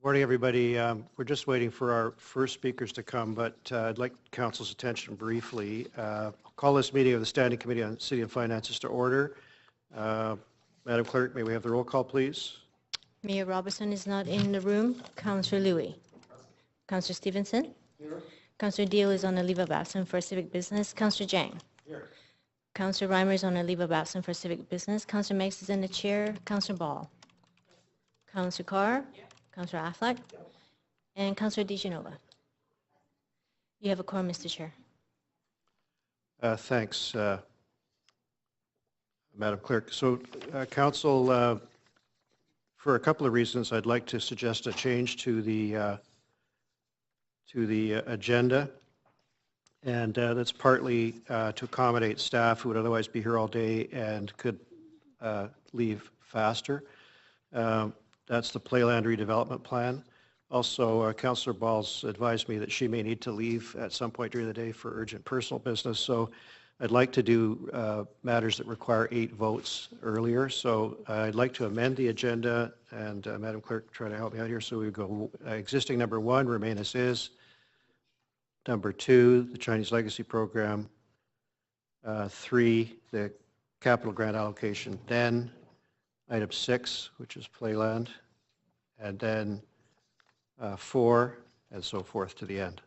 Morning, everybody. We're just waiting for our first speakers to come, but I'd like Council's attention briefly. I'll call this meeting of the Standing Committee on City and Finances to order. Madam Clerk, may we have the roll call, please? Mayor Robertson is not in the room. Councillor Louis. Councillor Stevenson. Here. Councillor Deal is on a leave of absence for civic business. Councillor Jang. Here. Councillor Reimer is on a leave of absence for civic business. Councillor Meix is in the chair. Councillor Ball. Councillor Carr. Councillor Affleck. And Councillor DeGenova. You have a quorum, Mr. Chair. Thanks, Madam Clerk. So, Council, for a couple of reasons, I'd like to suggest a change to the agenda, and that's partly to accommodate staff who would otherwise be here all day and could leave faster. That's the Playland redevelopment plan. Also, Councillor Ball's advised me that she may need to leave at some point during the day for urgent personal business. So I'd like to do matters that require 8 votes earlier. So I'd like to amend the agenda, and Madam Clerk, try to help me out here. So we go existing number 1, remain as is. Number 2, the Chinese Legacy Program. 3, the capital grant allocation. Then item 6, which is Playland, and then 4, and so forth to the end.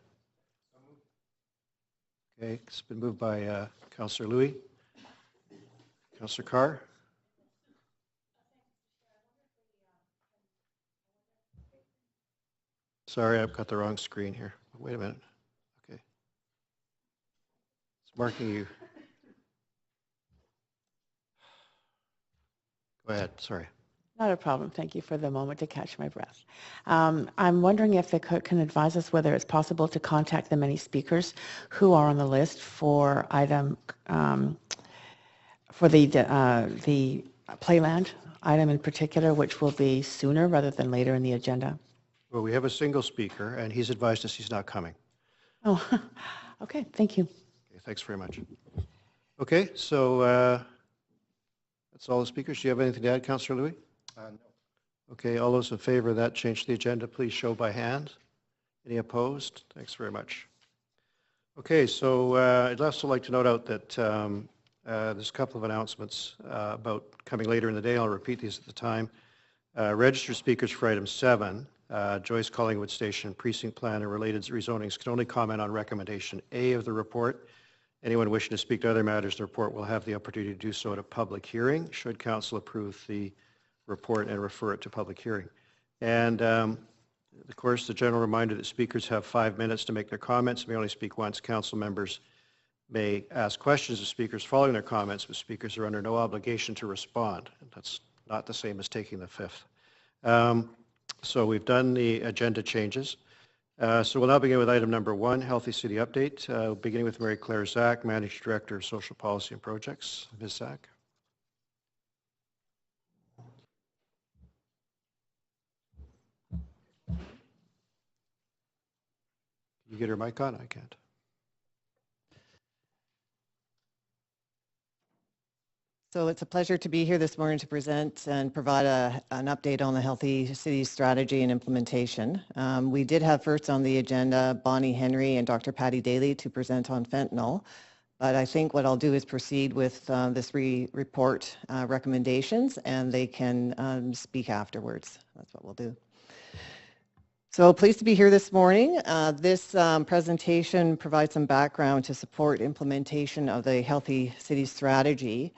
Okay, it's been moved by Councillor Louis. Councillor Carr. Sorry, I've got the wrong screen here. Wait a minute. Okay. It's marking you. Go ahead, sorry. Not a problem. Thank you for the moment to catch my breath. I'm wondering if the clerk can advise us whether it's possible to contact the many speakers who are on the list for item for the Playland item in particular, which will be sooner rather than later in the agenda. Well, we have a single speaker, and he's advised us he's not coming. Oh, okay. Thank you. Okay, thanks very much. Okay, so that's all the speakers. Do you have anything to add, Councillor Louis? No. Okay, all those in favor of that change to the agenda, please show by hand. Any opposed? Thanks very much. Okay, so I'd also like to note out that there's a couple of announcements about coming later in the day. I'll repeat these at the time. Registered speakers for item 7, Joyce Collingwood Station Precinct Plan and related rezonings can only comment on recommendation A of the report. Anyone wishing to speak to other matters in the report will have the opportunity to do so at a public hearing, should Council approve the report and refer it to public hearing. And of course, the general reminder that speakers have 5 minutes to make their comments, may only speak once. Council members may ask questions of speakers following their comments, but speakers are under no obligation to respond. That's not the same as taking the fifth. So we've done the agenda changes. So we'll now begin with item number 1, Healthy City Update, beginning with Mary Claire Zach, Managing Director of Social Policy and Projects. Ms. Zach. Can you get her mic on? I can't. So it's a pleasure to be here this morning to present and provide an update on the Healthy Cities strategy and implementation. We did have first on the agenda Bonnie Henry and Dr. Patty Daly to present on fentanyl, but I think what I'll do is proceed with this report recommendations, and they can speak afterwards. That's what we'll do. So pleased to be here this morning. This presentation provides some background to support implementation of the Healthy Cities strategy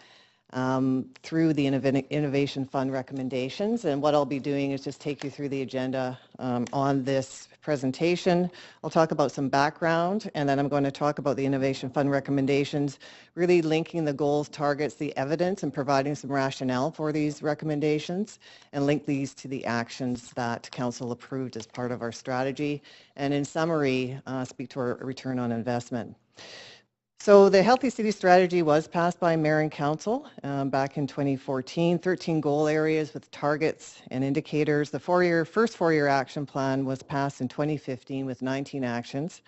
through the Innovation Fund recommendations. And what I'll be doing is just take you through the agenda on this presentation. I'll talk about some background, and then I'm going to talk about the Innovation Fund recommendations, really linking the goals, targets, the evidence, and providing some rationale for these recommendations, and link these to the actions that Council approved as part of our strategy. And in summary, speak to our return on investment. So the Healthy City Strategy was passed by Mayor and Council back in 2014, 13 goal areas with targets and indicators. The first four-year action plan was passed in 2015 with 19 actions.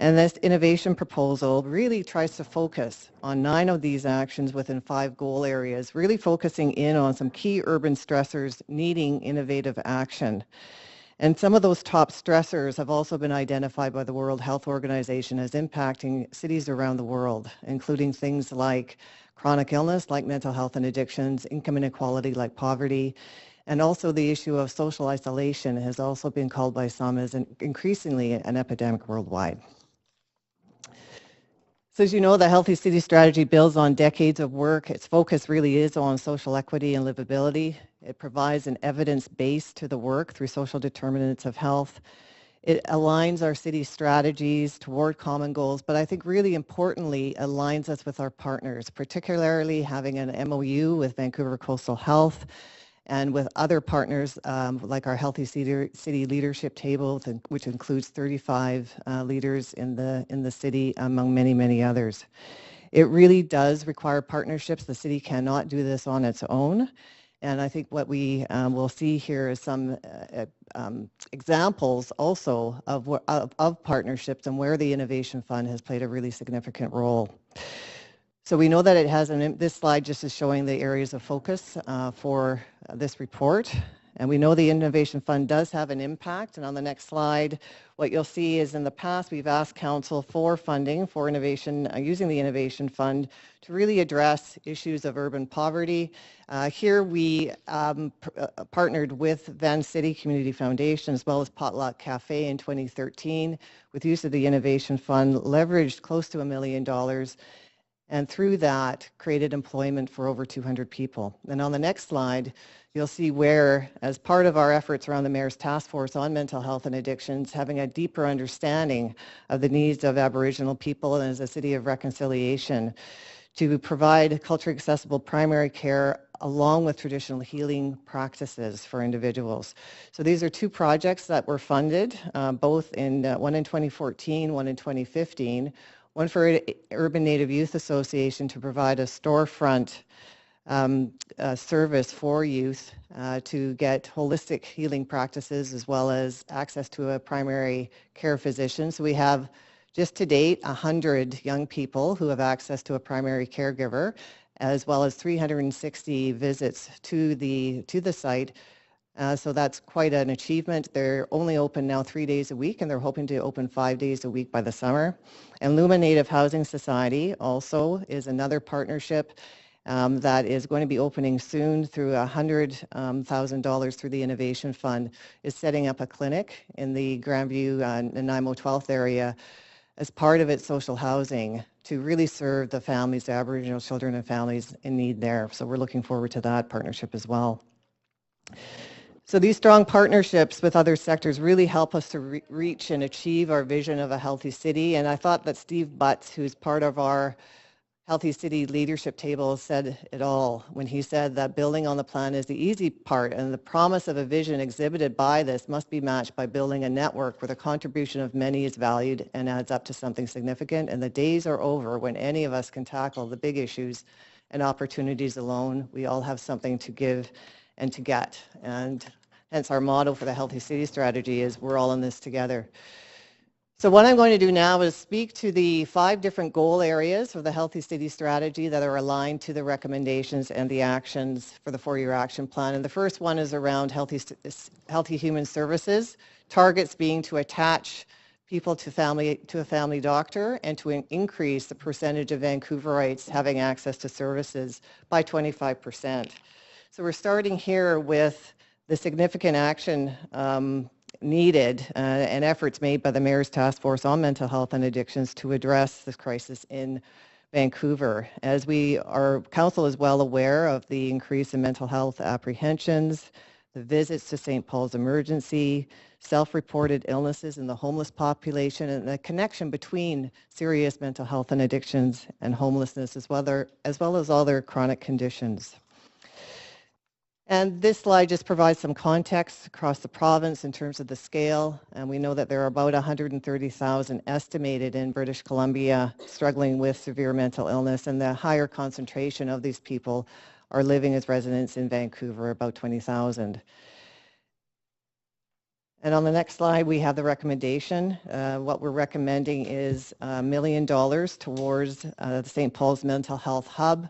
And this innovation proposal really tries to focus on 9 of these actions within 5 goal areas, really focusing in on some key urban stressors needing innovative action. And some of those top stressors have also been identified by the World Health Organization as impacting cities around the world, including things like chronic illness, like mental health and addictions, income inequality, like poverty, and also the issue of social isolation has also been called by some as increasingly an epidemic worldwide. So as you know, the Healthy City Strategy builds on decades of work. Its focus really is on social equity and livability. It provides an evidence base to the work through social determinants of health. It aligns our city strategies toward common goals, but I think really importantly aligns us with our partners, particularly having an MOU with Vancouver Coastal Health and with other partners like our Healthy City Leadership Table, which includes 35 leaders in the city, among many, many others. It really does require partnerships. The city cannot do this on its own. And I think what we will see here is some examples also of partnerships and where the Innovation Fund has played a really significant role. So we know that it has, this slide just is showing the areas of focus for this report. And we know the Innovation Fund does have an impact. And on the next slide, what you'll see is in the past, we've asked Council for funding for innovation, using the Innovation Fund to really address issues of urban poverty. Here we partnered with Van City Community Foundation as well as Potluck Cafe in 2013 with use of the Innovation Fund, leveraged close to $1 million. And through that, created employment for over 200 people. And on the next slide, you'll see where, as part of our efforts around the Mayor's Task Force on Mental Health and Addictions, having a deeper understanding of the needs of Aboriginal people and as a city of reconciliation, to provide culturally accessible primary care along with traditional healing practices for individuals. So these are two projects that were funded, both in one in 2014, one in 2015. One for Urban Native Youth Association to provide a storefront service for youth to get holistic healing practices as well as access to a primary care physician. So we have just to date 100 young people who have access to a primary caregiver, as well as 360 visits to the site. So that's quite an achievement. They're only open now 3 days a week, and they're hoping to open 5 days a week by the summer. And Luma Native Housing Society also is another partnership that is going to be opening soon through $100,000 through the Innovation Fund, is setting up a clinic in the Grandview, Nanaimo 12th area as part of its social housing to really serve the families, the Aboriginal children and families in need there. So we're looking forward to that partnership as well. So these strong partnerships with other sectors really help us to reach and achieve our vision of a healthy city. And I thought that Steve Butts, who's part of our Healthy City Leadership Table, said it all when he said that building on the plan is the easy part, and the promise of a vision exhibited by this must be matched by building a network where the contribution of many is valued and adds up to something significant. And the days are over when any of us can tackle the big issues and opportunities alone. We all have something to give and to get. And hence our motto for the Healthy City Strategy is we're all in this together. So what I'm going to do now is speak to the 5 different goal areas for the Healthy City Strategy that are aligned to the recommendations and the actions for the 4-year action plan. And the first one is around healthy human services, targets being to attach people to a family doctor and to increase the percentage of Vancouverites having access to services by 25%. So we're starting here with the significant action needed and efforts made by the Mayor's Task Force on Mental Health and Addictions to address this crisis in Vancouver. As our council is well aware of the increase in mental health apprehensions, the visits to St. Paul's Emergency, self-reported illnesses in the homeless population, and the connection between serious mental health and addictions and homelessness, as well as other chronic conditions. And this slide just provides some context across the province in terms of the scale. And we know that there are about 130,000 estimated in British Columbia struggling with severe mental illness, and the higher concentration of these people are living as residents in Vancouver, about 20,000. And on the next slide, we have the recommendation. What we're recommending is $1 million towards the St. Paul's Mental Health Hub.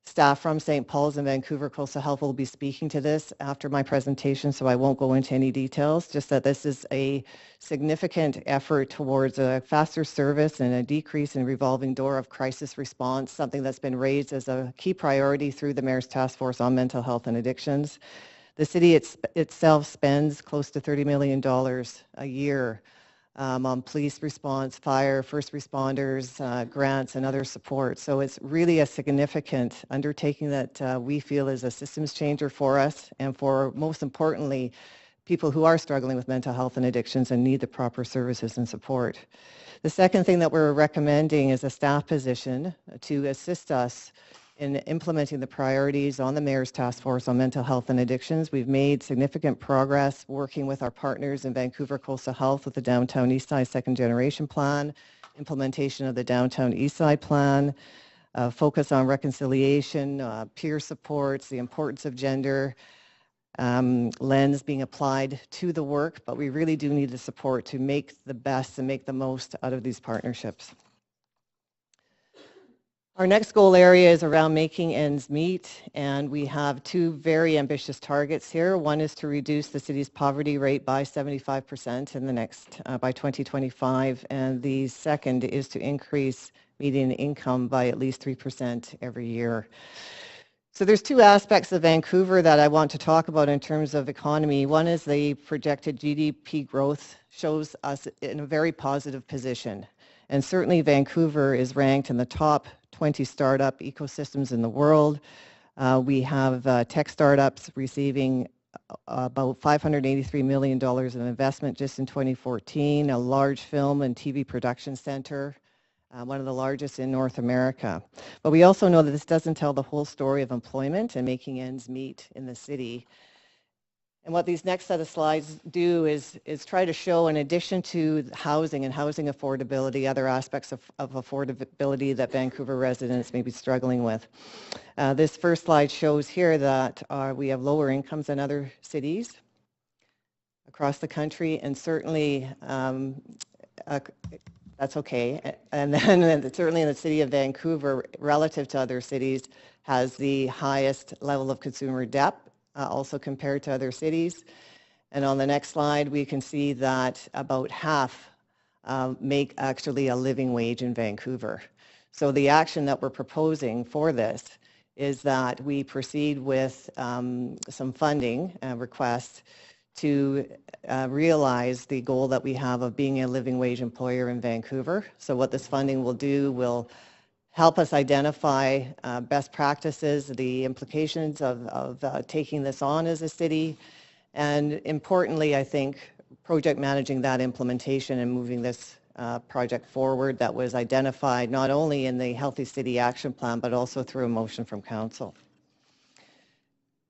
Staff from St. Paul's and Vancouver Coastal Health will be speaking to this after my presentation, so I won't go into any details, just that this is a significant effort towards a faster service and a decrease in revolving door of crisis response, something that's been raised as a key priority through the Mayor's Task Force on Mental Health and Addictions. The city itself spends close to $30 million a year on police response, fire, first responders, grants, and other support. So it's really a significant undertaking that we feel is a systems changer for us and for, most importantly, people who are struggling with mental health and addictions and need the proper services and support. The second thing that we're recommending is a staff position to assist us in implementing the priorities on the Mayor's Task Force on Mental Health and Addictions. We've made significant progress working with our partners in Vancouver Coastal Health with the Downtown Eastside Second Generation Plan, implementation of the Downtown Eastside Plan, focus on reconciliation, peer supports, the importance of gender, lens being applied to the work, but we really do need the support to make the best and make the most out of these partnerships. Our next goal area is around making ends meet, and we have two very ambitious targets here. One is to reduce the city's poverty rate by 75% in the next by 2025, and the second is to increase median income by at least 3% every year. So there's two aspects of Vancouver that I want to talk about in terms of economy. One is the projected GDP growth shows us in a very positive position. And certainly Vancouver is ranked in the top 20 startup ecosystems in the world. We have tech startups receiving about $583 million in investment just in 2014, a large film and TV production center, one of the largest in North America. But we also know that this doesn't tell the whole story of employment and making ends meet in the city. And what these next set of slides do is try to show, in addition to housing and housing affordability, other aspects of affordability that Vancouver residents may be struggling with. This first slide shows here that we have lower incomes than other cities across the country, and certainly that's okay. And then certainly in the city of Vancouver, relative to other cities, has the highest level of consumer debt, also compared to other cities. And on the next slide, we can see that about half make actually a living wage in Vancouver. So the action that we're proposing for this is that we proceed with some funding requests to realize the goal that we have of being a living wage employer in Vancouver. So what this funding will do will help us identify best practices, the implications of taking this on as a city, and importantly, I think, project managing that implementation and moving this project forward that was identified not only in the Healthy City Action Plan, but also through a motion from Council.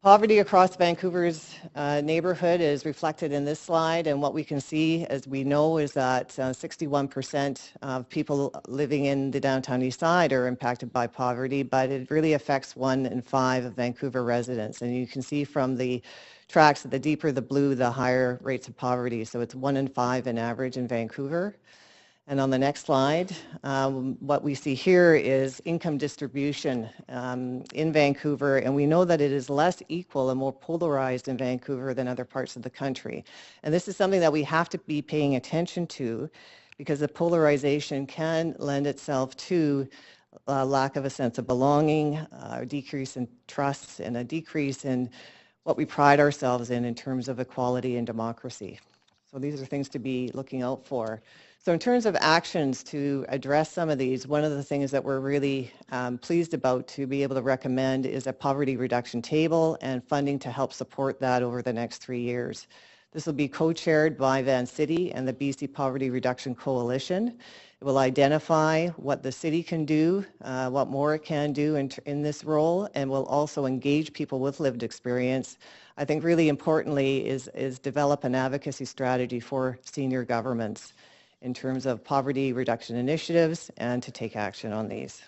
Poverty across Vancouver's neighborhood is reflected in this slide, and what we can see, as we know, is that 61% of people living in the downtown east side are impacted by poverty, but it really affects 1 in 5 of Vancouver residents. And you can see from the tracks that the deeper the blue, the higher rates of poverty. So it's 1 in 5 in average in Vancouver. And on the next slide, what we see here is income distribution in Vancouver, and we know that it is less equal and more polarized in Vancouver than other parts of the country. And this is something that we have to be paying attention to, because the polarization can lend itself to a lack of a sense of belonging, a decrease in trust, and a decrease in what we pride ourselves in terms of equality and democracy. So these are things to be looking out for. So in terms of actions to address some of these, one of the things that we're really pleased about to be able to recommend is a poverty reduction table and funding to help support that over the next 3 years. This will be co-chaired by Van City and the BC Poverty Reduction Coalition. It will identify what the city can do, what more it can do in this role, and will also engage people with lived experience. I think really importantly is develop an advocacy strategy for senior governments in terms of poverty reduction initiatives and to take action on these.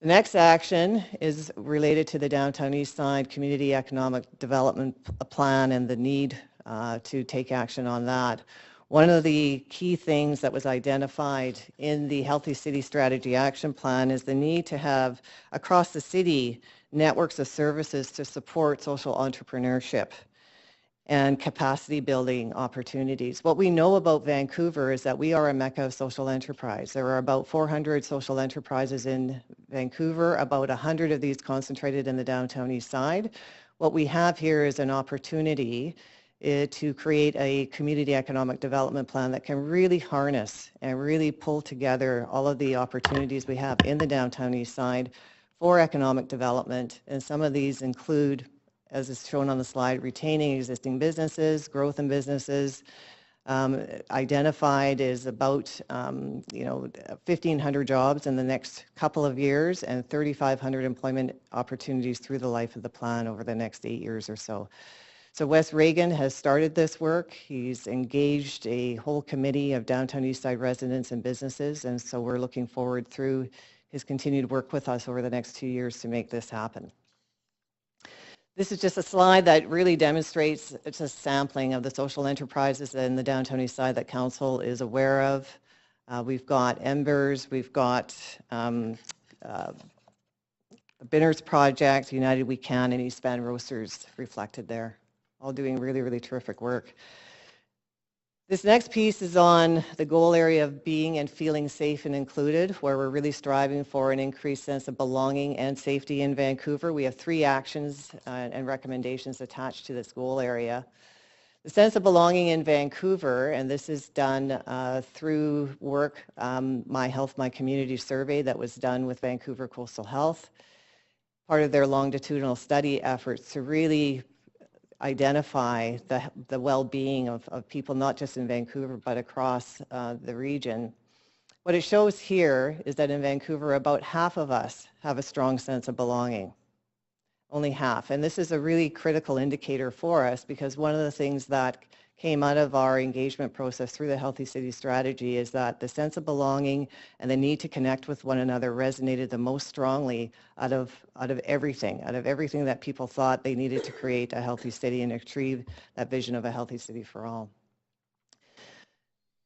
The next action is related to the Downtown East Side Community Economic Development Plan and the need to take action on that. One of the key things that was identified in the Healthy City Strategy Action Plan is the need to have, across the city, networks of services to support social entrepreneurship and capacity building opportunities. What we know about Vancouver is that we are a mecca of social enterprise. There are about 400 social enterprises in Vancouver, about 100 of these concentrated in the downtown east side. What we have here is an opportunity to create a community economic development plan that can really harness and really pull together all of the opportunities we have in the downtown east side for economic development. And some of these include, as is shown on the slide, retaining existing businesses, growth in businesses. Identified is about 1,500 jobs in the next couple of years and 3,500 employment opportunities through the life of the plan over the next 8 years or so. So Wes Reagan has started this work. He's engaged a whole committee of downtown Eastside residents and businesses, and so we're looking forward through his continued work with us over the next 2 years to make this happen. This is just a slide that really demonstrates, it's a sampling of the social enterprises in the downtown east side that council is aware of. We've got Embers, we've got the Binners Project, United We Can, and East Van Roasters reflected there, all doing really, really terrific work. This next piece is on the goal area of being and feeling safe and included, where we're really striving for an increased sense of belonging and safety in Vancouver. We have 3 actions and recommendations attached to this goal area. The sense of belonging in Vancouver, and this is done through work, My Health, My Community survey that was done with Vancouver Coastal Health, part of their longitudinal study efforts to really identify the well-being of people, not just in Vancouver, but across the region. What it shows here is that in Vancouver, about half of us have a strong sense of belonging. Only half. And this is a really critical indicator for us because one of the things that came out of our engagement process through the Healthy City Strategy is that the sense of belonging and the need to connect with one another resonated the most strongly out of everything that people thought they needed to create a healthy city and achieve that vision of a healthy city for all.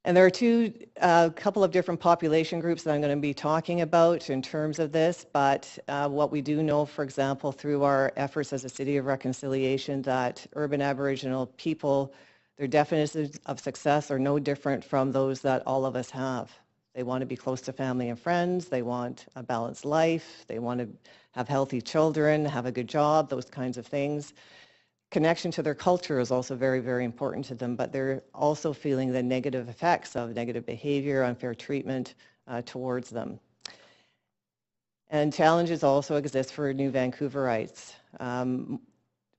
And there are a couple of different population groups that I'm going to be talking about in terms of this, but what we do know, for example, through our efforts as a city of reconciliation, that urban Aboriginal people, their definitions of success are no different from those that all of us have. They want to be close to family and friends, they want a balanced life, they want to have healthy children, have a good job, those kinds of things. Connection to their culture is also very, very important to them, but they're also feeling the negative effects of negative behavior, unfair treatment towards them. And challenges also exist for New Vancouverites.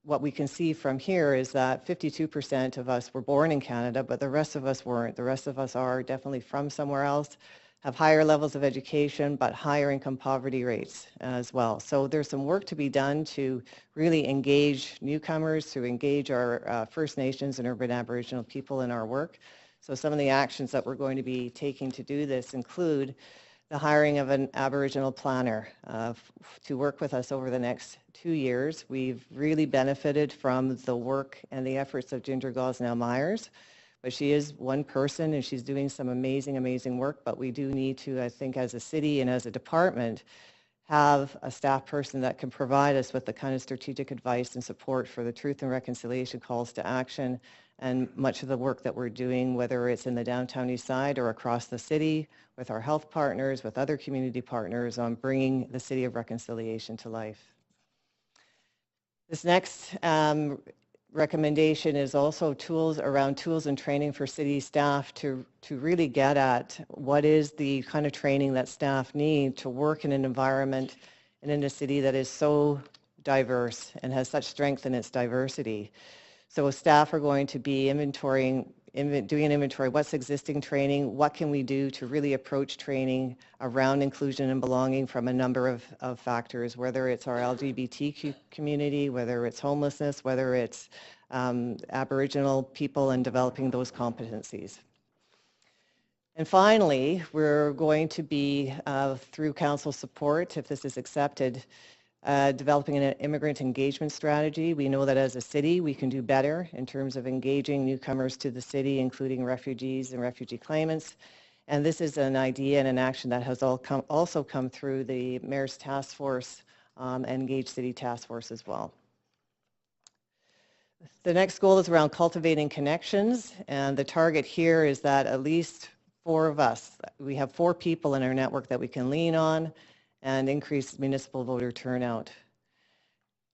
What we can see from here is that 52% of us were born in Canada, but the rest of us weren't. The rest of us are definitely from somewhere else, have higher levels of education, but higher income poverty rates as well. So there's some work to be done to really engage newcomers, to engage our First Nations and urban Aboriginal people in our work. So some of the actions that we're going to be taking to do this include the hiring of an Aboriginal planner to work with us over the next 2 years. We've really benefited from the work and the efforts of Ginger Gosnell-Myers, but she is one person and she's doing some amazing, amazing work, but we do need to, I think, as a city and as a department, have a staff person that can provide us with the kind of strategic advice and support for the truth and reconciliation calls to action and much of the work that we're doing, whether it's in the downtown east side or across the city with our health partners, with other community partners on bringing the City of Reconciliation to life. This next recommendation is also tools and training for city staff to really get at what is the kind of training that staff need to work in an environment and in a city that is so diverse and has such strength in its diversity. So staff are going to be doing an inventory, what's existing training, what can we do to really approach training around inclusion and belonging from a number of factors, whether it's our LGBTQ community, whether it's homelessness, whether it's Aboriginal people and developing those competencies. And finally, we're going to be, through council support, if this is accepted, developing an immigrant engagement strategy. We know that as a city, we can do better in terms of engaging newcomers to the city, including refugees and refugee claimants. And this is an idea and an action that has also come through the Mayor's Task Force and Engage City Task Force as well. The next goal is around cultivating connections, and the target here is that at least 4 of us, we have 4 people in our network that we can lean on and increase municipal voter turnout.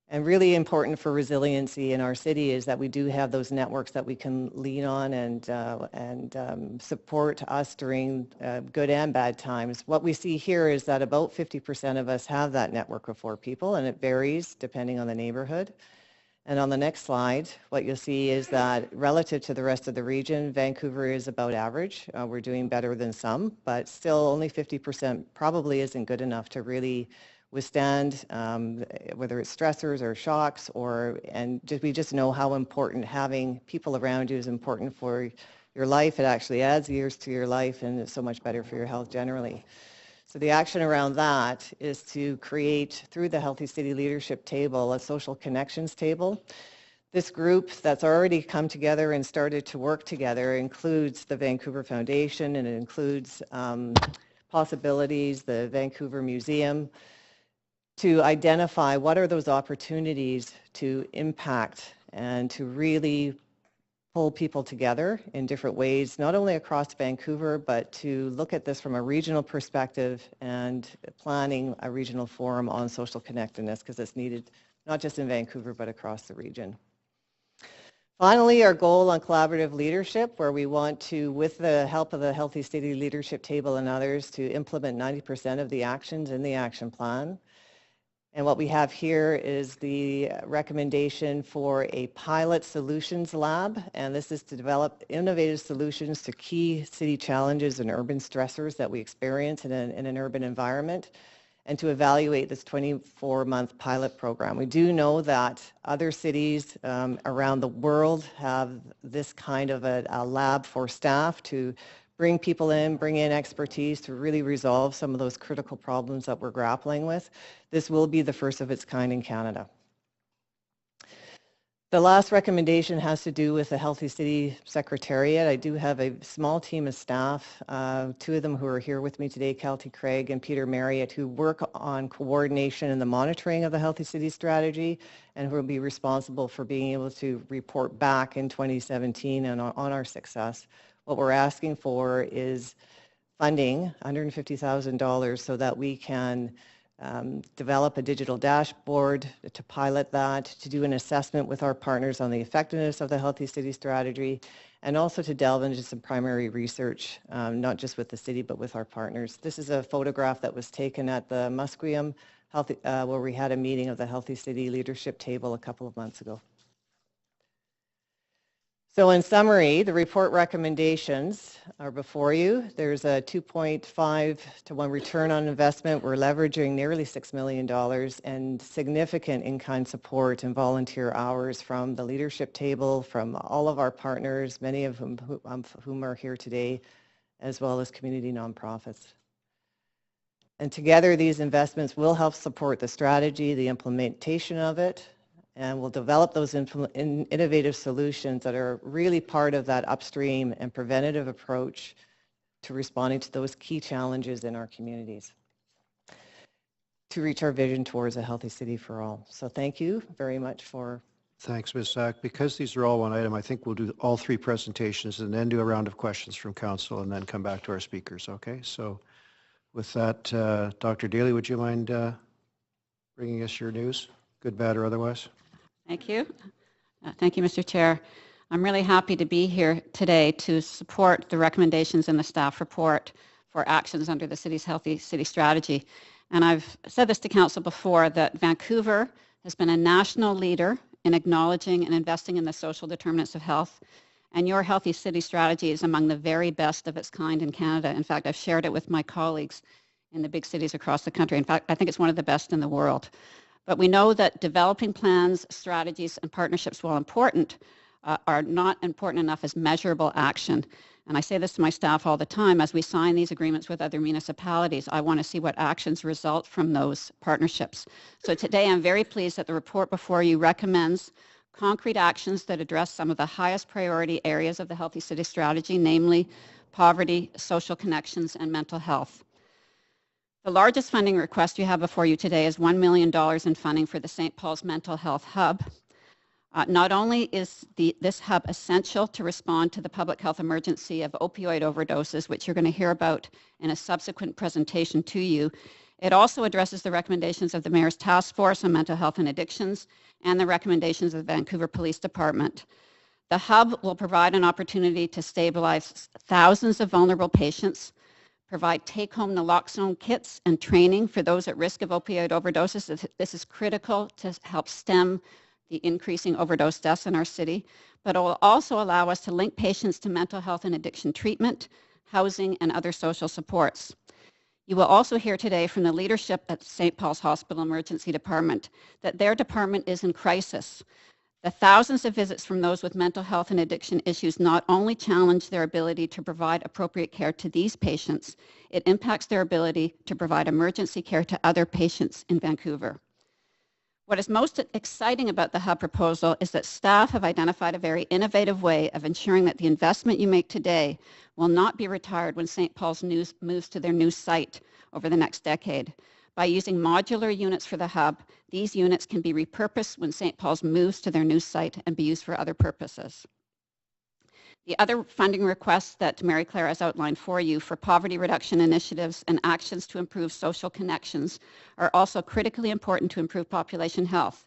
And really important for resiliency in our city is that we do have those networks that we can lean on and support us during good and bad times. What we see here is that about 50% of us have that network of 4 people, and it varies depending on the neighborhood. And on the next slide, what you'll see is that relative to the rest of the region, Vancouver is about average. We're doing better than some, but still only 50% probably isn't good enough to really withstand whether it's stressors or shocks, we just know how important having people around you is important for your life. It actually adds years to your life, and it's so much better for your health generally. So the action around that is to create, through the Healthy City Leadership Table, a social connections table. This group that's already come together and started to work together includes the Vancouver Foundation, and it includes Possibilities, the Vancouver Museum, to identify what are those opportunities to impact and to really pull people together in different ways, not only across Vancouver, but to look at this from a regional perspective and planning a regional forum on social connectedness, because it's needed not just in Vancouver, but across the region. Finally, our goal on collaborative leadership, where we want to, with the help of the Healthy City Leadership Table and others, to implement 90% of the actions in the action plan. And what we have here is the recommendation for a pilot solutions lab, and this is to develop innovative solutions to key city challenges and urban stressors that we experience in an urban environment, and to evaluate this 24-month pilot program. We do know that other cities around the world have this kind of a lab for staff to bring people in, bring in expertise to really resolve some of those critical problems that we're grappling with. This will be the first of its kind in Canada. The last recommendation has to do with the Healthy City Secretariat. I do have a small team of staff, 2 of them who are here with me today, Kelty Craig and Peter Marriott, who work on coordination and the monitoring of the Healthy City Strategy, and who will be responsible for being able to report back in 2017 and on our success. What we're asking for is funding, $150,000, so that we can develop a digital dashboard to pilot that, to do an assessment with our partners on the effectiveness of the Healthy City Strategy, and also to delve into some primary research, not just with the city, but with our partners. This is a photograph that was taken at the Musqueam, where we had a meeting of the Healthy City Leadership Table a couple of months ago. So in summary, the report recommendations are before you. There's a 2.5 to 1 return on investment. We're leveraging nearly $6 million and significant in-kind support and volunteer hours from the leadership table, from all of our partners, many of whom are here today, as well as community nonprofits. And together, these investments will help support the strategy, the implementation of it, and we'll develop those innovative solutions that are really part of that upstream and preventative approach to responding to those key challenges in our communities to reach our vision towards a healthy city for all. So thank you very much for... Thanks, Ms. Sack. Because these are all one item, I think we'll do all 3 presentations and then do a round of questions from council and then come back to our speakers, okay? So with that, Dr. Daly, would you mind bringing us your news, good, bad, or otherwise? Thank you. Thank you, Mr. Chair. I'm really happy to be here today to support the recommendations in the staff report for actions under the city's Healthy City Strategy. And I've said this to council before, that Vancouver has been a national leader in acknowledging and investing in the social determinants of health. And your Healthy City Strategy is among the very best of its kind in Canada. In fact, I've shared it with my colleagues in the big cities across the country. In fact, I think it's one of the best in the world. But we know that developing plans, strategies, and partnerships, while important, are not important enough as measurable action. And I say this to my staff all the time, as we sign these agreements with other municipalities, I want to see what actions result from those partnerships. So today I'm very pleased that the report before you recommends concrete actions that address some of the highest priority areas of the Healthy City Strategy, namely poverty, social connections, and mental health. The largest funding request you have before you today is $1 million in funding for the St. Paul's Mental Health Hub. Not only is this hub essential to respond to the public health emergency of opioid overdoses, which you're going to hear about in a subsequent presentation to you, it also addresses the recommendations of the Mayor's Task Force on Mental Health and Addictions and the recommendations of the Vancouver Police Department. The hub will provide an opportunity to stabilize thousands of vulnerable patients, provide take-home naloxone kits and training for those at risk of opioid overdoses. This is critical to help stem the increasing overdose deaths in our city, but it will also allow us to link patients to mental health and addiction treatment, housing, and other social supports. You will also hear today from the leadership at St. Paul's Hospital Emergency Department that their department is in crisis. The thousands of visits from those with mental health and addiction issues not only challenge their ability to provide appropriate care to these patients, it impacts their ability to provide emergency care to other patients in Vancouver. What is most exciting about the hub proposal is that staff have identified a very innovative way of ensuring that the investment you make today will not be retired when St. Paul's moves to their new site over the next decade. By using modular units for the hub, these units can be repurposed when St. Paul's moves to their new site and be used for other purposes. The other funding requests that Mary Claire has outlined for you for poverty reduction initiatives and actions to improve social connections are also critically important to improve population health.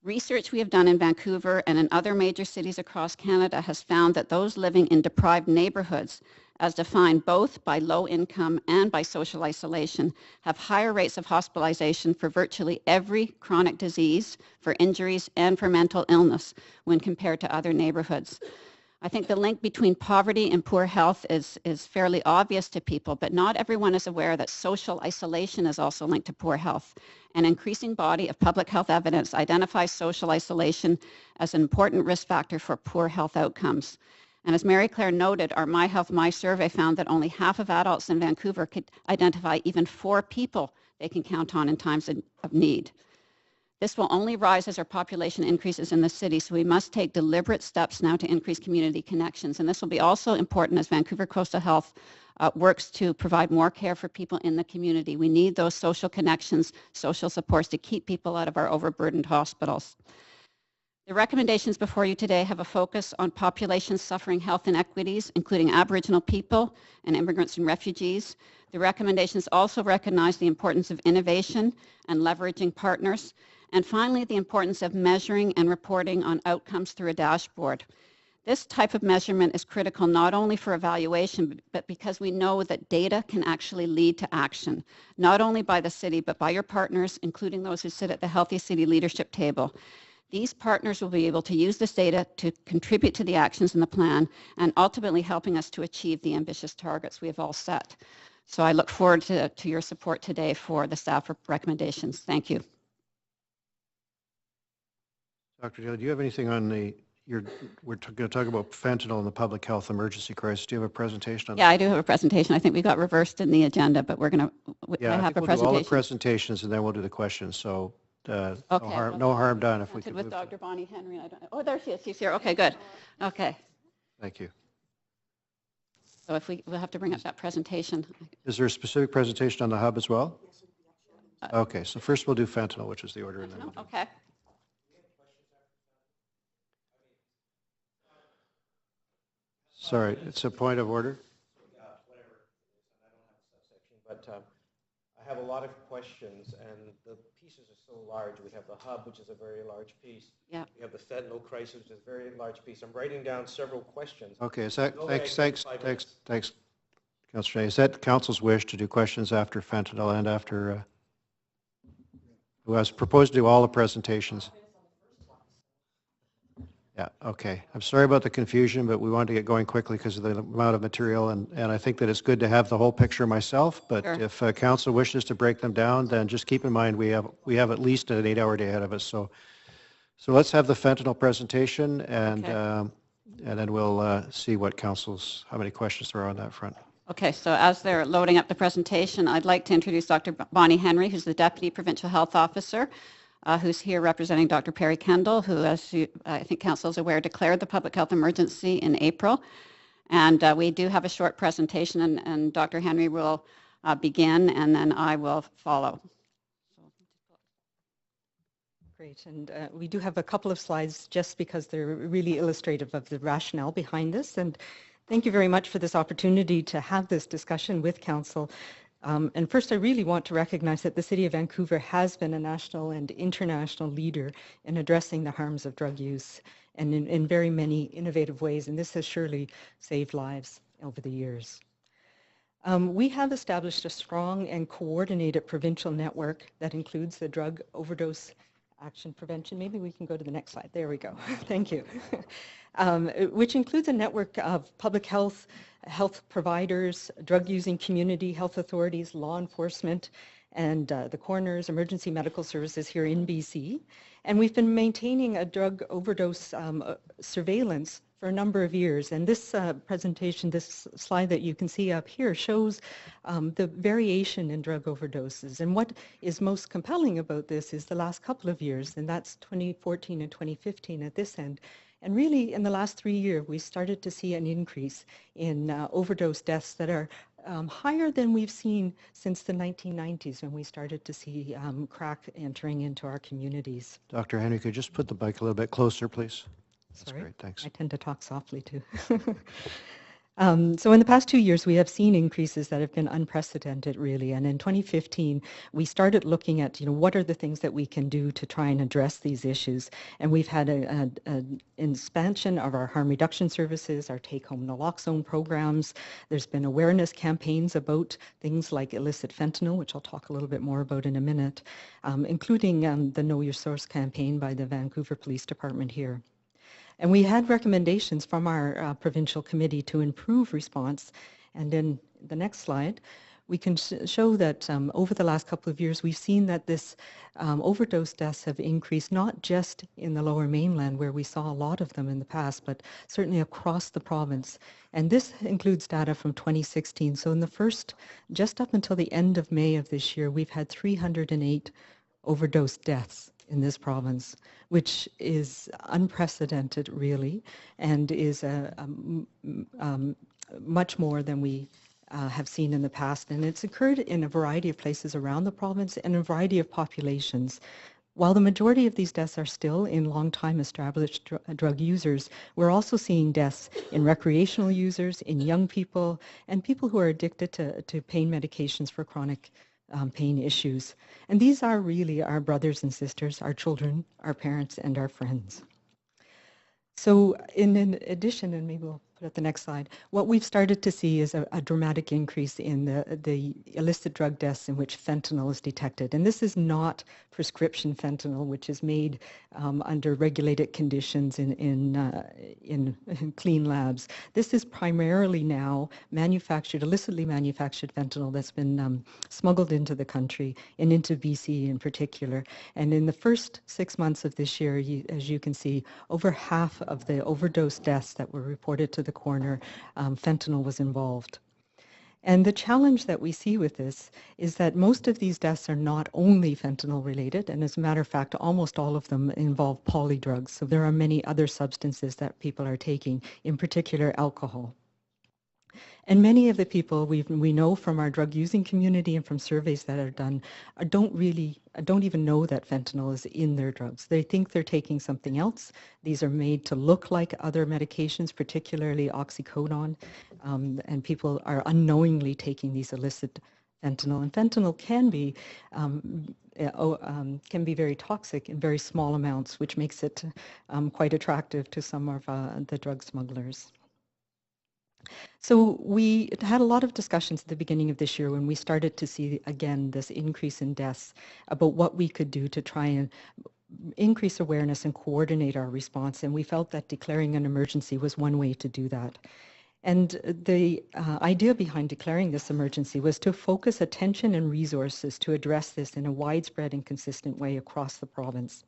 Research we have done in Vancouver and in other major cities across Canada has found that those living in deprived neighborhoods, as defined both by low income and by social isolation, have higher rates of hospitalization for virtually every chronic disease, for injuries, and for mental illness when compared to other neighborhoods. I think the link between poverty and poor health is fairly obvious to people, but not everyone is aware that social isolation is also linked to poor health. An increasing body of public health evidence identifies social isolation as an important risk factor for poor health outcomes. And as Mary Claire noted, our My Health My survey found that only half of adults in Vancouver could identify even 4 people they can count on in times of need. This will only rise as our population increases in the city, so we must take deliberate steps now to increase community connections. And this will be also important as Vancouver Coastal Health works to provide more care for people in the community. We need those social connections, social supports to keep people out of our overburdened hospitals. The recommendations before you today have a focus on populations suffering health inequities, including Aboriginal people and immigrants and refugees. The recommendations also recognize the importance of innovation and leveraging partners. And finally, the importance of measuring and reporting on outcomes through a dashboard. This type of measurement is critical not only for evaluation, but because we know that data can actually lead to action, not only by the city, but by your partners, including those who sit at the Healthy City Leadership Table. These partners will be able to use this data to contribute to the actions in the plan and ultimately helping us to achieve the ambitious targets we have all set. So I look forward to your support today for the staff recommendations. Thank you. Dr. Daly, do you have anything on we're going to talk about fentanyl and the public health emergency crisis. Do you have a presentation on that? Yeah, I do have a presentation. I think we got reversed in the agenda, but we're going to Yeah, I have a we'll presentation. do all the presentations and then we'll do the questions. So Okay. no harm done if we Connected could with move. Dr. Bonnie Henry. I don't know. Oh, there she is. She's here. Okay, good. Okay. Thank you. So if we'll have to bring up that presentation. Is there a specific presentation on the hub as well? Okay, so first we'll do fentanyl, which is the order. And then we'll do. Okay. Sorry, it's a point of order. But I have a lot of questions, and the pieces are so large. We have the hub, which is a very large piece. Yeah. We have the fentanyl crisis, which is a very large piece. I'm writing down several questions. Okay, is that, No way I thanks, can get 5 minutes. Councillor Day. Is that council's wish to do questions after fentanyl and after, who has proposed to do all the presentations? Yeah, okay. I'm sorry about the confusion, but we wanted to get going quickly because of the amount of material, and I think that it's good to have the whole picture myself, but Sure. if council wishes to break them down, then just keep in mind we have at least an 8-hour day ahead of us. So let's have the fentanyl presentation, and Okay. and then we'll see what how many questions there are on that front. Okay, so as they're loading up the presentation, I'd like to introduce Dr. Bonnie Henry, who's the Deputy Provincial Health Officer, who's here representing Dr. Perry Kendall, who, as I think Council is aware, declared the public health emergency in April. And we do have a short presentation, and Dr. Henry will begin, and then I will follow. Great, and we do have a couple of slides just because they're really illustrative of the rationale behind this. And thank you very much for this opportunity to have this discussion with Council. And first, I really want to recognize that the City of Vancouver has been a national and international leader in addressing the harms of drug use, and in very many innovative ways, and this has surely saved lives over the years. We have established a strong and coordinated provincial network that includes the Drug Overdose Action Prevention. Maybe we can go to the next slide. There we go. Thank you. Which includes a network of public health providers, drug-using community, health authorities, law enforcement, and the coroners, emergency medical services here in BC. And we've been maintaining a drug overdose surveillance for a number of years. And this presentation, this slide that you can see up here, shows the variation in drug overdoses. And what is most compelling about this is the last couple of years, and that's 2014 and 2015 at this end. And really, in the last 3 years, we started to see an increase in overdose deaths that are higher than we've seen since the 1990s, when we started to see crack entering into our communities. Dr. Henry, could you just put the mic a little bit closer, please? That's Sorry. great, thanks. I tend to talk softly too. So in the past 2 years, we have seen increases that have been unprecedented, really. And in 2015, we started looking at, what are the things that we can do to try and address these issues. And we've had an expansion of our harm reduction services, our take-home naloxone programs. There's been awareness campaigns about things like illicit fentanyl, which I'll talk a little bit more about in a minute, including the Know Your Source campaign by the Vancouver Police Department here. And we had recommendations from our provincial committee to improve response. And in the next slide, we can show that over the last couple of years, we've seen that this overdose deaths have increased, not just in the Lower Mainland, where we saw a lot of them in the past, but certainly across the province. And this includes data from 2016. So in the first, just up until the end of May of this year, we've had 308 overdose deaths in this province, which is unprecedented, really, and is much more than we have seen in the past. And it's occurred in a variety of places around the province and a variety of populations. While the majority of these deaths are still in long-time established drug users, we're also seeing deaths in recreational users, in young people, and people who are addicted to pain medications for chronic pain issues. And these are really our brothers and sisters, our children, our parents, and our friends. So in addition, and maybe we'll put up the next slide, what we've started to see is a dramatic increase in the illicit drug deaths in which fentanyl is detected. And this is not prescription fentanyl, which is made under regulated conditions in clean labs. This is primarily now illicitly manufactured fentanyl that's been smuggled into the country and into BC in particular. And in the first 6 months of this year, as you can see, over half of the overdose deaths that were reported to the coroner, fentanyl was involved. And the challenge that we see with this is that most of these deaths are not only fentanyl related, and as a matter of fact, almost all of them involve polydrugs. So there are many other substances that people are taking, in particular alcohol. And many of the people we know from our drug using community and from surveys that are done don't even know that fentanyl is in their drugs. They think they're taking something else. These are made to look like other medications, particularly oxycodone, and people are unknowingly taking these illicit fentanyl. And fentanyl can be very toxic in very small amounts, which makes it quite attractive to some of the drug smugglers. So we had a lot of discussions at the beginning of this year when we started to see, again, this increase in deaths about what we could do to try and increase awareness and coordinate our response. And we felt that declaring an emergency was one way to do that. And the idea behind declaring this emergency was to focus attention and resources to address this in a widespread and consistent way across the province.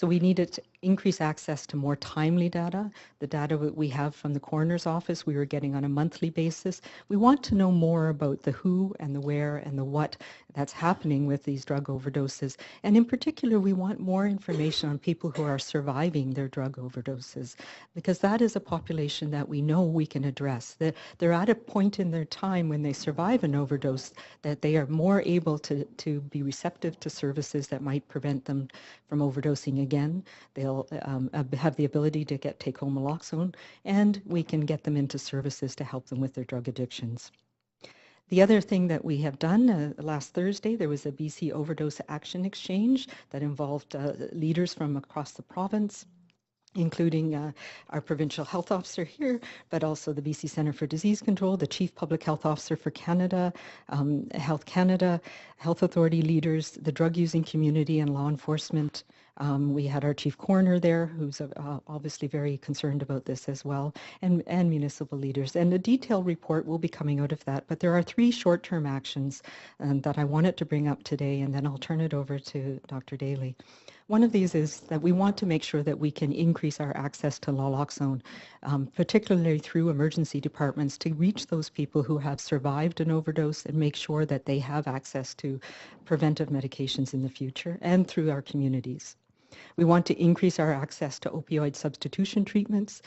So we needed to increase access to more timely data. The data that we have from the coroner's office, we were getting on a monthly basis. We want to know more about the who and the where and the what that's happening with these drug overdoses. And in particular, we want more information on people who are surviving their drug overdoses, because that is a population that we know we can address. They're at a point in their time when they survive an overdose that they are more able to be receptive to services that might prevent them from overdosing again. They'll have the ability to get take-home naloxone, and we can get them into services to help them with their drug addictions. The other thing that we have done, last Thursday, there was a BC Overdose Action Exchange that involved leaders from across the province, including our provincial health officer here, but also the BC Centre for Disease Control, the Chief Public Health Officer for Canada, Health Canada, health authority leaders, the drug-using community and law enforcement. We had our chief coroner there, who's obviously very concerned about this as well, and municipal leaders. And a detailed report will be coming out of that. But there are 3 short-term actions that I wanted to bring up today, and then I'll turn it over to Dr. Daly. One of these is that we want to make sure that we can increase our access to naloxone, particularly through emergency departments, to reach those people who have survived an overdose and make sure that they have access to preventive medications in the future, and through our communities. We want to increase our access to opioid substitution treatments.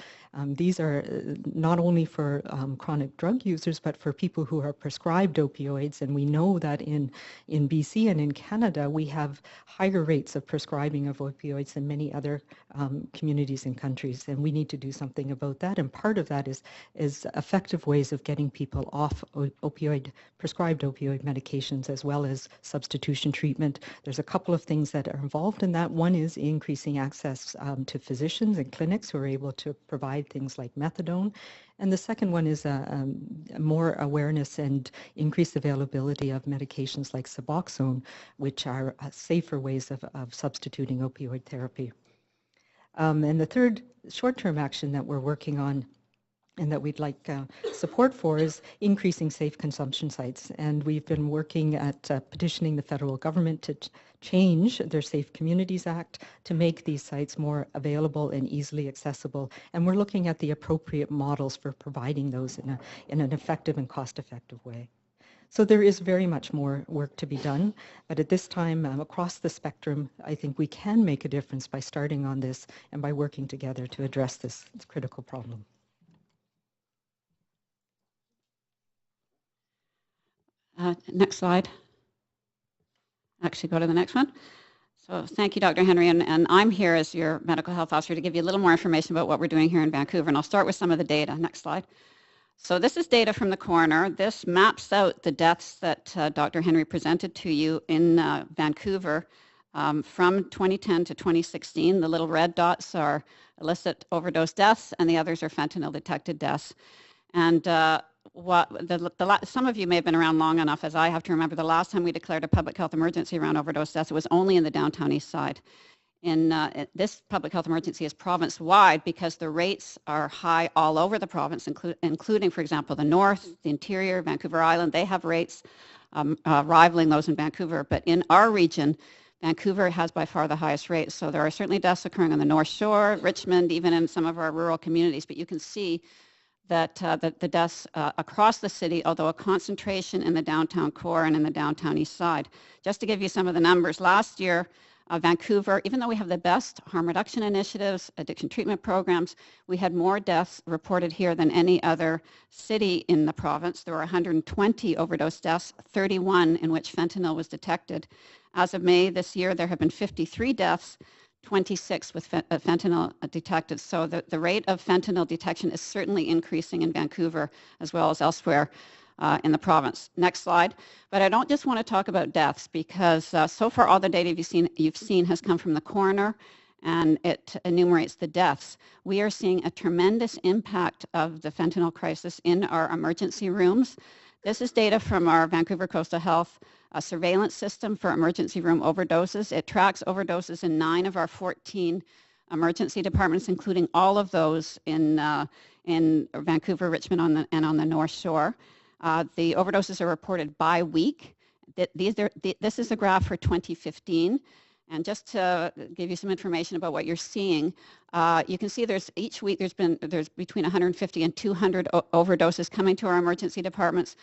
These are not only for chronic drug users, but for people who are prescribed opioids. And we know that in BC and in Canada, we have higher rates of prescribing of opioids than many other communities and countries. And we need to do something about that. And part of that is effective ways of getting people off prescribed opioid medications, as well as substitution treatment. There's a couple of things that are involved in that. One is increasing access to physicians and clinics who are able to provide things like methadone. And the second one is more awareness and increased availability of medications like Suboxone, which are safer ways of substituting opioid therapy. And the third short-term action that we're working on and that we'd like support for is increasing safe consumption sites. And we've been working at petitioning the federal government to change their Safe Communities Act to make these sites more available and easily accessible. And we're looking at the appropriate models for providing those in an effective and cost-effective way. So there is very much more work to be done, but at this time, across the spectrum, I think we can make a difference by starting on this and by working together to address this critical problem. Next slide. Actually, go to the next one. So thank you, Dr. Henry, and I'm here as your medical health officer to give you a little more information about what we're doing here in Vancouver, and I'll start with some of the data. Next slide. So this is data from the coroner. This maps out the deaths that Dr. Henry presented to you in Vancouver from 2010 to 2016. The little red dots are illicit overdose deaths, and the others are fentanyl-detected deaths. And some of you may have been around long enough, as I have to remember, the last time we declared a public health emergency around overdose deaths, it was only in the downtown east side. This public health emergency is province-wide because the rates are high all over the province, including, for example, the north, the interior, Vancouver Island. They have rates rivaling those in Vancouver. But in our region, Vancouver has by far the highest rates. So there are certainly deaths occurring on the North Shore, Richmond, even in some of our rural communities. But you can see that the deaths across the city, although a concentration in the downtown core and in the downtown east side. Just to give you some of the numbers, last year, Vancouver, even though we have the best harm reduction initiatives, addiction treatment programs, we had more deaths reported here than any other city in the province. There were 120 overdose deaths, 31 in which fentanyl was detected. As of May this year, there have been 53 deaths, 26 with fentanyl detected. So the rate of fentanyl detection is certainly increasing in Vancouver as well as elsewhere in the province. Next slide. But I don't just want to talk about deaths because so far all the data you've seen has come from the coroner and it enumerates the deaths. We are seeing a tremendous impact of the fentanyl crisis in our emergency rooms. This is data from our Vancouver Coastal Health surveillance system for emergency room overdoses. It tracks overdoses in 9 of our 14 emergency departments, including all of those in Vancouver, Richmond, and on the North Shore. The overdoses are reported by week. This is a graph for 2015. And just to give you some information about what you're seeing, you can see each week there's between 150 and 200 overdoses coming to our emergency departments.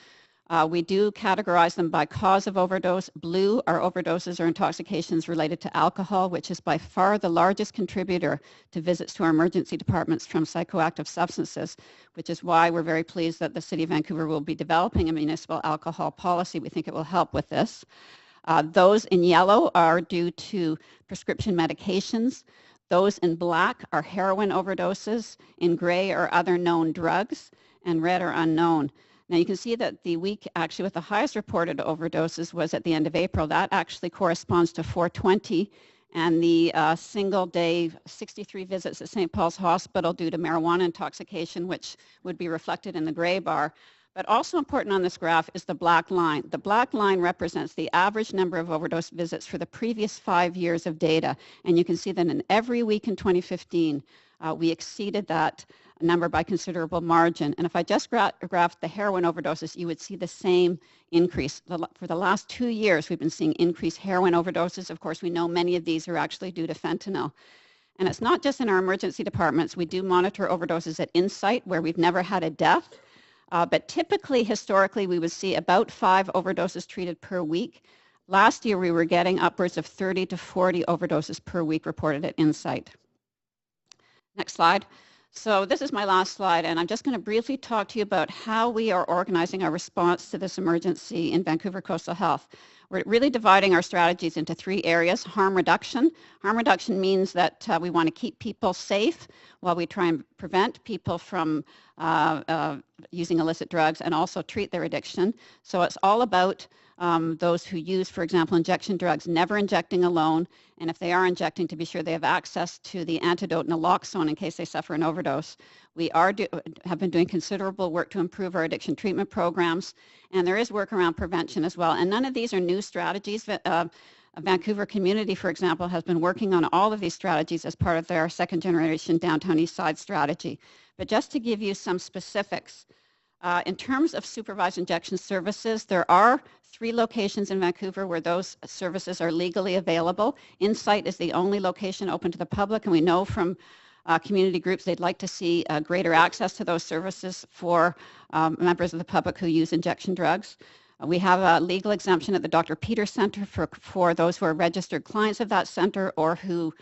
We do categorize them by cause of overdose. Blue are overdoses or intoxications related to alcohol, which is by far the largest contributor to visits to our emergency departments from psychoactive substances, which is why we're very pleased that the City of Vancouver will be developing a municipal alcohol policy. We think it will help with this. Those in yellow are due to prescription medications. Those in black are heroin overdoses. In gray are other known drugs, and red are unknown. Now you can see that the week actually with the highest reported overdoses was at the end of April. That actually corresponds to 420, and the single day 63 visits at St. Paul's Hospital due to marijuana intoxication, which would be reflected in the gray bar. But also important on this graph is the black line. The black line represents the average number of overdose visits for the previous 5 years of data. And you can see that in every week in 2015, we exceeded that number by considerable margin. And if I just graphed the heroin overdoses, you would see the same increase. For the last 2 years, we've been seeing increased heroin overdoses. Of course, we know many of these are actually due to fentanyl. And it's not just in our emergency departments. We do monitor overdoses at Insight, where we've never had a death. But typically, historically, we would see about 5 overdoses treated per week. Last year, we were getting upwards of 30 to 40 overdoses per week reported at Insight. Next slide. So this is my last slide, and I'm just going to briefly talk to you about how we are organizing our response to this emergency in Vancouver Coastal Health. We're really dividing our strategies into 3 areas. Harm reduction. Harm reduction means that we want to keep people safe while we try and prevent people from using illicit drugs and also treat their addiction. So it's all about those who use, for example, injection drugs, never injecting alone, and if they are injecting, to be sure they have access to the antidote naloxone in case they suffer an overdose. We have been doing considerable work to improve our addiction treatment programs, and there is work around prevention as well. And none of these are new strategies. Vancouver Community, for example, has been working on all of these strategies as part of their second generation Downtown East Side strategy. But just to give you some specifics, in terms of supervised injection services, there are 3 locations in Vancouver where those services are legally available. Insight is the only location open to the public, and we know from community groups they'd like to see greater access to those services for members of the public who use injection drugs. We have a legal exemption at the Dr. Peters Center for those who are registered clients of that center or who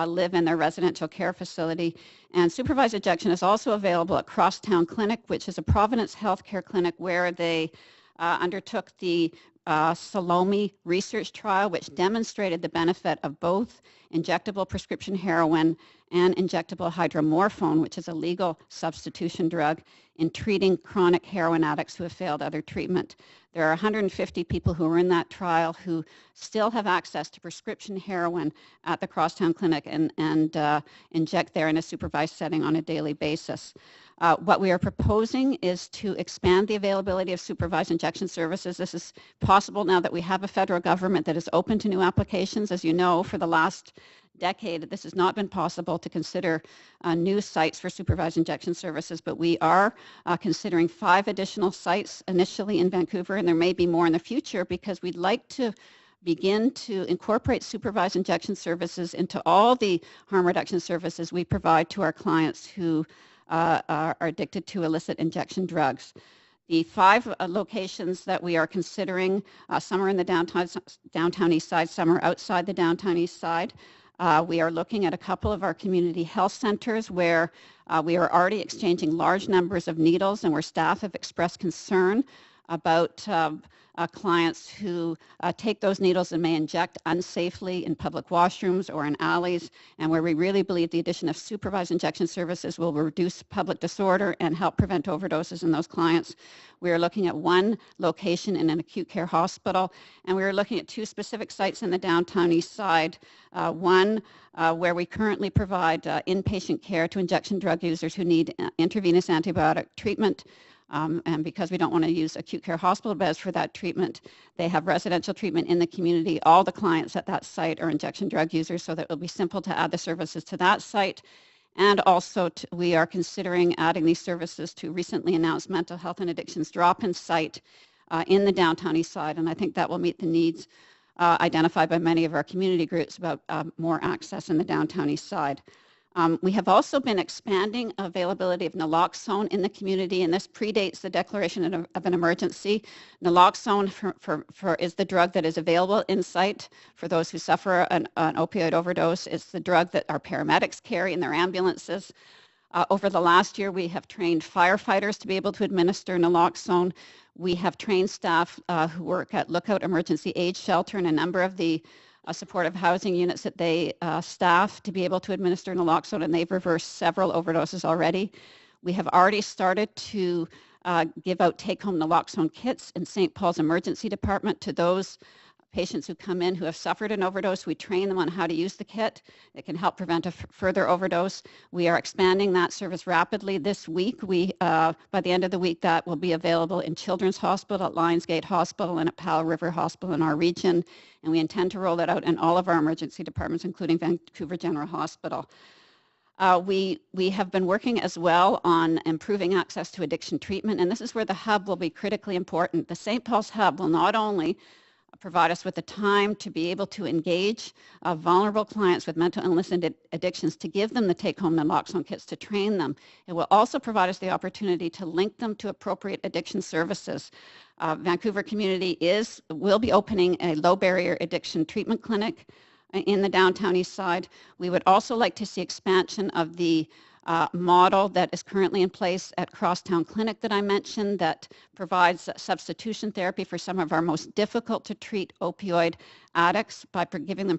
live in their residential care facility. And supervised injection is also available at Crosstown Clinic, which is a Providence healthcare clinic where they undertook the Salome research trial, which demonstrated the benefit of both injectable prescription heroin and injectable hydromorphone, which is a legal substitution drug, in treating chronic heroin addicts who have failed other treatment. There are 150 people who are in that trial who still have access to prescription heroin at the Crosstown Clinic and inject there in a supervised setting on a daily basis. What we are proposing is to expand the availability of supervised injection services. This is possible now that we have a federal government that is open to new applications. As you know, for the last decade, this has not been possible to consider new sites for supervised injection services, but we are considering 5 additional sites initially in Vancouver, and there may be more in the future because we'd like to begin to incorporate supervised injection services into all the harm reduction services we provide to our clients who are addicted to illicit injection drugs. The 5 locations that we are considering, some are in the downtown east side, some are outside the downtown east side. We are looking at a couple of our community health centers where we are already exchanging large numbers of needles and where staff have expressed concern about clients who take those needles and may inject unsafely in public washrooms or in alleys, and where we really believe the addition of supervised injection services will reduce public disorder and help prevent overdoses in those clients. We are looking at 1 location in an acute care hospital, and we are looking at 2 specific sites in the downtown east side. One where we currently provide inpatient care to injection drug users who need intravenous antibiotic treatment. And because we don't want to use acute care hospital beds for that treatment, they have residential treatment in the community. All the clients at that site are injection drug users, so that it will be simple to add the services to that site. And also, we are considering adding these services to recently announced mental health and addictions drop-in site in the downtown east side, and I think that will meet the needs identified by many of our community groups about more access in the downtown east side. We have also been expanding availability of naloxone in the community, and this predates the declaration of an emergency. Naloxone is the drug that is available in site for those who suffer an opioid overdose. It's the drug that our paramedics carry in their ambulances. Over the last year, we have trained firefighters to be able to administer naloxone. We have trained staff who work at Lookout Emergency Aid Shelter and a number of the supportive housing units that they staff to be able to administer naloxone, and they've reversed several overdoses already. We have already started to give out take-home naloxone kits in St. Paul's Emergency Department to those patients who come in who have suffered an overdose. We train them on how to use the kit. It can help prevent a further overdose. We are expanding that service rapidly this week. By the end of the week, that will be available in Children's Hospital, at Lionsgate Hospital, and at Powell River Hospital in our region. And we intend to roll that out in all of our emergency departments, including Vancouver General Hospital. We have been working as well on improving access to addiction treatment, and this is where the hub will be critically important. The St. Paul's Hub will not only provide us with the time to be able to engage vulnerable clients with mental illness and addictions, to give them the take-home naloxone kits, to train them. It will also provide us the opportunity to link them to appropriate addiction services. Vancouver community will be opening a low-barrier addiction treatment clinic in the downtown east side. We would also like to see expansion of the model that is currently in place at Crosstown Clinic that I mentioned, that provides substitution therapy for some of our most difficult to treat opioid addicts by giving them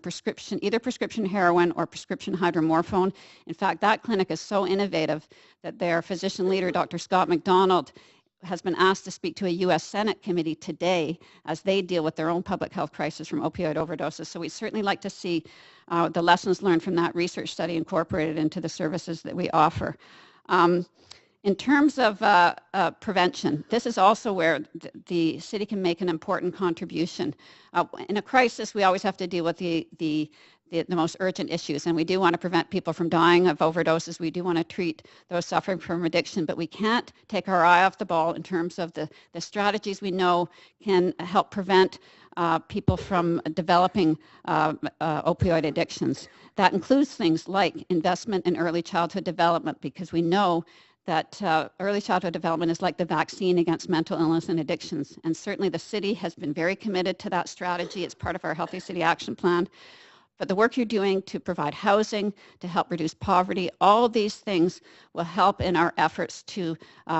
either prescription heroin or prescription hydromorphone. In fact, that clinic is so innovative that their physician leader, Dr. Scott McDonald, has been asked to speak to a U.S. Senate committee today as they deal with their own public health crisis from opioid overdoses. So we'd certainly like to see the lessons learned from that research study incorporated into the services that we offer. In terms of prevention, this is also where the city can make an important contribution. In a crisis, we always have to deal with the most urgent issues, and we do want to prevent people from dying of overdoses. We do want to treat those suffering from addiction, but we can't take our eye off the ball in terms of the strategies we know can help prevent people from developing opioid addictions. That includes things like investment in early childhood development, because we know that early childhood development is like the vaccine against mental illness and addictions. And certainly the city has been very committed to that strategy. It's part of our Healthy City Action Plan. But the work you're doing to provide housing, to help reduce poverty, all these things will help in our efforts to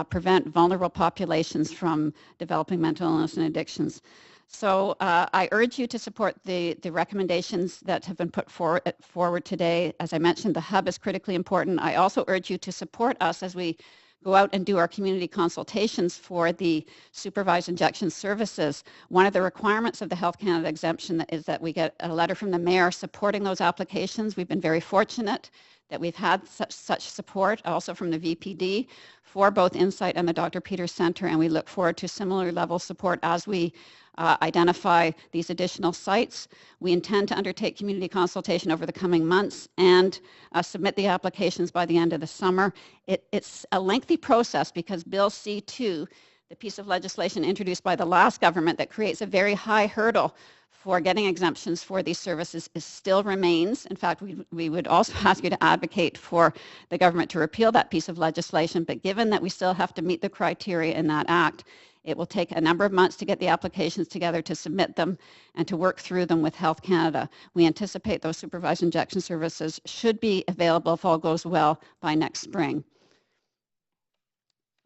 prevent vulnerable populations from developing mental illness and addictions. So I urge you to support the recommendations that have been put forward today. As I mentioned, the hub is critically important. I also urge you to support us as we go out and do our community consultations for the supervised injection services. One of the requirements of the Health Canada exemption is that we get a letter from the mayor supporting those applications. We've been very fortunate that we've had such support also from the VPD for both Insight and the Dr. Peters Center, and we look forward to similar level support as we identify these additional sites. We intend to undertake community consultation over the coming months and submit the applications by the end of the summer. It's a lengthy process because Bill C2, the piece of legislation introduced by the last government that creates a very high hurdle for getting exemptions for these services, still remains. In fact, we would also ask you to advocate for the government to repeal that piece of legislation, but given that we still have to meet the criteria in that act, it will take a number of months to get the applications together, to submit them, and to work through them with Health Canada. We anticipate those supervised injection services should be available, if all goes well, by next spring.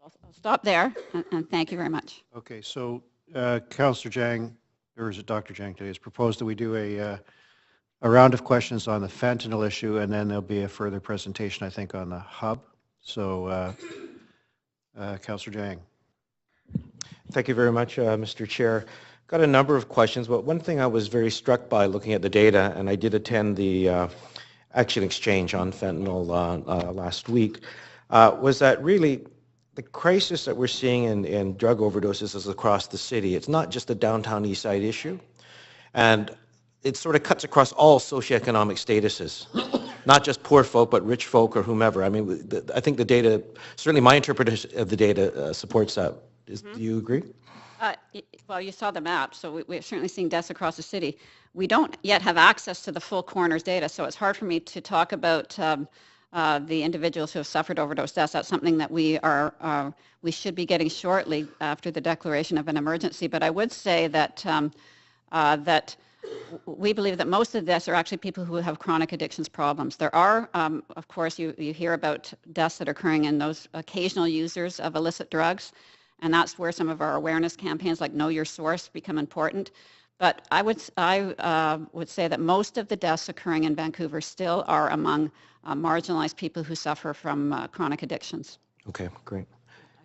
I'll stop there, and thank you very much. Okay, so Councillor Jang, or is it Dr. Jang today, has proposed that we do a round of questions on the fentanyl issue, and then there'll be a further presentation, I think, on the hub. So, Councillor Jang. Thank you very much, Mr. Chair. Got a number of questions, but one thing I was very struck by looking at the data, and I did attend the Action Exchange on fentanyl last week, was that really the crisis that we're seeing in drug overdoses is across the city. It's not just a downtown east side issue, and it sort of cuts across all socioeconomic statuses, not just poor folk, but rich folk or whomever. I mean, I think the data, certainly my interpretation of the data supports that. Do you agree? Well, you saw the map, so we're certainly seeing deaths across the city. we don't yet have access to the full coroner's data, so it's hard for me to talk about the individuals who have suffered overdose deaths. That's something that we should be getting shortly after the declaration of an emergency. But I would say that that we believe that most of the deaths are actually people who have chronic addictions problems. There are, of course, you hear about deaths that are occurring in those occasional users of illicit drugs, and that's where some of our awareness campaigns like Know Your Source become important. But I would say that most of the deaths occurring in Vancouver still are among marginalized people who suffer from chronic addictions. Okay, great.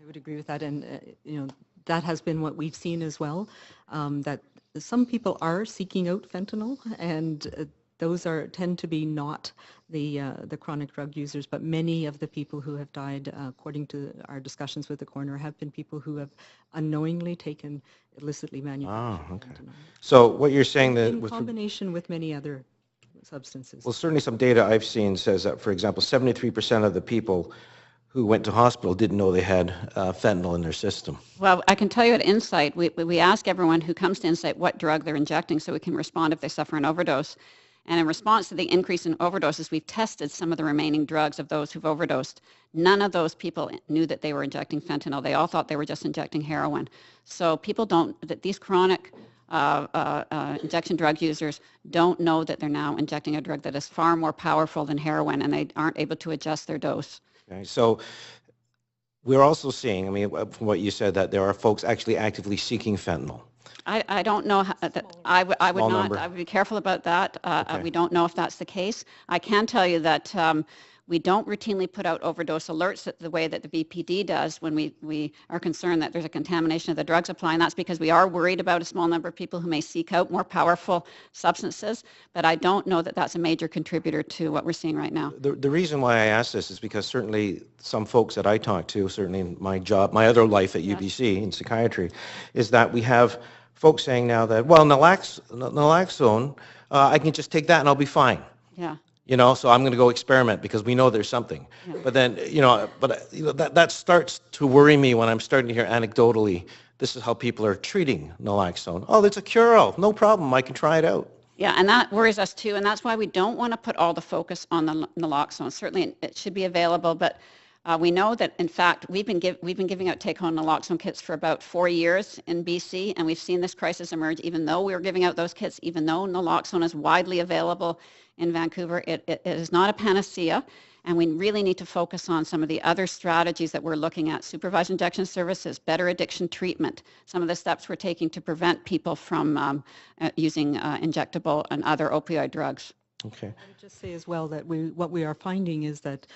I would agree with that, and that has been what we've seen as well. That some people are seeking out fentanyl, and those tend to be not the chronic drug users, but many of the people who have died, according to our discussions with the coroner, have been people who have unknowingly taken illicitly manufactured fentanyl. So what you're saying that in combination with many other substances. Well, certainly some data I've seen says that, for example, 73% of the people who went to hospital didn't know they had fentanyl in their system. Well, I can tell you at Insight, we ask everyone who comes to Insight what drug they're injecting so we can respond if they suffer an overdose. And in response to the increase in overdoses, we've tested some of the remaining drugs of those who've overdosed. None of those people knew that they were injecting fentanyl. They all thought they were just injecting heroin. So people that these chronic injection drug users don't know that they're now injecting a drug that is far more powerful than heroin, and they aren't able to adjust their dose. Okay, so we're also seeing, I mean, from what you said, that there are folks actually actively seeking fentanyl. I don't know that I would Small not. number. I would be careful about that. Okay. We don't know if that's the case. I can tell you that we don't routinely put out overdose alerts the way that the VPD does when we are concerned that there's a contamination of the drug supply, and that's because we are worried about a small number of people who may seek out more powerful substances, but I don't know that that's a major contributor to what we're seeing right now. The reason why I ask this is because certainly some folks that I talk to, certainly in my job, my other life at UBC in psychiatry, is that we have folks saying now that, well, naloxone, I can just take that and I'll be fine. Yeah. You know, so I'm going to go experiment because we know there's something. Yeah. But then, that starts to worry me when I'm starting to hear anecdotally, this is how people are treating naloxone. Oh, it's a cure-all. No problem. I can try it out. Yeah, and that worries us too, and that's why we don't want to put all the focus on the naloxone. Certainly, it should be available, but we know that, in fact, we've been giving out take-home naloxone kits for about 4 years in BC, and we've seen this crisis emerge even though we were giving out those kits, even though naloxone is widely available in Vancouver. It is not a panacea, and we really need to focus on some of the other strategies that we're looking at: supervised injection services, better addiction treatment, some of the steps we're taking to prevent people from using injectable and other opioid drugs. Okay. I would just say as well that what we are finding is that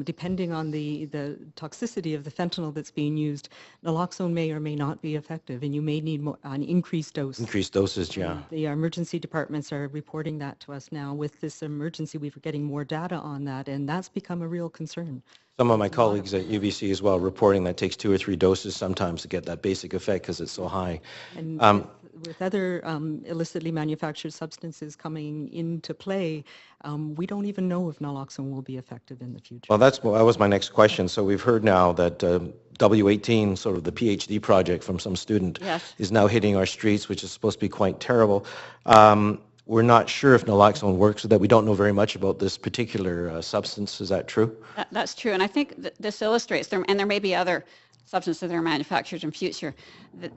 depending on the toxicity of the fentanyl that's being used, naloxone may or may not be effective, and you may need an increased dose. Increased doses, yeah. And the emergency departments are reporting that to us now. With this emergency, we're getting more data on that, and that's become a real concern. Some of my colleagues at UBC as well reporting that it takes 2 or 3 doses sometimes to get that basic effect because it's so high. And with other illicitly manufactured substances coming into play, we don't even know if naloxone will be effective in the future. Well, that was my next question. So we've heard now that W18, sort of the PhD project from some student, Yes. is now hitting our streets, which is supposed to be quite terrible. We're not sure if naloxone works, so that we don't know very much about this particular substance. Is that true? That's true, and I think this illustrates, and there may be other substances that are manufactured in future.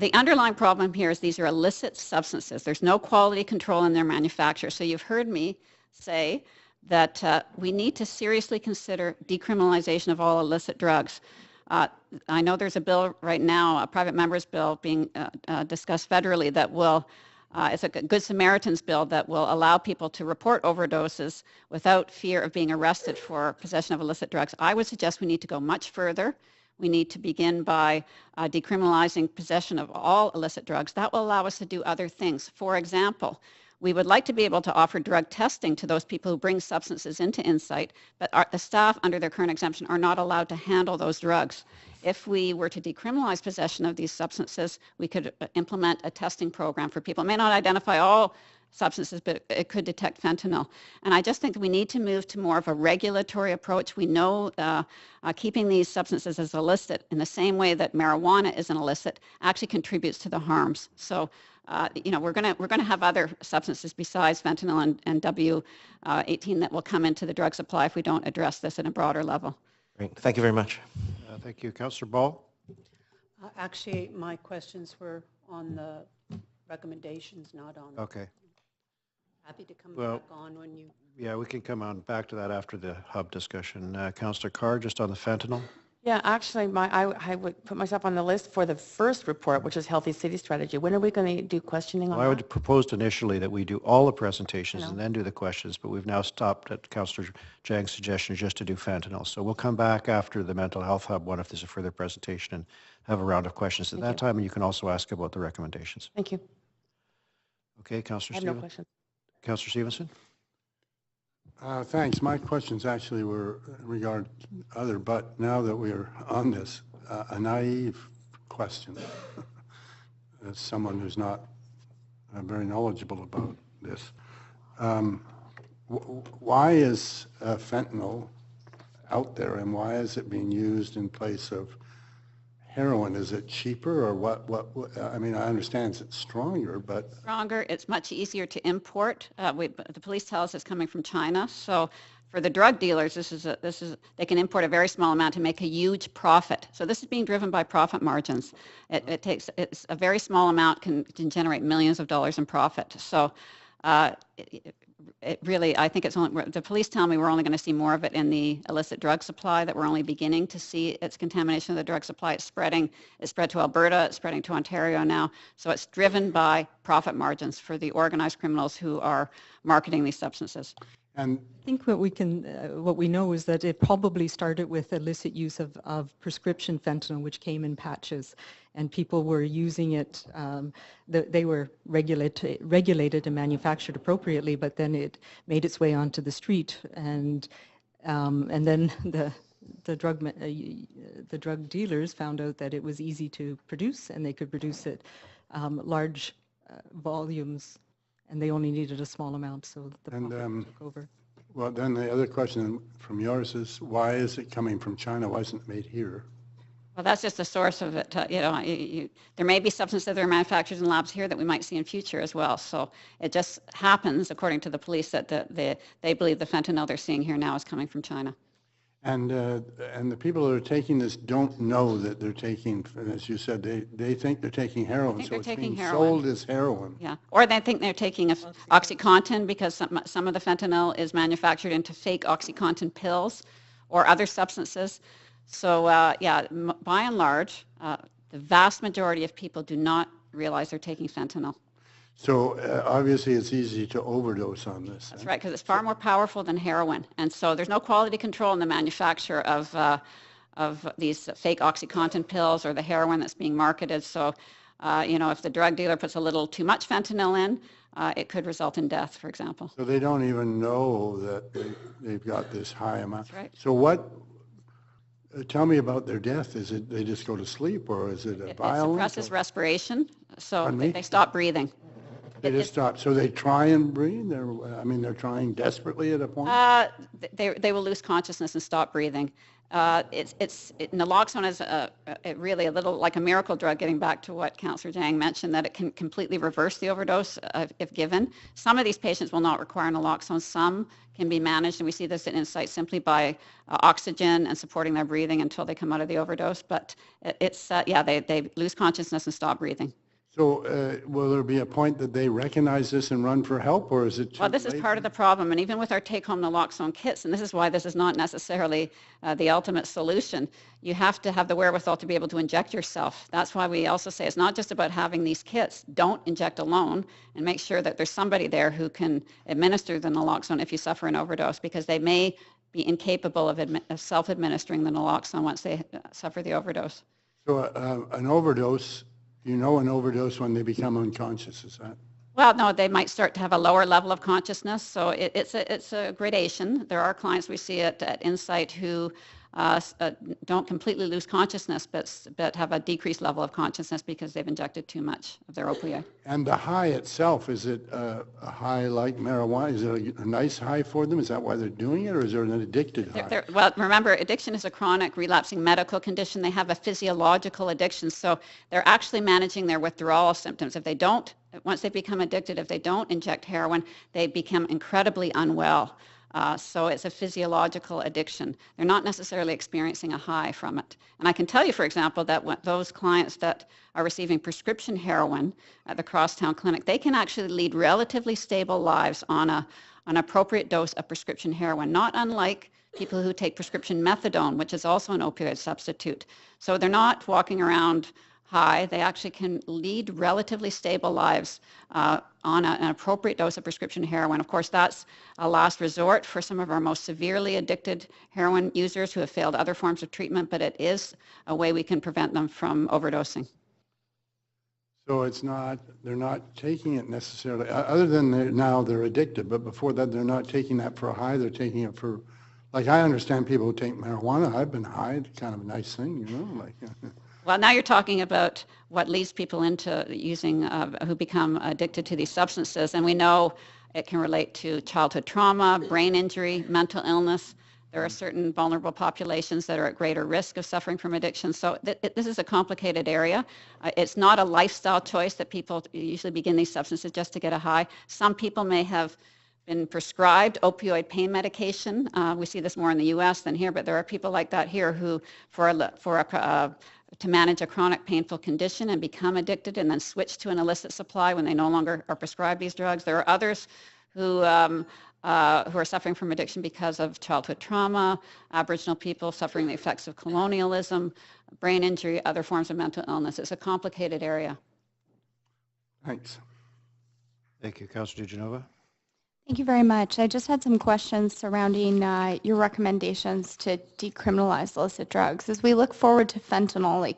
The underlying problem here is these are illicit substances. There's no quality control in their manufacture. So you've heard me say that we need to seriously consider decriminalization of all illicit drugs. I know there's a bill right now, a private member's bill being discussed federally that will it's a Good Samaritan's bill that will allow people to report overdoses without fear of being arrested for possession of illicit drugs. I would suggest we need to go much further. We need to begin by decriminalizing possession of all illicit drugs. That will allow us to do other things. For example, we would like to be able to offer drug testing to those people who bring substances into Insight, but the staff under their current exemption are not allowed to handle those drugs. if we were to decriminalize possession of these substances, we could implement a testing program for people. It may not identify all substances, but it could detect fentanyl. And I just think that we need to move to more of a regulatory approach. We know keeping these substances as illicit in the same way that marijuana is an illicit actually contributes to the harms. So, we're going to have other substances besides fentanyl and W18 that will come into the drug supply if we don't address this at a broader level. Great. Thank you very much. Thank you. Councillor Ball? Actually, my questions were on the recommendations, not on. Okay. Happy to come Well, back on when you. Yeah, we can come on back to that after the hub discussion. Councillor Carr, just on the fentanyl? Yeah, actually, I would put myself on the list for the first report, which is Healthy City Strategy. When are we going to do questioning on Well, I that? would proposed initially that we do all the presentations and then do the questions, but we've now stopped at Councillor Jang's suggestion just to do fentanyl. So we'll come back after the mental health hub one if there's a further presentation and have a round of questions at that time, and you can also ask about the recommendations. Thank you. Okay, I Councillor have no Stevenson. questions. Councillor Stevenson? Thanks. My questions actually were in regard to other, but now that we're on this, a naive question. As someone who's not very knowledgeable about this, why is fentanyl out there, and why is it being used in place of heroin? Is it cheaper, or what? I mean, I understand it's stronger, but Stronger, it's much easier to import. The police tell us it's coming from China. So for the drug dealers, they can import a very small amount to make a huge profit. So this is being driven by profit margins. It's a very small amount can generate millions of dollars in profit. So it really, I think it's only, the police tell me we're only going to see more of it in the illicit drug supply, that we're only beginning to see its contamination of the drug supply. It's spread to Alberta, it's spreading to Ontario now. So it's driven by profit margins for the organized criminals who are marketing these substances. and I think what we know is that it probably started with illicit use of prescription fentanyl, which came in patches, and people were using it. They were regulated and manufactured appropriately, but then it made its way onto the street, and then the drug dealers found out that it was easy to produce, and they could produce it large volumes. And they only needed a small amount, so the profit took over. well, then the other question from yours is, why is it coming from China? Why isn't it made here? Well, that's just the source of it. There may be substances that are manufactured in labs here that we might see in future as well. So it just happens, according to the police, that they believe the fentanyl they're seeing here now is coming from China. And the people that are taking this don't know that they're taking, as you said, they think they're taking heroin, think so they're it's taking being heroin. sold as heroin. Yeah, or they think they're taking OxyContin because some of the fentanyl is manufactured into fake OxyContin pills or other substances. So by and large, the vast majority of people do not realize they're taking fentanyl. So obviously it's easy to overdose on this. That's right, because it's far more powerful than heroin. And so there's no quality control in the manufacture of these fake OxyContin pills or the heroin that's being marketed. So, if the drug dealer puts a little too much fentanyl in, it could result in death, for example. So they don't even know that they've got this high amount. That's right. So tell me about their death. Is it they just go to sleep, or is it a It violent? suppresses respiration, so Pardon me? they stop breathing. They just stop. So they try and breathe? They're trying desperately at a point? They will lose consciousness and stop breathing. Naloxone is really a little like a miracle drug, getting back to what Councillor Jang mentioned, that it can completely reverse the overdose if given. Some of these patients will not require naloxone. Some can be managed, and we see this at Insight simply by oxygen and supporting their breathing until they come out of the overdose. But they lose consciousness and stop breathing. So will there be a point that they recognize this and run for help, or is it too Well, this is late? part of the problem, and even with our take-home naloxone kits, and this is why this is not necessarily the ultimate solution, you have to have the wherewithal to be able to inject yourself. That's why we also say it's not just about having these kits. Don't inject alone, and make sure that there's somebody there who can administer the naloxone if you suffer an overdose, because they may be incapable of self-administering the naloxone once they suffer the overdose. So an overdose, an overdose when they become unconscious, is that? Well, no, they might start to have a lower level of consciousness, so it's a gradation. There are clients we see at Insight who don't completely lose consciousness, but have a decreased level of consciousness because they've injected too much of their opioid. And the high itself, is it a high like marijuana? Is it a nice high for them? Is that why they're doing it, or is there an addicted high? Well, remember, addiction is a chronic, relapsing medical condition. They have a physiological addiction, so they're actually managing their withdrawal symptoms. If they don't, once they become addicted, if they don't inject heroin, they become incredibly unwell. So it's a physiological addiction. They're not necessarily experiencing a high from it. And I can tell you, for example, that those clients that are receiving prescription heroin at the Crosstown Clinic, they can actually lead relatively stable lives on an appropriate dose of prescription heroin, not unlike people who take prescription methadone, which is also an opioid substitute. So they're not walking around high. They actually can lead relatively stable lives on an appropriate dose of prescription heroin. Of course, that's a last resort for some of our most severely addicted heroin users who have failed other forms of treatment, but it is a way we can prevent them from overdosing. So it's not, they're not taking it necessarily, other than now they're addicted, but before that they're not taking that for a high, they're taking it for, like I understand people who take marijuana, I've been high, it's kind of a nice thing, you know, like. Well, now you're talking about what leads people into using, who become addicted to these substances, and we know it can relate to childhood trauma, brain injury, mental illness. There are certain vulnerable populations that are at greater risk of suffering from addiction. So this is a complicated area. It's not a lifestyle choice that people usually begin these substances just to get a high. Some people may have been prescribed opioid pain medication. We see this more in the U.S. than here, but there are people like that here who, to manage a chronic painful condition and become addicted and then switch to an illicit supply when they no longer are prescribed these drugs. There are others who are suffering from addiction because of childhood trauma, Aboriginal people suffering the effects of colonialism, brain injury, other forms of mental illness. It's a complicated area. Thanks. Thank you. Councillor DiGenova. Thank you very much. I just had some questions surrounding your recommendations to decriminalize illicit drugs. As we look forward to fentanyl,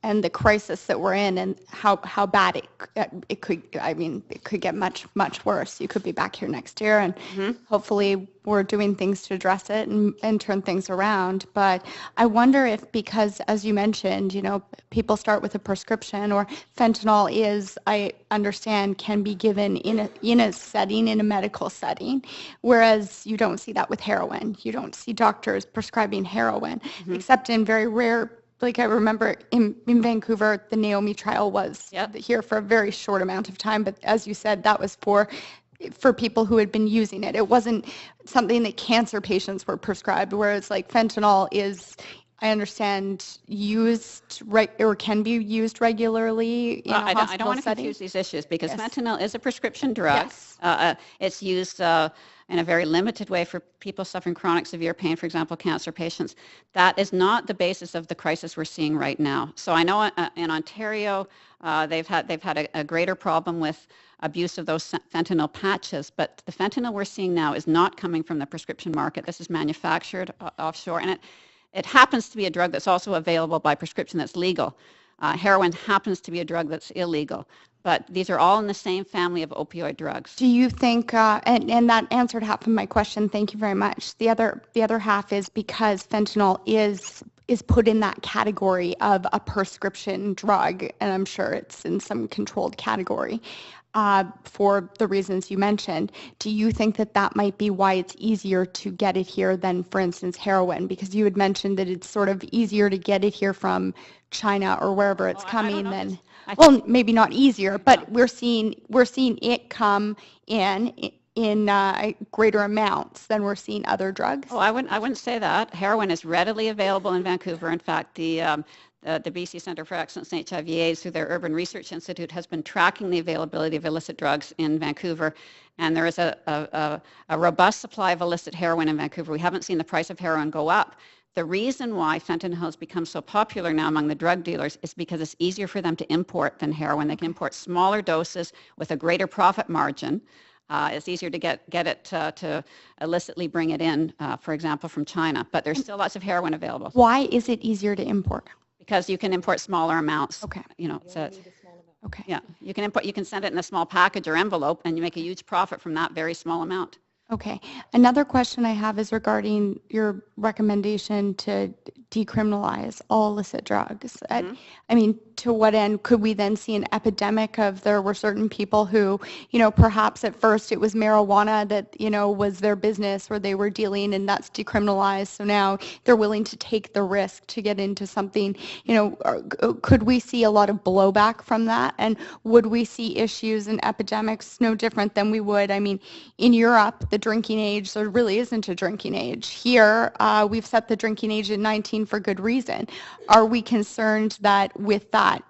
and the crisis that we're in, and how bad it could, I mean, it could get much worse. You could be back here next year, and hopefully we're doing things to address it and turn things around. But I wonder if, because as you mentioned, you know, people start with a prescription, or fentanyl is, I understand, can be given in a setting, in a medical setting, whereas you don't see that with heroin. You don't see doctors prescribing heroin, except in very rare. Like I remember in Vancouver, the Naomi trial was here for a very short amount of time, but as you said, that was for people who had been using it. It wasn't something that cancer patients were prescribed, whereas like fentanyl is, I understand, used or can be used regularly in a hospital setting. I don't want to confuse these issues because fentanyl is a prescription drug. It's used in a very limited way for people suffering chronic severe pain, for example, cancer patients. That is not the basis of the crisis we're seeing right now. So I know in Ontario, they've had a greater problem with abuse of those fentanyl patches, but the fentanyl we're seeing now is not coming from the prescription market. This is manufactured offshore, and it happens to be a drug that's also available by prescription that's legal. Heroin happens to be a drug that's illegal. But these are all in the same family of opioid drugs. Do you think, and that answered half of my question, thank you very much. The other half is because fentanyl is put in that category of a prescription drug, and I'm sure it's in some controlled category for the reasons you mentioned. Do you think that might be why it's easier to get it here than, for instance, heroin? Because you had mentioned that it's sort of easier to get it here from China or wherever it's coming than. Well, maybe not easier, but we're seeing it come in greater amounts than we're seeing other drugs. Oh, I wouldn't say that. Heroin is readily available in Vancouver. In fact, the BC Centre for Excellence in HIV/AIDS, through their Urban Research Institute, has been tracking the availability of illicit drugs in Vancouver, and there is a robust supply of illicit heroin in Vancouver. We haven't seen the price of heroin go up. The reason why fentanyl has become so popular now among the drug dealers is because it's easier for them to import than heroin. They can import smaller doses with a greater profit margin. It's easier to get it to illicitly bring it in, for example, from China. But there's still lots of heroin available. Why is it easier to import? Because you can import smaller amounts. Okay. You know, so okay. Yeah, you can send it in a small package or envelope, and you make a huge profit from that very small amount. Okay. Another question I have is regarding your recommendation to decriminalize all illicit drugs. I mean, to what end could we then see an epidemic of there were certain people who, perhaps at first it was marijuana that, was their business where they were dealing and that's decriminalized. So now they're willing to take the risk to get into something, could we see a lot of blowback from that? And would we see issues and epidemics no different than we would? I mean, in Europe, the drinking age, there really isn't a drinking age. Here, we've set the drinking age at 19 for good reason. Are we concerned that with that,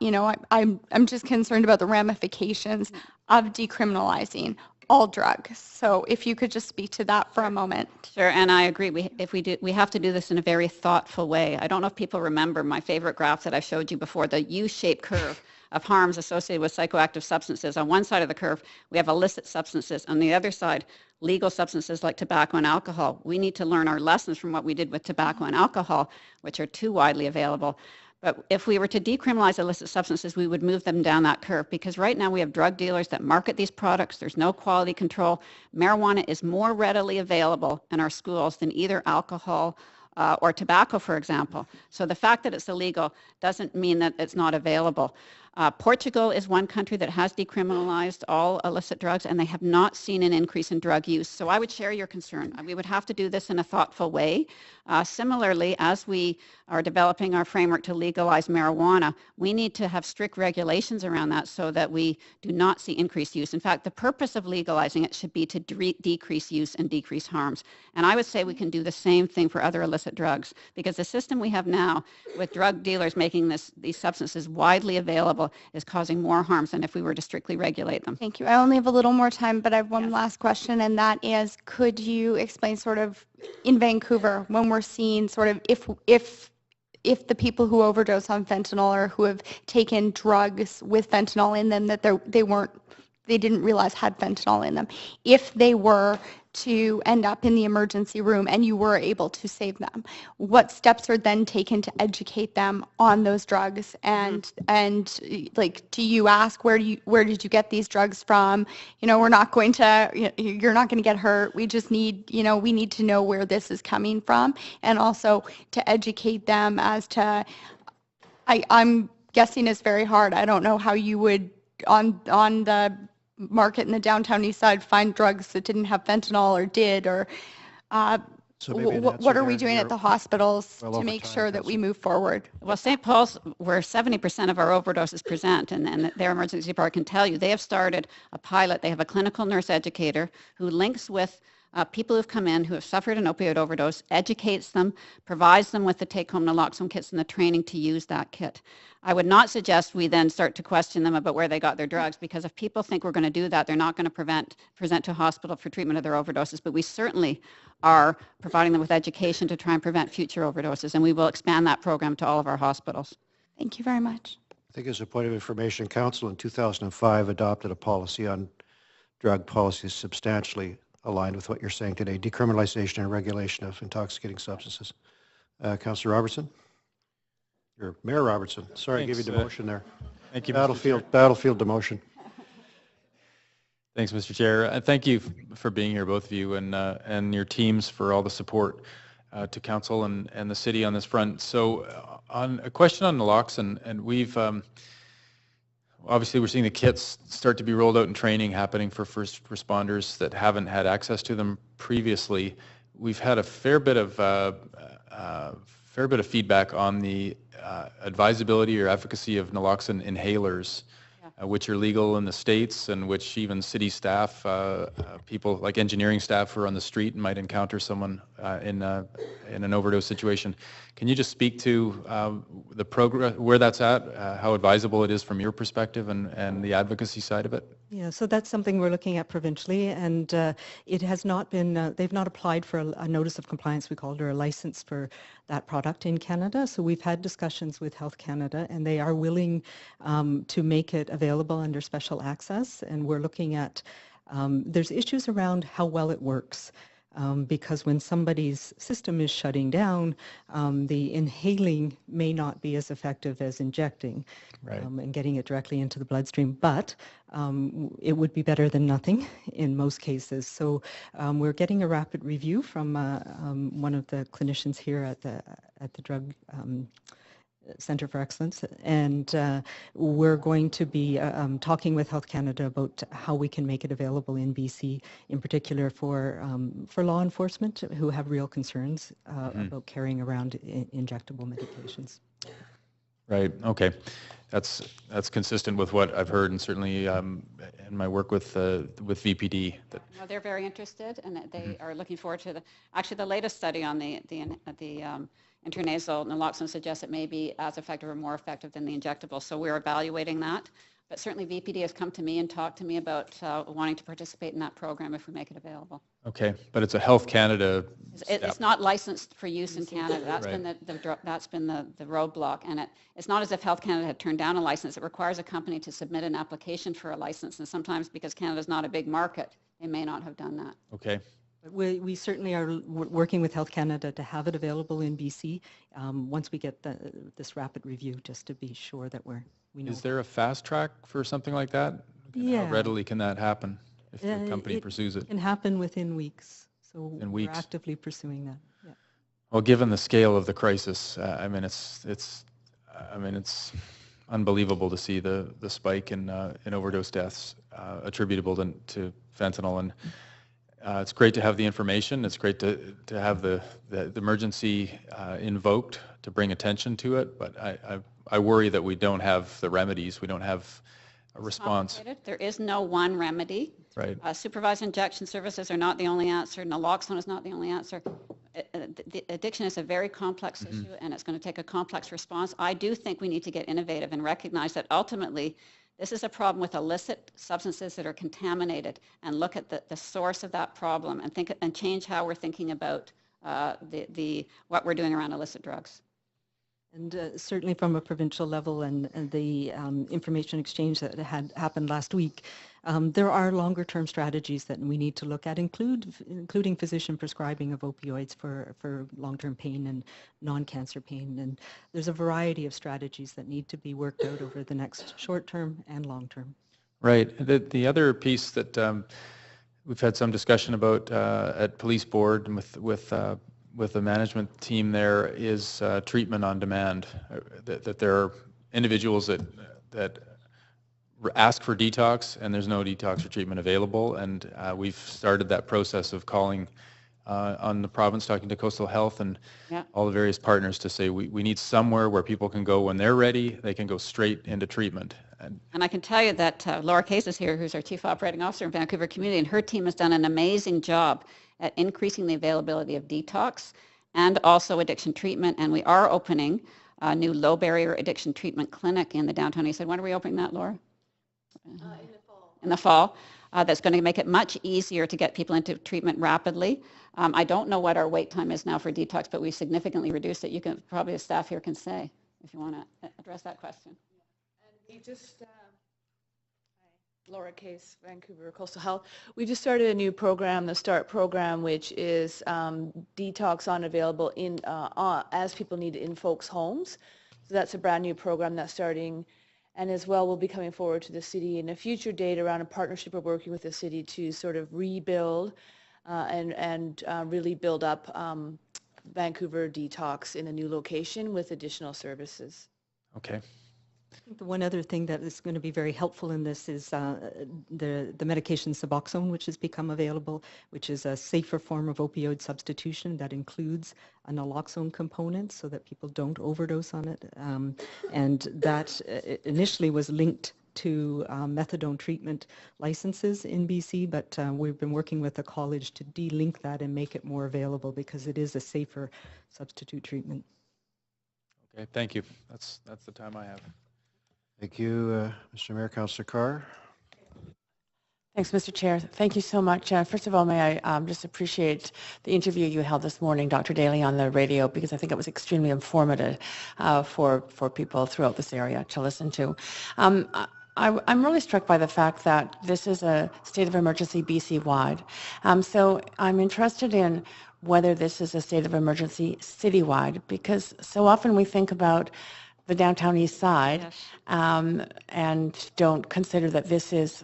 I'm just concerned about the ramifications of decriminalizing all drugs. So if you could just speak to that for a moment. Sure, and I agree. We have to do this in a very thoughtful way. I don't know if people remember my favorite graph that I showed you before, the U-shaped curve of harms associated with psychoactive substances. On one side of the curve, we have illicit substances. On the other side, legal substances like tobacco and alcohol. We need to learn our lessons from what we did with tobacco and alcohol, which are too widely available. But if we were to decriminalize illicit substances, we would move them down that curve, because right now we have drug dealers that market these products. There's no quality control. Marijuana is more readily available in our schools than either alcohol or tobacco, for example. So the fact that it's illegal doesn't mean that it's not available. Portugal is one country that has decriminalized all illicit drugs, and they have not seen an increase in drug use. So I would share your concern. We would have to do this in a thoughtful way. Similarly, as we are developing our framework to legalize marijuana, we need to have strict regulations around that so that we do not see increased use. In fact, the purpose of legalizing it should be to decrease use and decrease harms. And I would say we can do the same thing for other illicit drugs, because the system we have now with drug dealers making these substances widely available is causing more harms than if we were to strictly regulate them. Thank you. I only have a little more time, but I have one last question, and that is, could you explain sort of in Vancouver, when we're seeing sort of if the people who overdose on fentanyl or who have taken drugs with fentanyl in them that they didn't realize had fentanyl in them, if they were to end up in the emergency room and you were able to save them, what steps are then taken to educate them on those drugs? And like, do you ask where did you get these drugs from? We're not going to, you're not going to get hurt. We just need, we need to know where this is coming from, and also to educate them as to, I'm guessing it's very hard. I don't know how you would on the market in the downtown east side find drugs that didn't have fentanyl or did, or what are we doing at the hospitals to make sure that we move forward? Well, St. Paul's, where 70% of our overdoses present, and their emergency department can tell you, they have started a pilot. They have a clinical nurse educator who links with people who've come in who have suffered an opioid overdose, educates them, provides them with the take-home naloxone kits and the training to use that kit. I would not suggest we then start to question them about where they got their drugs, because if people think we're going to do that, they're not going to present to a hospital for treatment of their overdoses. But we certainly are providing them with education to try and prevent future overdoses, and we will expand that program to all of our hospitals. Thank you very much. I think as a point of information, Council in 2005 adopted a policy on drug policies substantially aligned with what you're saying today, decriminalization and regulation of intoxicating substances. Councillor Robertson? Or Mayor Robertson. Sorry, I gave you demotion there. Thank you, Battlefield demotion. Thanks, Mr. Chair. Thank you for being here, both of you, and your teams for all the support to Council and the city on this front. So on a question on naloxone, and we've obviously we're seeing the kits start to be rolled out and training happening for first responders that haven't had access to them previously. We've had a fair bit of feedback on the advisability or efficacy of naloxone inhalers, which are legal in the States, and which even city staff, people like engineering staff who are on the street might encounter someone in an overdose situation. Can you just speak to the progress, where that's at, how advisable it is from your perspective, and the advocacy side of it? Yeah, so that's something we're looking at provincially, and it has not been, they've not applied for a notice of compliance, we called, or a license for that product in Canada. So we've had discussions with Health Canada, and they are willing to make it available under special access, and we're looking at, there's issues around how well it works. because when somebody's system is shutting down, the inhaling may not be as effective as injecting and getting it directly into the bloodstream, but it would be better than nothing in most cases. So we're getting a rapid review from one of the clinicians here at the Drug Centre for Excellence, and we're going to be talking with Health Canada about how we can make it available in BC, in particular for law enforcement who have real concerns about carrying around injectable medications. Right. Okay. That's consistent with what I've heard, and certainly in my work with VPD. No, they're very interested, and they are looking forward to the latest study on the intranasal naloxone suggests it may be as effective or more effective than the injectable. So we're evaluating that. But certainly VPD has come to me and talked to me about wanting to participate in that program if we make it available. Okay, but it's a Health Canada step. It's not licensed for use in Canada. That's been the roadblock, and it's not as if Health Canada had turned down a license. It requires a company to submit an application for a license, and sometimes because Canada's not a big market, they may not have done that. Okay. We certainly are working with Health Canada to have it available in BC once we get this rapid review, just to be sure that we know. Is there a fast track for something like that? Yeah. How readily can that happen if the company pursues it? It can happen within weeks. So we're actively pursuing that. Yeah. Well, given the scale of the crisis, it's unbelievable to see the spike in overdose deaths attributable to fentanyl, and it's great to have the information. It's great to have the emergency invoked to bring attention to it, but I worry that we don't have the remedies. We don't have a response. There is no one remedy. Right. Supervised injection services are not the only answer. Naloxone is not the only answer. The addiction is a very complex issue, and it's going to take a complex response. I do think we need to get innovative and recognize that ultimately this is a problem with illicit substances that are contaminated, and look at the source of that problem and change how we're thinking about what we're doing around illicit drugs. And certainly from a provincial level and the information exchange that had happened last week, there are longer term strategies that we need to look at, including physician prescribing of opioids for long-term pain and non-cancer pain. And there's a variety of strategies that need to be worked out over the next short term and long term. Right. The other piece that we've had some discussion about at Police Board and with the management team there is treatment on demand, that there are individuals that ask for detox and there's no detox or treatment available, and we've started that process of calling on the province, talking to Coastal Health and all the various partners to say we need somewhere where people can go when they're ready, they can go straight into treatment. And I can tell you that Laura Case is here, who's our Chief Operating Officer in Vancouver Community, and her team has done an amazing job at increasing the availability of detox and also addiction treatment. And we are opening a new low barrier addiction treatment clinic in the downtown east side. When are we opening that, Laura? In the fall. In the fall. That's going to make it much easier to get people into treatment rapidly. I don't know what our wait time is now for detox, but we significantly reduced it. You can probably, the staff here can say if you want to address that question. We just, Laura Case, Vancouver Coastal Health. We just started a new program, the START program, which is detox unavailable as people need it in folks' homes. So that's a brand new program that's starting, and as well we'll be coming forward to the city in a future date around a partnership we're working with the city to sort of rebuild and really build up Vancouver detox in a new location with additional services. Okay. I think the one other thing that is going to be very helpful in this is the medication Suboxone, which has become available, which is a safer form of opioid substitution that includes a naloxone component so that people don't overdose on it. And that initially was linked to methadone treatment licenses in BC, but we've been working with the college to de-link that and make it more available because it is a safer substitute treatment. Okay, thank you. That's the time I have. Thank you, Mr. Mayor. Councillor Carr. Thanks, Mr. Chair. Thank you so much. First of all, may I just appreciate the interview you held this morning, Dr. Daly, on the radio, because I think it was extremely informative for people throughout this area to listen to. I'm really struck by the fact that this is a state of emergency BC-wide. So I'm interested in whether this is a state of emergency citywide, because so often we think about the downtown east side Yes. and don't consider that this is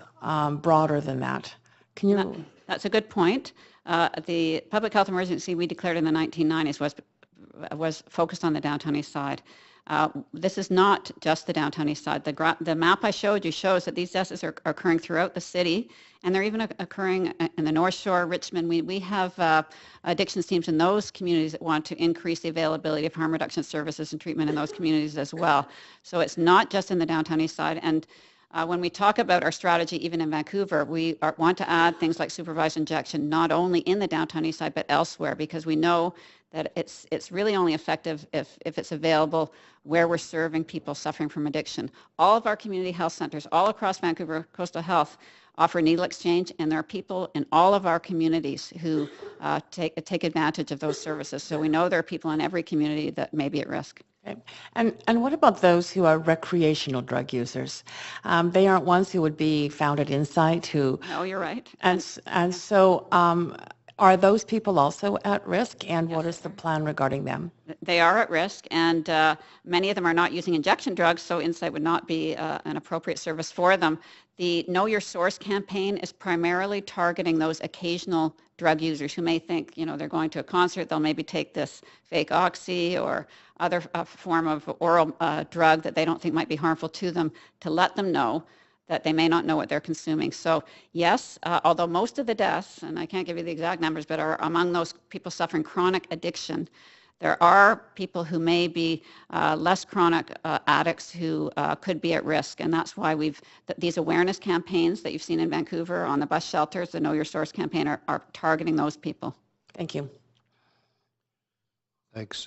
broader than that. Can you? That's a good point. The public health emergency we declared in the 1990s was focused on the downtown east side. This is not just the downtown east side. The map I showed you shows that these deaths are occurring throughout the city, and they're even occurring in the North Shore, Richmond. We have addictions teams in those communities that want to increase the availability of harm reduction services and treatment in those communities as well. So it's not just in the downtown east side. And when we talk about our strategy, even in Vancouver, we want to add things like supervised injection, not only in the downtown east side, but elsewhere, because we know that it's really only effective if it's available where we're serving people suffering from addiction. All of our community health centers all across Vancouver Coastal Health offer needle exchange, and there are people in all of our communities who take advantage of those services. So we know there are people in every community that may be at risk. Okay. And what about those who are recreational drug users? They aren't ones who would be found at Insight who... No, you're right. And so are those people also at risk, and what is the plan regarding them? They are at risk, and many of them are not using injection drugs, so Insight would not be an appropriate service for them. The Know Your Source campaign is primarily targeting those occasional drug users who may think, they're going to a concert, they'll maybe take this fake oxy or other form of oral drug that they don't think might be harmful to them, to let them know that they may not know what they're consuming. So yes, although most of the deaths, and I can't give you the exact numbers, but are among those people suffering chronic addiction, there are people who may be less chronic addicts who could be at risk. And that's why these awareness campaigns that you've seen in Vancouver on the bus shelters, the Know Your Source campaign, are targeting those people. Thank you. Thanks.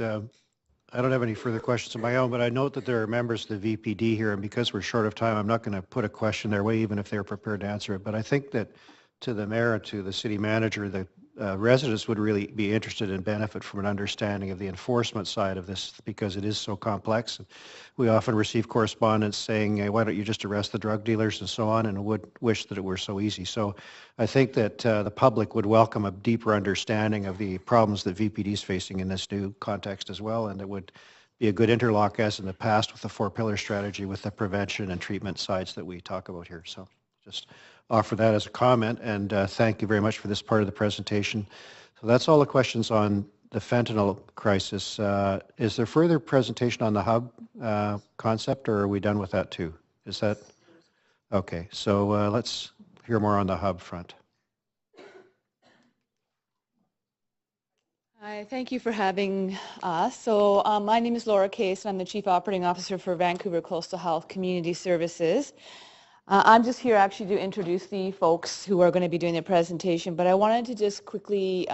I don't have any further questions of my own, but I note that there are members of the VPD here, and because we're short of time, I'm not going to put a question their way, even if they're prepared to answer it. But I think that to the mayor and to the city manager, the residents would really be interested and benefit from an understanding of the enforcement side of this, because it is so complex. We often receive correspondence saying, hey, why don't you just arrest the drug dealers and so on, and would wish that it were so easy. So I think that the public would welcome a deeper understanding of the problems that VPD is facing in this new context as well, and it would be a good interlock, as in the past, with the 4-pillar strategy with the prevention and treatment sides that we talk about here. So just offer that as a comment, and thank you very much for this part of the presentation. So that's all the questions on the fentanyl crisis. Is there further presentation on the hub concept, or are we done with that too? Is that okay? So let's hear more on the hub front. Hi, thank you for having us. So my name is Laura Case, and I'm the Chief Operating Officer for Vancouver Coastal Health Community Services. I'm just here actually to introduce the folks who are going to be doing the presentation, but I wanted to just quickly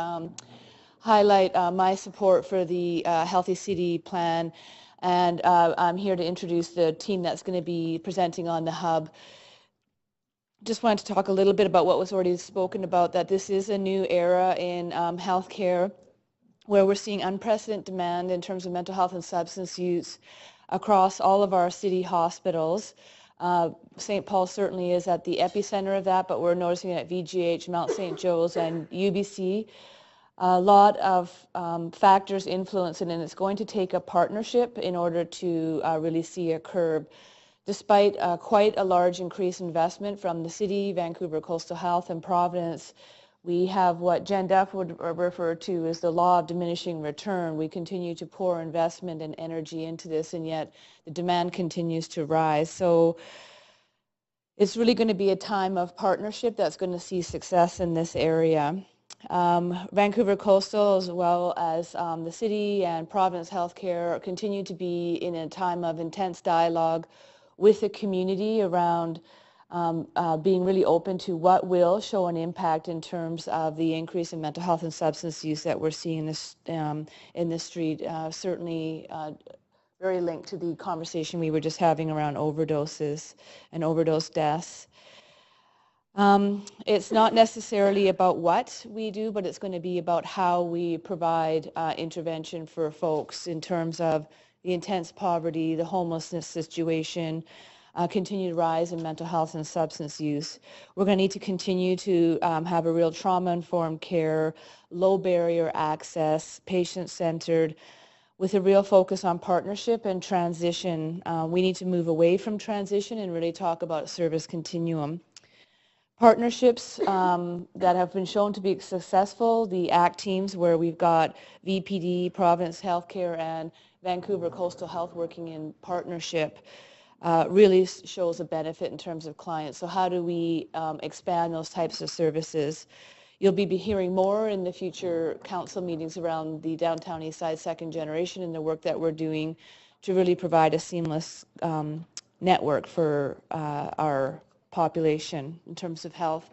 highlight my support for the Healthy City Plan, and I'm here to introduce the team that's going to be presenting on the hub. Just wanted to talk a little bit about what was already spoken about, that this is a new era in healthcare where we're seeing unprecedented demand in terms of mental health and substance use across all of our city hospitals. St. Paul certainly is at the epicenter of that, but we're noticing it at VGH, Mount St. Joe's, and UBC. A lot of factors influence it, and it's going to take a partnership in order to really see a curb. Despite quite a large increase in investment from the city, Vancouver Coastal Health, and Providence, we have what Jen Duff would refer to as the law of diminishing return. We continue to pour investment and energy into this, and yet the demand continues to rise. So it's really going to be a time of partnership that's going to see success in this area. Vancouver Coastal, as well as the city and Providence Healthcare, continue to be in a time of intense dialogue with the community around being really open to what will show an impact in terms of the increase in mental health and substance use that we're seeing in the street. Certainly very linked to the conversation we were just having around overdoses and overdose deaths. It's not necessarily about what we do, but it's going to be about how we provide intervention for folks in terms of the intense poverty, the homelessness situation, continued rise in mental health and substance use. We're going to need to continue to have a real trauma-informed care, low barrier access, patient-centered, with a real focus on partnership and transition. We need to move away from transition and really talk about service continuum. Partnerships that have been shown to be successful, the ACT teams where we've got VPD, Providence Healthcare, and Vancouver Coastal Health working in partnership, really shows a benefit in terms of clients. So how do we expand those types of services? You'll be hearing more in the future council meetings around the Downtown Eastside second generation and the work that we're doing to really provide a seamless network for our population in terms of health.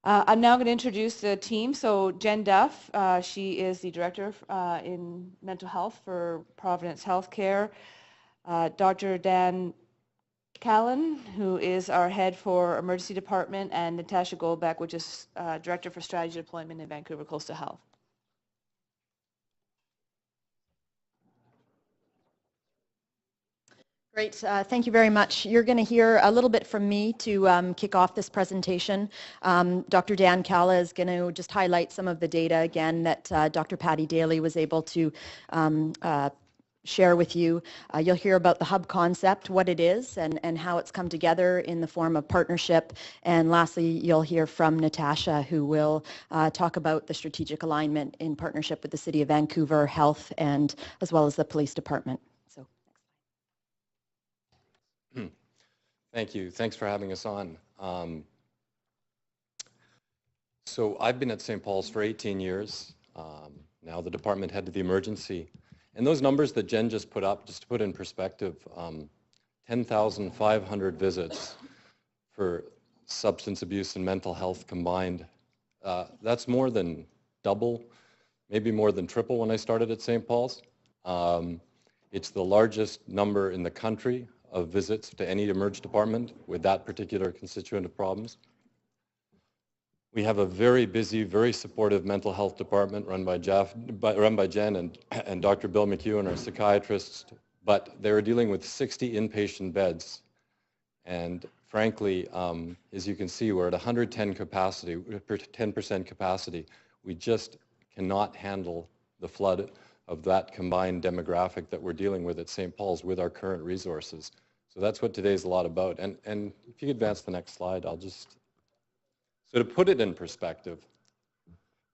I'm now going to introduce the team. So Jen Duff, she is the Director in Mental Health for Providence Healthcare. Dr. Dan Callan, who is our head for Emergency Department, and Natasha Goldbeck, which is Director for Strategy Deployment in Vancouver Coastal Health. Great. Thank you very much. You're going to hear a little bit from me to kick off this presentation. Dr. Dan Calla is going to just highlight some of the data again that Dr. Patty Daly was able to share with you. You'll hear about the hub concept, what it is, and how it's come together in the form of partnership. And lastly, you'll hear from Natasha, who will talk about the strategic alignment in partnership with the City of Vancouver Health and as well as the Police Department. So, thank you. Thanks for having us on. So I've been at St. Paul's for 18 years, now the department head of the emergency. And those numbers that Jen just put up, just to put in perspective, 10,500 visits for substance abuse and mental health combined. That's more than double, maybe more than triple when I started at St. Paul's. It's the largest number in the country of visits to any emerge department with that particular constituent of problems. We have a very busy, very supportive mental health department run by Jen and Dr. Bill McEwen, our psychiatrists, but they're dealing with 60 inpatient beds. And frankly, as you can see, we're at 110 capacity, 10% capacity. We just cannot handle the flood of that combined demographic that we're dealing with at St. Paul's with our current resources. So that's what today's a lot about. And if you could advance the next slide, I'll just... So to put it in perspective,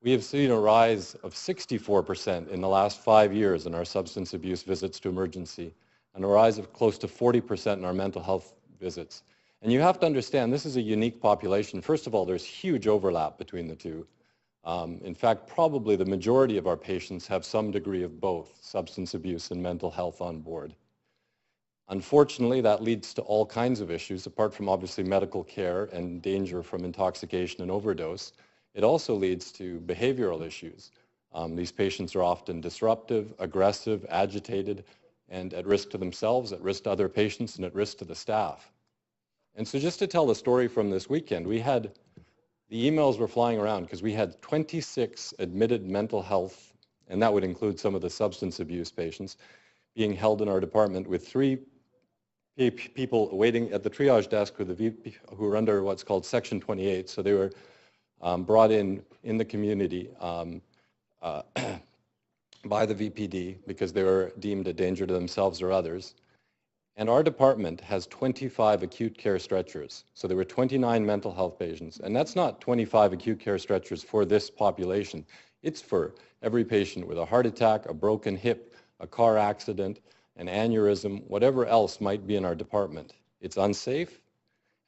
we have seen a rise of 64% in the last 5 years in our substance abuse visits to emergency, and a rise of close to 40% in our mental health visits. And you have to understand, this is a unique population. First of all, there's huge overlap between the two. In fact, probably the majority of our patients have some degree of both substance abuse and mental health on board. Unfortunately, that leads to all kinds of issues, apart from obviously medical care and danger from intoxication and overdose. It also leads to behavioral issues. These patients are often disruptive, aggressive, agitated, and at risk to themselves, at risk to other patients, and at risk to the staff. And so just to tell the story from this weekend, the emails were flying around because we had 26 admitted mental health, and that would include some of the substance abuse patients, being held in our department with 3 people waiting at the triage desk with the VP, who were under what's called Section 28. So they were brought in the community by the VPD because they were deemed a danger to themselves or others. And our department has 25 acute care stretchers. So there were 29 mental health patients. And that's not 25 acute care stretchers for this population. It's for every patient with a heart attack, a broken hip, a car accident, an aneurysm, whatever else might be in our department. It's unsafe,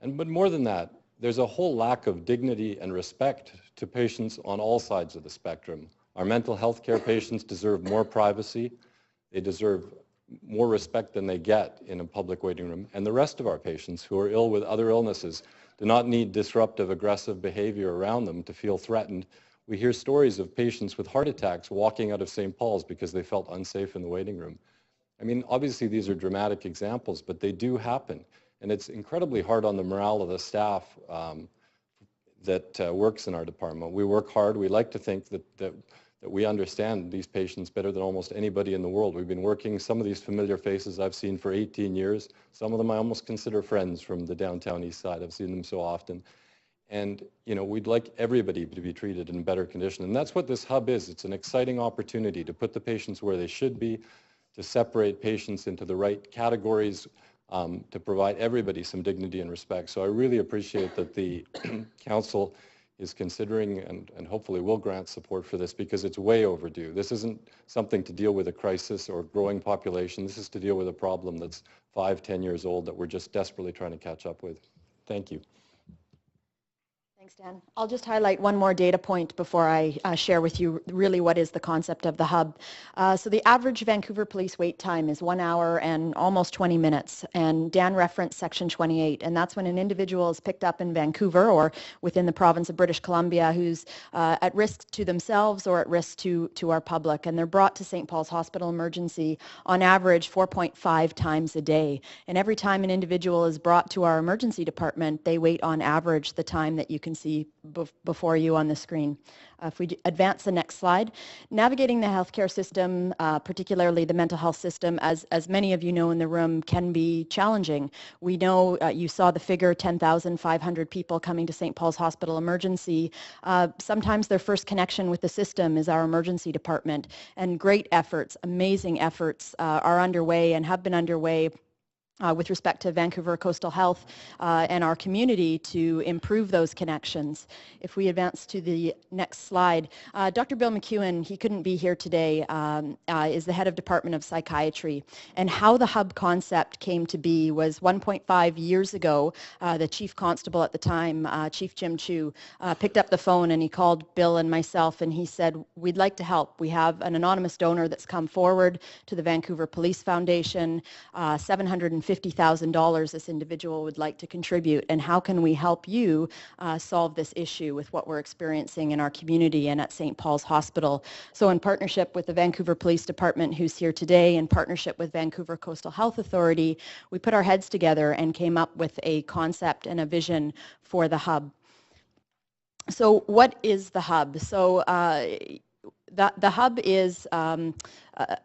but more than that, there's a whole lack of dignity and respect to patients on all sides of the spectrum. Our mental health care patients deserve more privacy. They deserve more respect than they get in a public waiting room. And the rest of our patients who are ill with other illnesses do not need disruptive, aggressive behavior around them to feel threatened. We hear stories of patients with heart attacks walking out of St. Paul's because they felt unsafe in the waiting room. I mean, obviously these are dramatic examples, but they do happen. And it's incredibly hard on the morale of the staff that works in our department. We work hard. We like to think that that we understand these patients better than almost anybody in the world. We've been working, some of these familiar faces I've seen for 18 years. Some of them I almost consider friends from the downtown east side. I've seen them so often. And, you know, we'd like everybody to be treated in better condition. And that's what this hub is. It's an exciting opportunity to put the patients where they should be, to separate patients into the right categories, to provide everybody some dignity and respect. So I really appreciate that the council is considering and hopefully will grant support for this, because it's way overdue. This isn't something to deal with a crisis or growing population. This is to deal with a problem that's 5-10 years old that we're just desperately trying to catch up with. Thank you. Thanks, Dan. I'll just highlight one more data point before I share with you really what is the concept of the hub. So the average Vancouver police wait time is 1 hour and almost 20 minutes. And Dan referenced Section 28, and that's when an individual is picked up in Vancouver or within the province of British Columbia who's at risk to themselves or at risk to our public. And they're brought to St. Paul's Hospital Emergency on average 4.5 times a day. And every time an individual is brought to our emergency department, they wait on average the time that you can see before you on the screen. If we advance the next slide, navigating the healthcare system, particularly the mental health system, as many of you know in the room, can be challenging. We know, you saw the figure, 10,500 people coming to St. Paul's Hospital Emergency. Sometimes their first connection with the system is our emergency department, and great efforts, amazing efforts are underway and have been underway with respect to Vancouver Coastal Health and our community to improve those connections. If we advance to the next slide, Dr. Bill McEwen, he couldn't be here today, is the head of Department of Psychiatry. And how the hub concept came to be was 1.5 years ago, the chief constable at the time, Chief Jim Chu, picked up the phone and he called Bill and myself and he said, we'd like to help. We have an anonymous donor that's come forward to the Vancouver Police Foundation, $750,000 this individual would like to contribute, and how can we help you solve this issue with what we're experiencing in our community and at St. Paul's Hospital. So in partnership with the Vancouver Police Department, who's here today, in partnership with Vancouver Coastal Health Authority, we put our heads together and came up with a concept and a vision for the hub. So what is the hub? So the hub is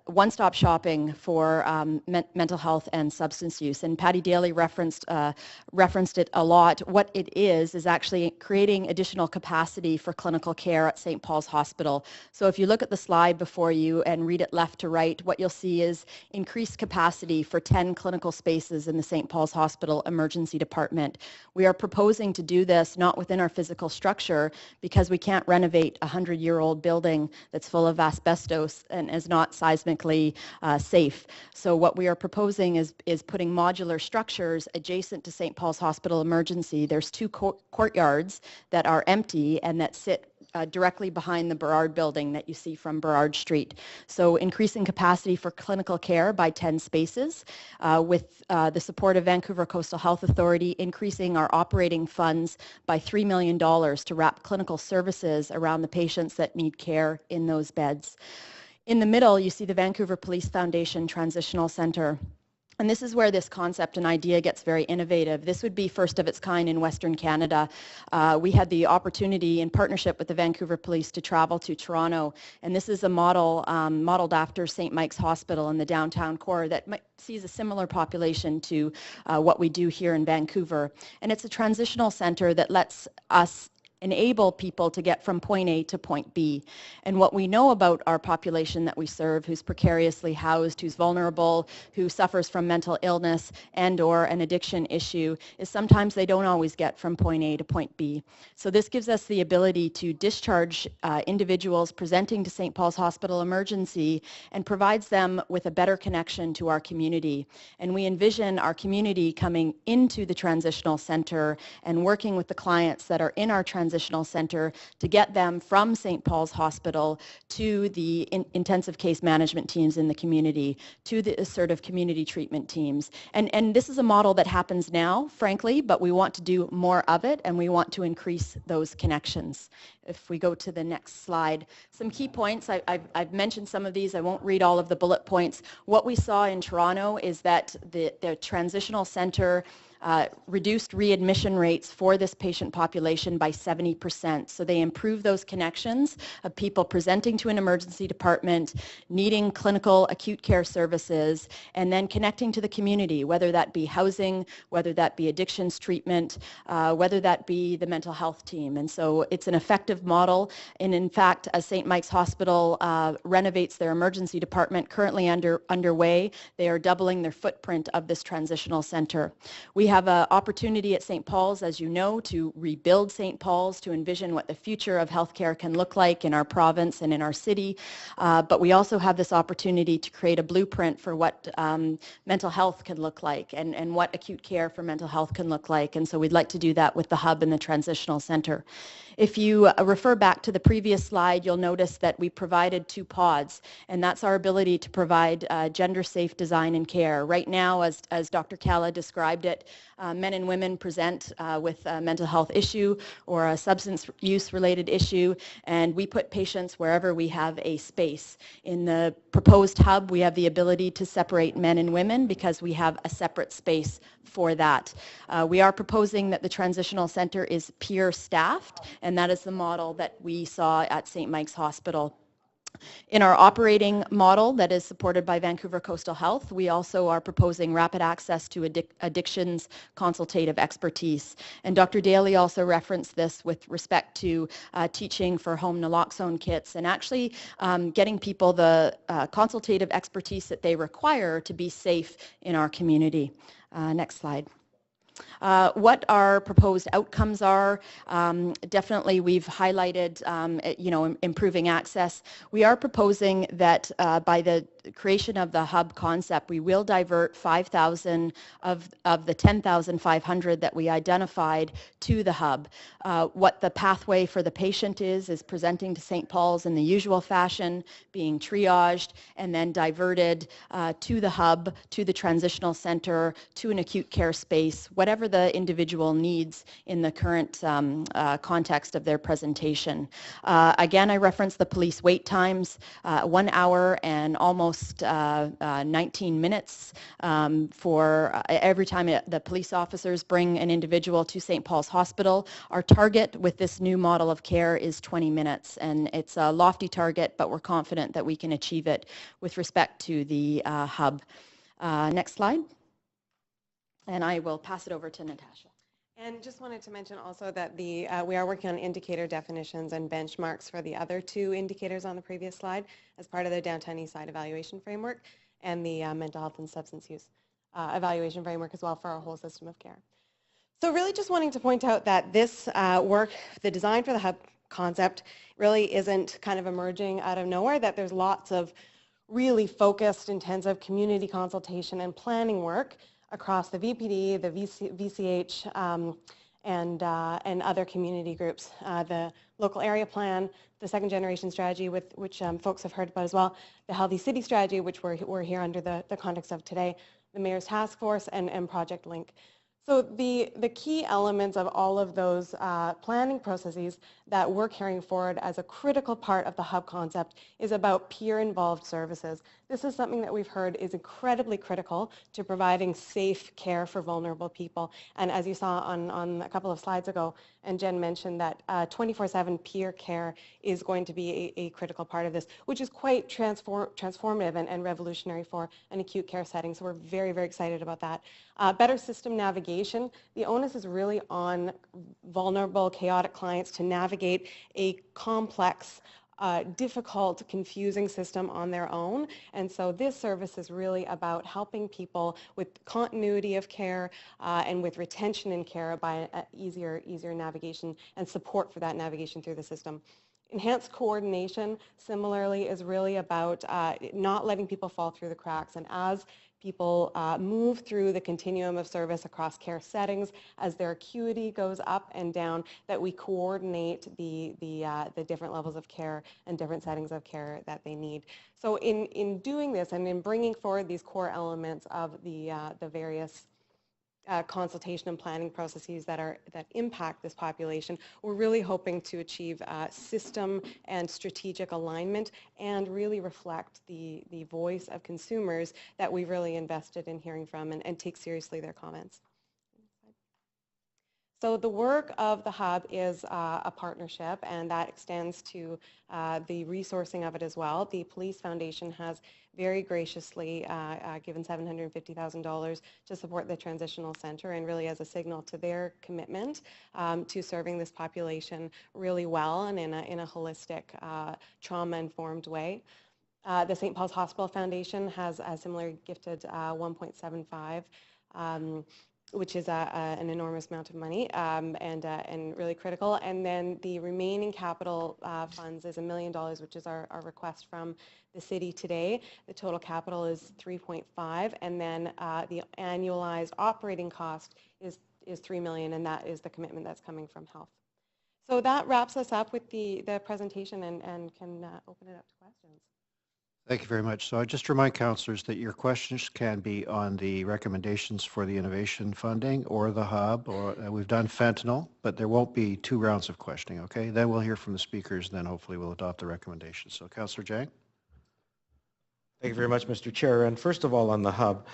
one-stop shopping for mental health and substance use. And Patty Daly referenced it a lot. What it is actually creating additional capacity for clinical care at St. Paul's Hospital. So if you look at the slide before you and read it left to right, what you'll see is increased capacity for 10 clinical spaces in the St. Paul's Hospital Emergency Department. We are proposing to do this not within our physical structure because we can't renovate a 100-year-old building that's full of asbestos and is not seismically safe. So what we are proposing is putting modular structures adjacent to St. Paul's Hospital Emergency. There's two courtyards that are empty and that sit directly behind the Burrard building that you see from Burrard Street. So increasing capacity for clinical care by 10 spaces with the support of Vancouver Coastal Health Authority, increasing our operating funds by $3 million to wrap clinical services around the patients that need care in those beds. In the middle, you see the Vancouver Police Foundation Transitional Centre. And this is where this concept and idea gets very innovative. This would be first of its kind in Western Canada. We had the opportunity in partnership with the Vancouver Police to travel to Toronto. And this is a model modeled after St. Mike's Hospital in the downtown core that sees a similar population to what we do here in Vancouver. And it's a transitional center that lets us enable people to get from point A to point B. And what we know about our population that we serve, who's precariously housed, who's vulnerable, who suffers from mental illness and or an addiction issue, is sometimes they don't always get from point A to point B. So this gives us the ability to discharge individuals presenting to St. Paul's Hospital Emergency and provides them with a better connection to our community. And we envision our community coming into the transitional center and working with the clients that are in our transitional center to get them from St. Paul's Hospital to the intensive case management teams in the community, to the assertive community treatment teams. And this is a model that happens now, frankly, but we want to do more of it and we want to increase those connections. If we go to the next slide, some key points. I've mentioned some of these. I won't read all of the bullet points. What we saw in Toronto is that the transitional center reduced readmission rates for this patient population by 70%. So they improve those connections of people presenting to an emergency department, needing clinical acute care services, and then connecting to the community, whether that be housing, whether that be addictions treatment, whether that be the mental health team. And so it's an effective model. And in fact, as St. Mike's Hospital renovates their emergency department, currently underway, they are doubling their footprint of this transitional center. We have an opportunity at St. Paul's, as you know, to rebuild St. Paul's, to envision what the future of healthcare can look like in our province and in our city. But we also have this opportunity to create a blueprint for what mental health can look like and what acute care for mental health can look like. And so we'd like to do that with the hub and the transitional center. If you refer back to the previous slide, you'll notice that we provided 2 pods, and that's our ability to provide gender-safe design and care. Right now, as Dr. Kalla described it, men and women present with a mental health issue or a substance use-related issue, and we put patients wherever we have a space. In the proposed hub, we have the ability to separate men and women because we have a separate space for that. We are proposing that the transitional center is peer staffed, and that is the model that we saw at St. Mike's Hospital. In our operating model that is supported by Vancouver Coastal Health, we also are proposing rapid access to addictions consultative expertise. And Dr. Daly also referenced this with respect to teaching for home naloxone kits and actually getting people the consultative expertise that they require to be safe in our community. Next slide. What our proposed outcomes are, definitely we've highlighted, improving access. We are proposing that by the creation of the hub concept, we will divert 5,000 of the 10,500 that we identified to the hub. What the pathway for the patient is presenting to St. Paul's in the usual fashion, being triaged, and then diverted to the hub, to the transitional center, to an acute care space, whatever the individual needs in the current context of their presentation. Again, I referenced the police wait times, 1 hour and almost 19 minutes for every time the police officers bring an individual to St. Paul's Hospital. Our target with this new model of care is 20 minutes, and it's a lofty target, but we're confident that we can achieve it with respect to the hub. Next slide. And I will pass it over to Natasha. And just wanted to mention also that we are working on indicator definitions and benchmarks for the other 2 indicators on the previous slide as part of the Downtown Eastside evaluation framework and the mental health and substance use evaluation framework as well for our whole system of care. So really just wanting to point out that this work, the design for the hub concept, really isn't kind of emerging out of nowhere, that there's lots of really focused, intensive community consultation and planning work across the VPD, the VCH, and other community groups. The local area plan, the second generation strategy, which folks have heard about as well, the healthy city strategy, which we're here under the context of today, the mayor's task force, and Project Link. So the key elements of all of those planning processes that we're carrying forward as a critical part of the hub concept is about peer-involved services. This is something that we've heard is incredibly critical to providing safe care for vulnerable people. And as you saw on a couple of slides ago, and Jen mentioned that 24/7 peer care is going to be a critical part of this, which is quite transformative and revolutionary for an acute care setting. So we're very, very excited about that. Better system navigation. The onus is really on vulnerable, chaotic clients to navigate a complex, difficult, confusing system on their own. And so this service is really about helping people with continuity of care and with retention in care by easier navigation and support for that navigation through the system. Enhanced coordination, similarly, is really about not letting people fall through the cracks. And as people move through the continuum of service across care settings, as their acuity goes up and down, that we coordinate the different levels of care and different settings of care that they need. So in doing this and in bringing forward these core elements of the various consultation and planning processes that impact this population. We're really hoping to achieve system and strategic alignment and really reflect the voice of consumers that we've really invested in hearing from and take seriously their comments. So the work of the hub is a partnership, and that extends to the resourcing of it as well. The Police Foundation has very graciously given $750,000 to support the transitional center, and really as a signal to their commitment to serving this population really well and in a holistic, trauma-informed way. The St. Paul's Hospital Foundation has similarly gifted 1.75, which is an enormous amount of money and really critical. And then the remaining capital funds is $1 million, which is our request from the city today. The total capital is 3.5, and then the annualized operating cost is $3 million, and that is the commitment that's coming from health. So that wraps us up with the presentation, and can open it up to questions. Thank you very much. So I just remind councillors that your questions can be on the recommendations for the innovation funding or the hub, or we've done fentanyl, but there won't be 2 rounds of questioning, okay? Then we'll hear from the speakers, then hopefully we'll adopt the recommendations. So Councillor Jang. Thank you very much, Mr. Chair. And first of all, on the hub,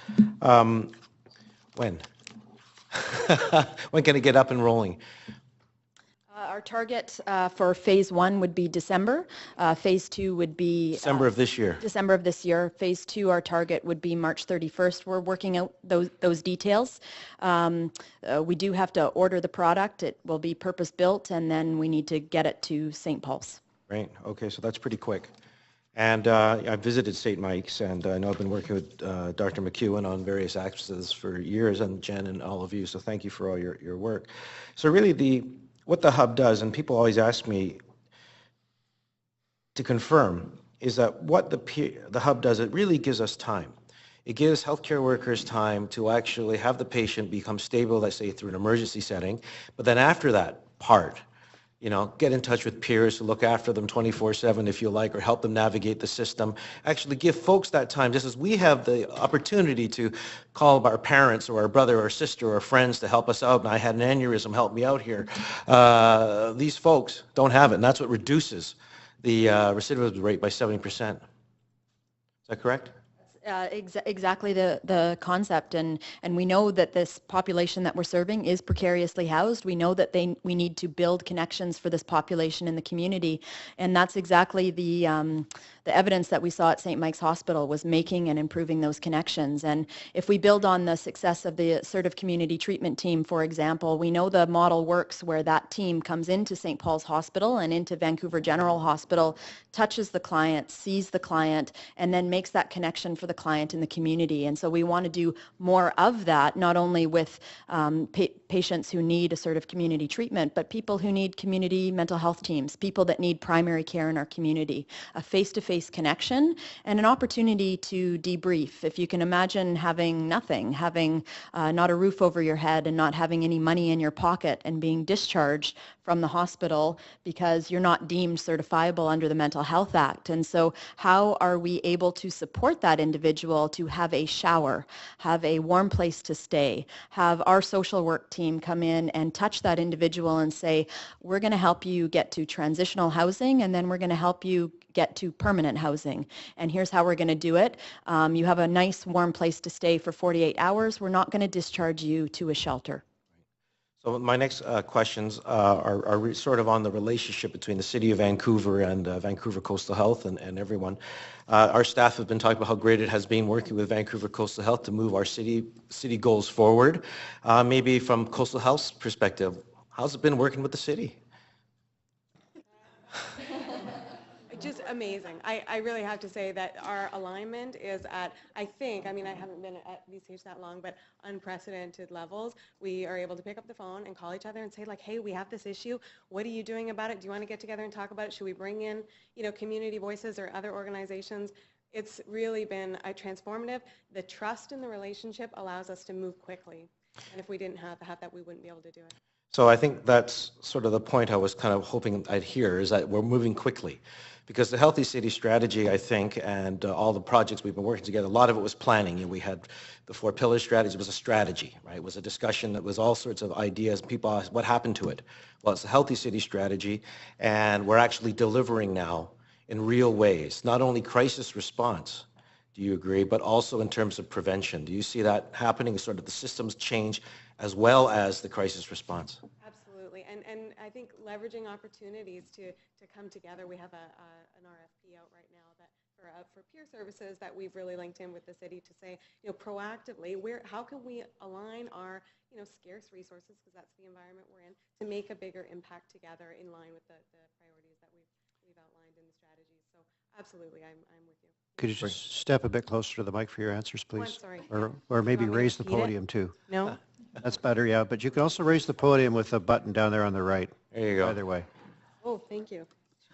when? When can it get up and rolling? Our target for phase 1 would be December. Phase 2 would be December of this year. December of this year. Phase 2, our target would be March 31st. We're working out those details. We do have to order the product. It will be purpose-built, and then we need to get it to St. Paul's. Right. Okay, so that's pretty quick. And I visited St. Mike's, and I know I've been working with Dr. McEwen on various accesses for years, and Jen and all of you, so thank you for all your work. So really what the hub does, and people always ask me to confirm, is that what the hub does, it really gives us time. It gives healthcare workers time to actually have the patient become stable, let's say through an emergency setting, but then after that part, get in touch with peers to look after them 24/7 if you like, or help them navigate the system. Actually give folks that time, just as we have the opportunity to call our parents or our brother or sister or friends to help us out, and I had an aneurysm, help me out here. These folks don't have it, and that's what reduces the recidivism rate by 70%. Is that correct? Exactly the concept, and we know that this population that we're serving is precariously housed. We know that we need to build connections for this population in the community, and that's exactly the evidence that we saw at St. Mike's Hospital, was making and improving those connections. And if we build on the success of the assertive community treatment team, for example, we know the model works where that team comes into St. Paul's Hospital and into Vancouver General Hospital, touches the client, sees the client, and then makes that connection for the client in the community. And so we want to do more of that, not only with patients who need assertive community treatment, but people who need community mental health teams, people that need primary care in our community, a face-to-face connection, and an opportunity to debrief. If you can imagine having nothing, having not a roof over your head and not having any money in your pocket, and being discharged from the hospital because you're not deemed certifiable under the Mental Health Act. And so how are we able to support that individual to have a shower, have a warm place to stay, have our social work team come in and touch that individual and say, we're going to help you get to transitional housing, and then we're going to help you get to permanent housing. And here's how we're going to do it. You have a nice warm place to stay for 48 hours. We're not going to discharge you to a shelter. So my next questions are sort of on the relationship between the City of Vancouver and Vancouver Coastal Health and everyone. Our staff have been talking about how great it has been working with Vancouver Coastal Health to move our city goals forward. Maybe from Coastal Health's perspective, how's it been working with the city? Just amazing. I really have to say that our alignment is at, I haven't been at VCH that long, but unprecedented levels. We are able to pick up the phone and call each other and say, like, hey, we have this issue. What are you doing about it? Do you want to get together and talk about it? Should we bring in, community voices or other organizations? It's really been transformative. The trust in the relationship allows us to move quickly. And if we didn't have that, we wouldn't be able to do it. So I think that's sort of the point I was kind of hoping I'd hear, is that we're moving quickly. Because the Healthy City Strategy, I think, and all the projects we've been working together, a lot of it was planning. You know, we had the 4 pillar strategy. It was a strategy, right? It was a discussion that was all sorts of ideas. People asked, what happened to it? Well, it's the Healthy City Strategy, and we're actually delivering now in real ways, not only crisis response, do you agree, but also in terms of prevention. Do you see that happening, sort of the systems change as well as the crisis response? Absolutely, and I think leveraging opportunities to come together. We have an RFP out right now that for peer services that we've really linked in with the city to say, proactively, how can we align our scarce resources, because that's the environment we're in, to make a bigger impact together in line with the priorities that we've outlined in the strategy. So absolutely, I'm with you. Could you just step a bit closer to the mic for your answers, please? I'm sorry. Or maybe Want me to raise the repeat it? podium too. No? That's better, yeah. But you can also raise the podium with the button down there on the right. There you go. Either way. Oh, thank you.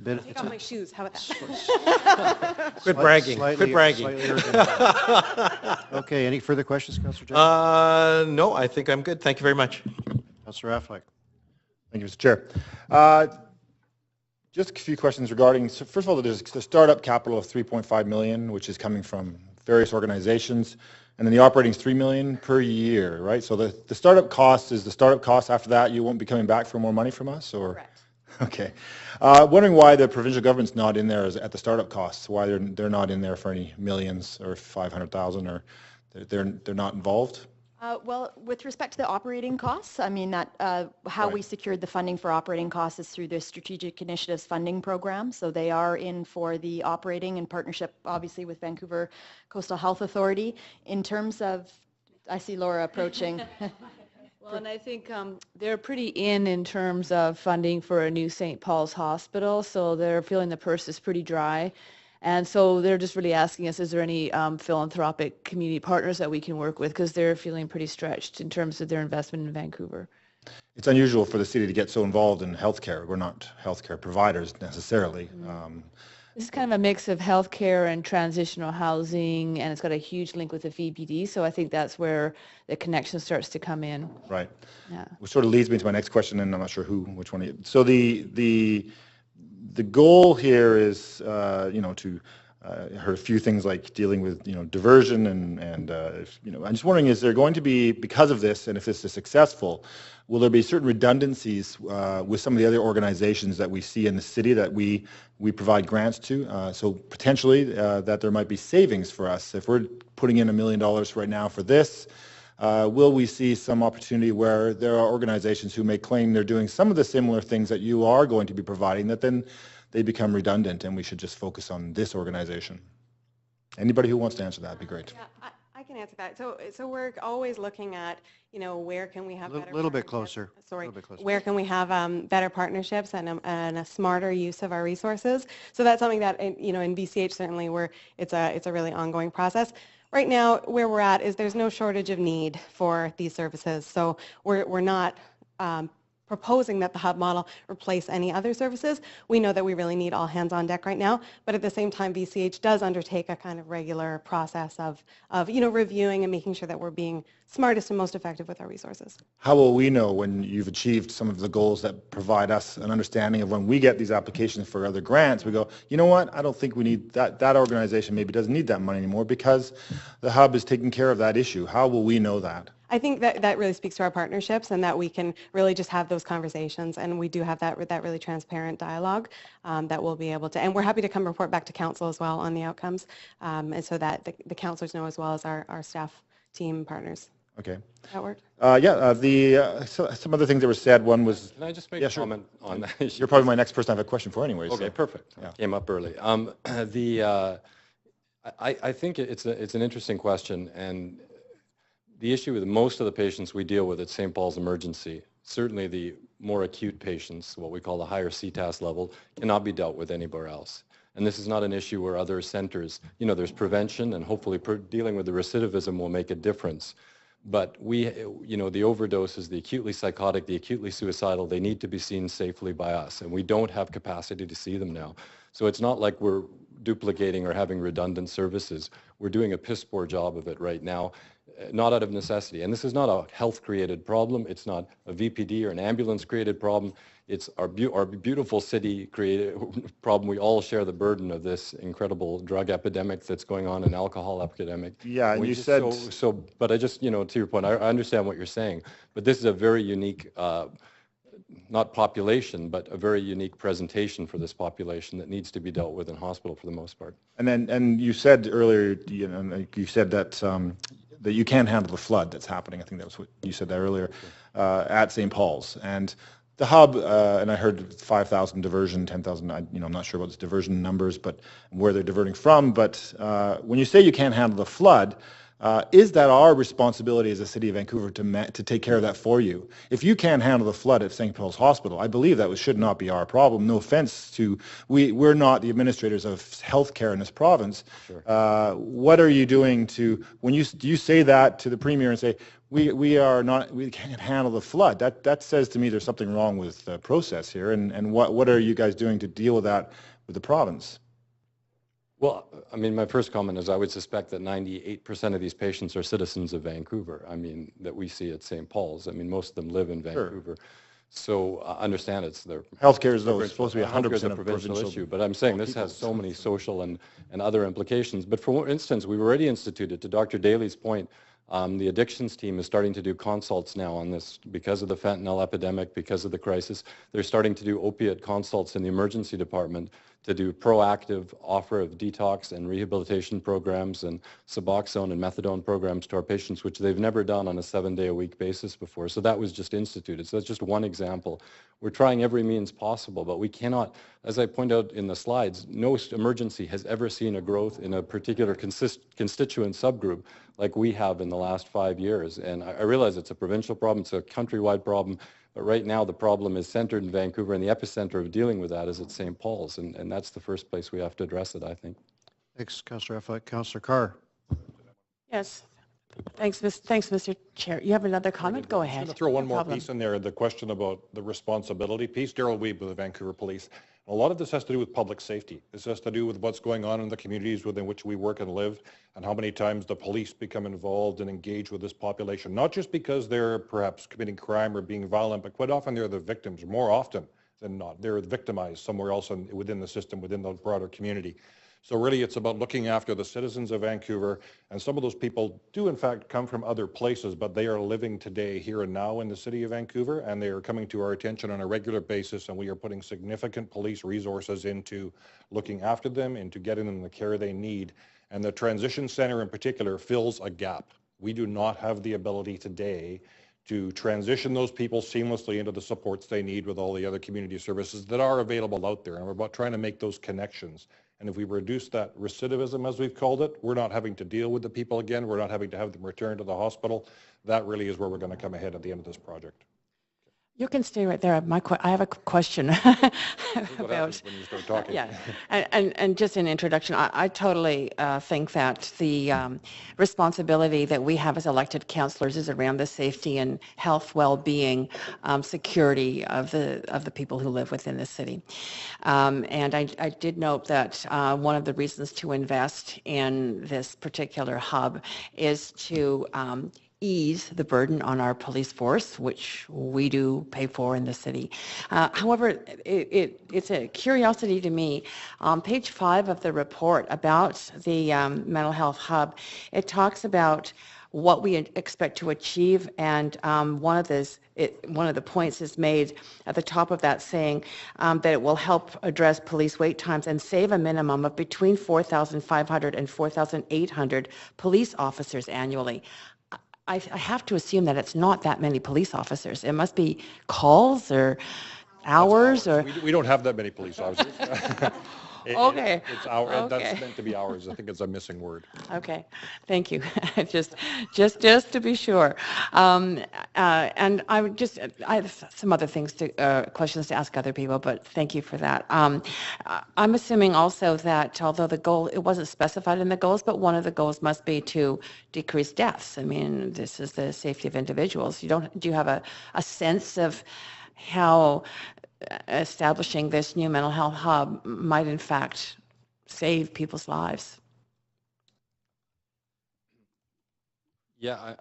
It's Take off my shoes. How about that? Quit bragging. Quit bragging. Okay, any further questions, Councillor Jones? No, I think I'm good. Thank you very much. Councillor Affleck. Thank you, Mr. Chair. Just a few questions regarding, so first of all, there's the startup capital of $3.5 million, which is coming from various organizations, and then the operating is $3 million per year, right? So the startup cost is the startup cost. After that, you won't be coming back for more money from us, or? Correct. Okay. Wondering why the provincial government's not in there at the startup costs, why they're not in there for any millions or 500,000, or they're not involved? Well, with respect to the operating costs, I mean, how we secured the funding for operating costs is through the Strategic Initiatives Funding Program. So they are in for the operating in partnership, obviously, with Vancouver Coastal Health Authority. In terms of, I see Laura approaching. Well, and I think they're pretty in terms of funding for a new St. Paul's Hospital, so they're feeling the purse is pretty dry. And so they're just really asking us, is there any philanthropic community partners that we can work with, because they're feeling pretty stretched in terms of their investment in Vancouver. It's unusual for the city to get so involved in healthcare. We're not healthcare providers necessarily. This is kind of a mix of healthcare and transitional housing, and it's got a huge link with the VPD, so I think that's where the connection starts to come in. Right. Yeah. Which sort of leads me to my next question, and I'm not sure which one. So the goal here is, to I heard a few things like dealing with, diversion and I'm just wondering, is there going to be, because of this, and if this is successful, will there be certain redundancies with some of the other organizations that we see in the city that we provide grants to? So potentially that there might be savings for us. If we're putting in $1 million right now for this, will we see some opportunity where there are organizations who may claim they're doing some of the similar things that you are going to be providing, that then they become redundant and we should just focus on this organization? Anybody who wants to answer that would be great. Yeah, I can answer that. So we're always looking at, where can we have better little bit partnerships. closer. Sorry. Little bit closer. Where can we have better partnerships and a smarter use of our resources? So that's something that, in VCH certainly it's a really ongoing process. Right now, where we're at is there's no shortage of need for these services. So we're not proposing that the hub model replace any other services. We know that we really need all hands on deck right now, but at the same time, VCH does undertake a kind of regular process of reviewing and making sure that we're being smartest and most effective with our resources. How will we know when you've achieved some of the goals that provide us an understanding of when we get these applications for other grants, we go, you know what, I don't think we need that organization maybe doesn't need that money anymore because the hub is taking care of that issue. How will we know that? I think that really speaks to our partnerships, and that we can really just have those conversations, and we do have that really transparent dialogue that we'll be able to, and we're happy to come report back to council as well on the outcomes, and so that the councilors know as well as our staff team partners. Okay. That work? Some other things that were said. One was. Can I just make a comment on that issue? You're probably my next person I have a question for, anyways. Okay, so. perfect. Yeah. Came up early. I think it's an interesting question, and the issue with most of the patients we deal with at St. Paul's Emergency, certainly the more acute patients, what we call the higher CTAS level, cannot be dealt with anywhere else. And this is not an issue where other centers, there's prevention, and hopefully dealing with the recidivism will make a difference. But the overdoses, the acutely psychotic, the acutely suicidal, they need to be seen safely by us, and we don't have capacity to see them now. So it's not like we're duplicating or having redundant services. We're doing a piss poor job of it right now. not out of necessity. And this is not a health-created problem. It's not a VPD or an ambulance-created problem. It's our beautiful city created problem. We all share the burden of this incredible drug epidemic that's going on, an alcohol epidemic. Yeah, and We you just- said... but I just, to your point, I understand what you're saying, but this is a very unique, not population, but a very unique presentation for this population that needs to be dealt with in hospital for the most part. And you said earlier, you said that that you can't handle the flood that's happening. I think that was what you said that earlier at St. Paul's. And the hub, and I heard 5,000 diversion, 10,000. I'm not sure about the diversion numbers, but where they're diverting from. But when you say you can't handle the flood, is that our responsibility as a city of Vancouver to take care of that for you? If you can't handle the flood at St. Paul's Hospital, I believe that should not be our problem. No offense to, we're not the administrators of healthcare in this province. Sure. What are you doing do you say that to the Premier and say, we can't handle the flood? That says to me there's something wrong with the process here. And what are you guys doing to deal with that with the province? Well, I mean, my first comment is I would suspect that 98% of these patients are citizens of Vancouver. I mean, that we see at St. Paul's. I mean, most of them live in Vancouver. Sure. So I understand it's their... Healthcare is supposed to be 100% a provincial issue, but I'm saying this has so many social and other implications. But for instance, we've already instituted, to Dr. Daly's point, the addictions team is starting to do consults now on this because of the fentanyl epidemic, because of the crisis. They're starting to do opiate consults in the emergency department to do proactive offer of detox and rehabilitation programs and Suboxone and methadone programs to our patients, which they've never done on a 7-day-a-week basis before. So that was just instituted. So that's just one example. We're trying every means possible, but we cannot, as I point out in the slides, no emergency has ever seen a growth in a particular constituent subgroup like we have in the last 5 years. And I realize it's a provincial problem, it's a countrywide problem, but right now the problem is centered in Vancouver, and the epicenter of dealing with that is at St. Paul's, and that's the first place we have to address it, I think. Thanks, Councillor Affleck. Councillor Carr. Yes. Thanks, Mr. Chair. You have another comment? Go ahead. I'm going to throw one more piece in there, the question about the responsibility piece. Daryl Weeb with the Vancouver Police. A lot of this has to do with public safety. This has to do with what's going on in the communities within which we work and live, and how many times the police become involved and engage with this population, not just because they're perhaps committing crime or being violent, but quite often they're the victims, more often than not. They're victimized somewhere else within the system, within the broader community. So really it's about looking after the citizens of Vancouver, and some of those people do in fact come from other places, but they are living today here and now in the city of Vancouver, and they are coming to our attention on a regular basis, and we are putting significant police resources into looking after them, into getting them the care they need. And the transition center in particular fills a gap. We do not have the ability today to transition those people seamlessly into the supports they need with all the other community services that are available out there, and we're about trying to make those connections. And if we reduce that recidivism, as we've called it, we're not having to deal with the people again, we're not having to have them return to the hospital. That really is where we're going to come ahead at the end of this project. You can stay right there. I have a question about when you start talking. Yeah, and just an introduction. I totally think that the responsibility that we have as elected councillors is around the safety and health, well-being, security of the people who live within the city. And I did note that one of the reasons to invest in this particular hub is to ease the burden on our police force, which we do pay for in the city. However, it's a curiosity to me. On page 5 of the report about the mental health hub, it talks about what we expect to achieve, and one of the points is made at the top of that saying that it will help address police wait times and save a minimum of between 4,500 and 4,800 police officers annually. I have to assume that it's not that many police officers. It must be calls or hours or... We don't have that many police officers. Okay. It's hours. Okay. That's meant to be hours. I think it's a missing word. Okay, thank you. just to be sure. And I have some other things questions to ask other people, but thank you for that. I'm assuming also that although the goal, it wasn't specified in the goals, but one of the goals must be to decrease deaths. I mean, this is the safety of individuals. Do you have a sense of how establishing this new mental health hub might in fact save people's lives? Yeah,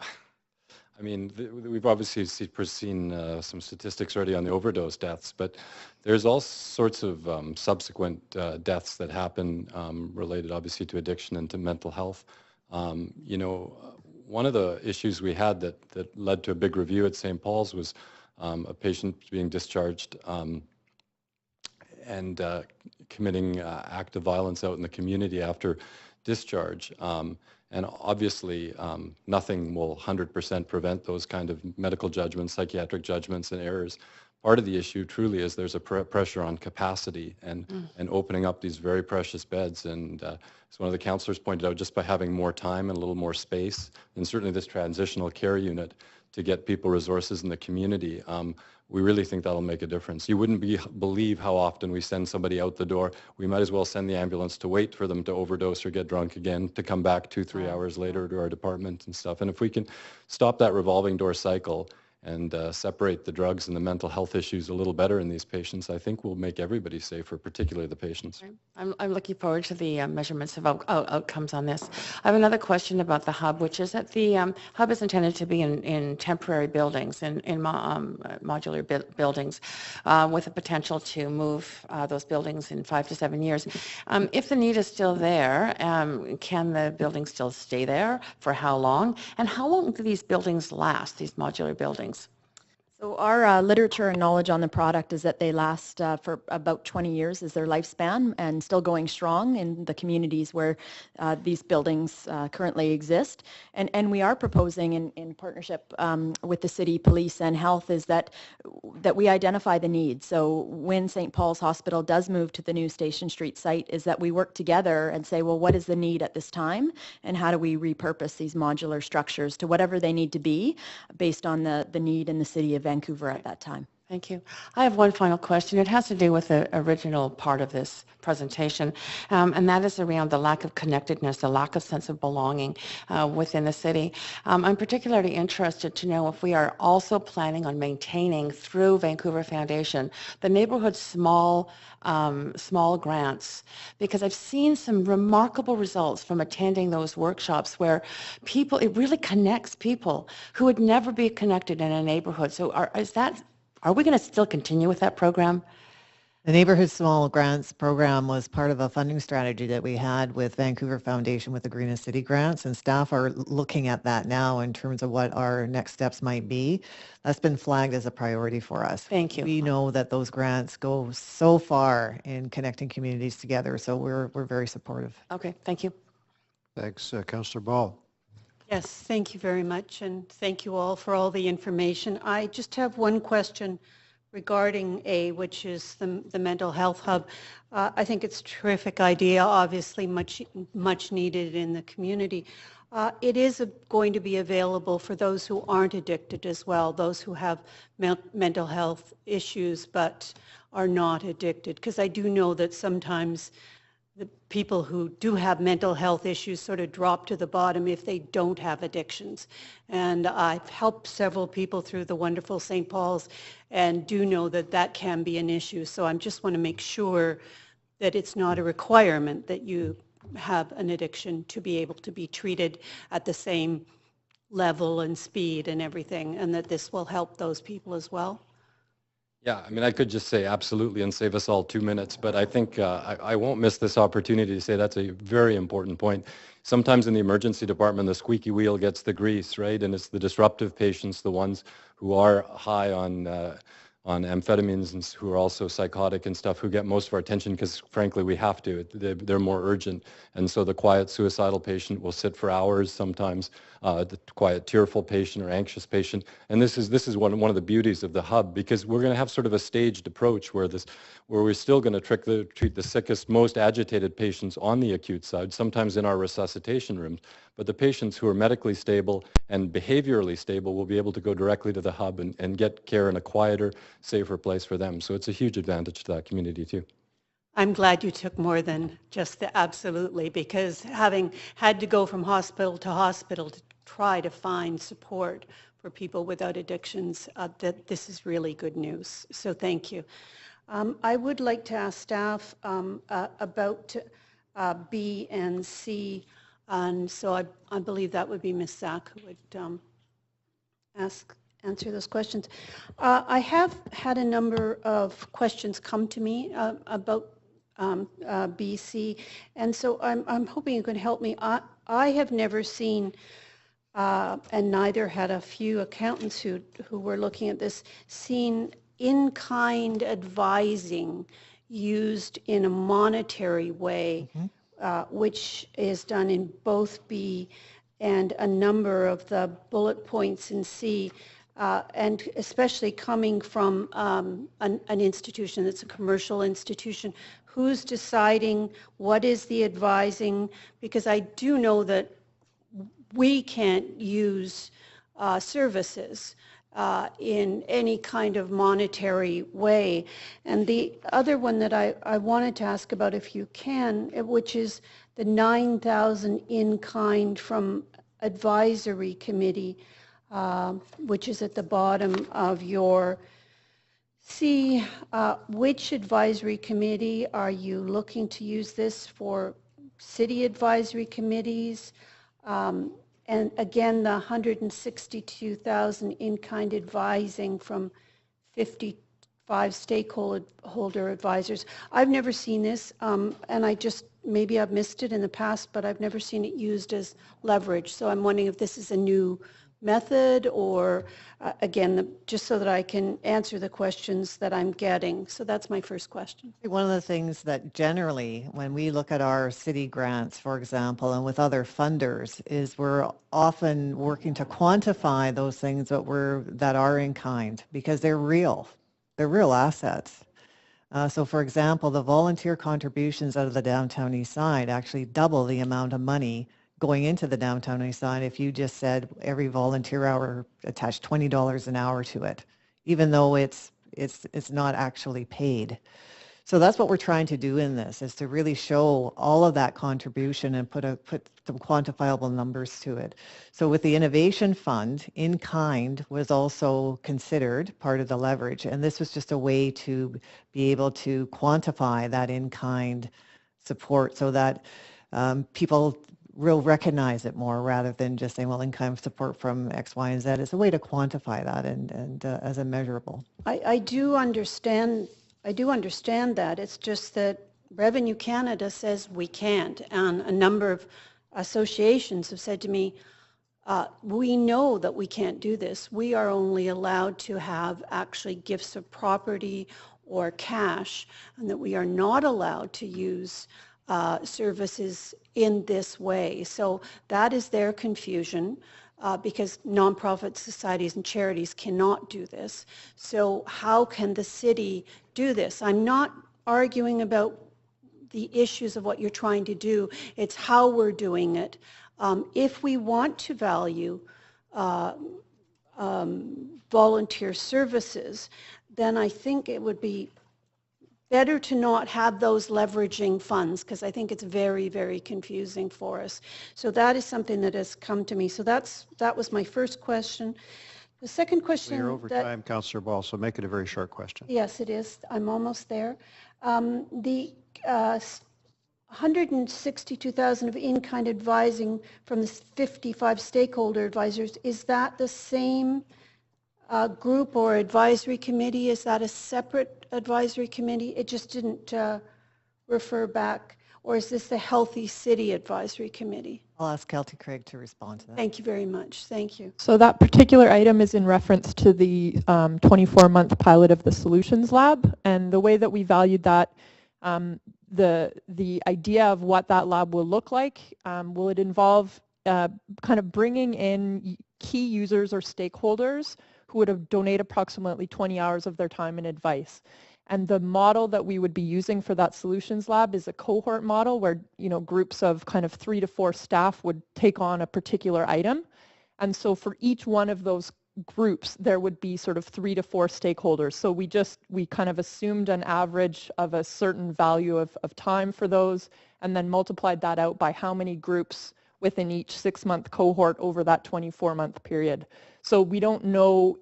I mean, we've obviously seen some statistics already on the overdose deaths, but there's all sorts of subsequent deaths that happen related obviously to addiction and to mental health. You know, one of the issues we had that led to a big review at St. Paul's was a patient being discharged and committing act of violence out in the community after discharge. And obviously, nothing will 100% prevent those kind of medical judgments, psychiatric judgments, and errors. Part of the issue truly is there's a pressure on capacity and opening up these very precious beds. And as one of the counselors pointed out, just by having more time and a little more space, and certainly this transitional care unit to get people resources in the community, we really think that'll make a difference. You wouldn't believe how often we send somebody out the door. We might as well send the ambulance to wait for them to overdose or get drunk again, to come back 2-3 hours later to our department and stuff. And if we can stop that revolving door cycle and separate the drugs and the mental health issues a little better in these patients, I think we'll make everybody safer, particularly the patients. I'm looking forward to the measurements of outcomes on this. I have another question about the hub, which is that the hub is intended to be in temporary buildings, in modular buildings, with the potential to move those buildings in 5 to 7 years. If the need is still there, can the building still stay there? For how long? And how long do these buildings last, these modular buildings? So our literature and knowledge on the product is that they last for about 20 years is their lifespan, and still going strong in the communities where these buildings currently exist. And we are proposing in partnership with the city, police, and health is that we identify the needs. So when St. Paul's Hospital does move to the new Station Street site, is that we work together and say, well, what is the need at this time, and how do we repurpose these modular structures to whatever they need to be based on the need in the city of Vancouver at that time. Thank you. I have one final question. It has to do with the original part of this presentation, and that is around the lack of connectedness, the lack of sense of belonging within the city. I'm particularly interested to know if we are also planning on maintaining through Vancouver Foundation the neighborhood small grants, because I've seen some remarkable results from attending those workshops where people, it really connects people who would never be connected in a neighborhood. So are we going to still continue with that program? The Neighborhood Small Grants Program was part of a funding strategy that we had with Vancouver Foundation with the Greenest City Grants, and staff are looking at that now in terms of what our next steps might be. That's been flagged as a priority for us. Thank you. We know that those grants go so far in connecting communities together, so we're very supportive. Okay, thank you. Thanks, Councillor Ball. Yes, thank you very much, and thank you all for all the information. I just have one question regarding which is the mental health hub. I think it's a terrific idea, obviously much needed in the community. It is going to be available for those who aren't addicted as well, those who have mental health issues but are not addicted, because I do know that sometimes the people who do have mental health issues sort of drop to the bottom if they don't have addictions. And I've helped several people through the wonderful St. Paul's and do know that that can be an issue. So I just want to make sure that it's not a requirement that you have an addiction to be able to be treated at the same level and speed and everything, and that this will help those people as well. Yeah, I mean, I could just say absolutely and save us all 2 minutes, but I think I won't miss this opportunity to say that's a very important point. Sometimes in the emergency department, the squeaky wheel gets the grease, right? And it's the disruptive patients, the ones who are high on amphetamines and who are also psychotic and stuff, who get most of our attention because, frankly, we have to. They're more urgent. And so the quiet suicidal patient will sit for hours sometimes, the quiet tearful patient or anxious patient. And this is one of the beauties of the hub, because we're going to have sort of a staged approach where we're still going to treat the sickest, most agitated patients on the acute side, sometimes in our resuscitation rooms. But the patients who are medically stable and behaviorally stable will be able to go directly to the hub and get care in a quieter, safer place for them. So it's a huge advantage to that community too. I'm glad you took more than just the absolutely, because having had to go from hospital to try to find support for people without addictions, that this is really good news. So thank you. I would like to ask staff about B and C. And so I believe that would be Ms. Sack who would answer those questions. I have had a number of questions come to me about BC, and so I'm hoping you can help me. I have never seen, and neither had a few accountants who were looking at this, seen in-kind advising used in a monetary way, which is done in both B and a number of the bullet points in C, and especially coming from an institution that's a commercial institution. Who's deciding what is the advising? Because I do know that we can't use services in any kind of monetary way. And the other one that I wanted to ask about, if you can, which is the 9,000 in kind from advisory committee, which is at the bottom of your C. Which advisory committee are you looking to use this for? City advisory committees? And again, the 162,000 in-kind advising from 55 stakeholder advisors. I've never seen this, and maybe I've missed it in the past, but I've never seen it used as leverage. So I'm wondering if this is a new method, or again, just so that I can answer the questions that I'm getting. So that's my first question. One of the things that generally, when we look at our city grants, for example, and with other funders, is we're often working to quantify those things that are in kind, because they're real. They're real assets. So for example, the volunteer contributions out of the downtown east side actually double the amount of money going into the downtown east side if you just said every volunteer hour attached $20 an hour to it, even though it's not actually paid. So that's what we're trying to do in this, is to really show all of that contribution and put some quantifiable numbers to it. So with the Innovation Fund, in kind was also considered part of the leverage, and this was just a way to be able to quantify that in kind support so that people will recognize it more, rather than just saying, well, in-kind support from X, Y, and Z. It's a way to quantify that and as a measurable. I do understand that. It's just that Revenue Canada says we can't, and a number of associations have said to me, we know that we can't do this. We are only allowed to have actually gifts of property or cash, and that we are not allowed to use services in this way. So that is their confusion, because nonprofit societies and charities cannot do this. So how can the city do this? I'm not arguing about the issues of what you're trying to do. It's how we're doing it. If we want to value volunteer services, then I think it would be better to not have those leveraging funds, because I think it's very, very confusing for us. So that is something that has come to me. So that was my first question. The second question... You're over time, Councillor Ball, so make it a very short question. Yes, it is. I'm almost there. The 162,000 of in-kind advising from the 55 stakeholder advisors, is that the same group or advisory committee? Is that a separate advisory committee? It just didn't refer back. Or is this the Healthy City Advisory Committee? I'll ask Kelty Craig to respond to that. Thank you very much. Thank you. So that particular item is in reference to the 24-month pilot of the Solutions Lab, and the way that we valued that, the idea of what that lab will look like, will it involve kind of bringing in key users or stakeholders who would have donated approximately 20 hours of their time and advice. And the model that we would be using for that Solutions Lab is a cohort model where, you know, groups of kind of 3 to 4 staff would take on a particular item. And so for each one of those groups, there would be sort of 3 to 4 stakeholders. So we kind of assumed an average of a certain value of time for those, and then multiplied that out by how many groups within each 6-month cohort over that 24-month period. So we don't know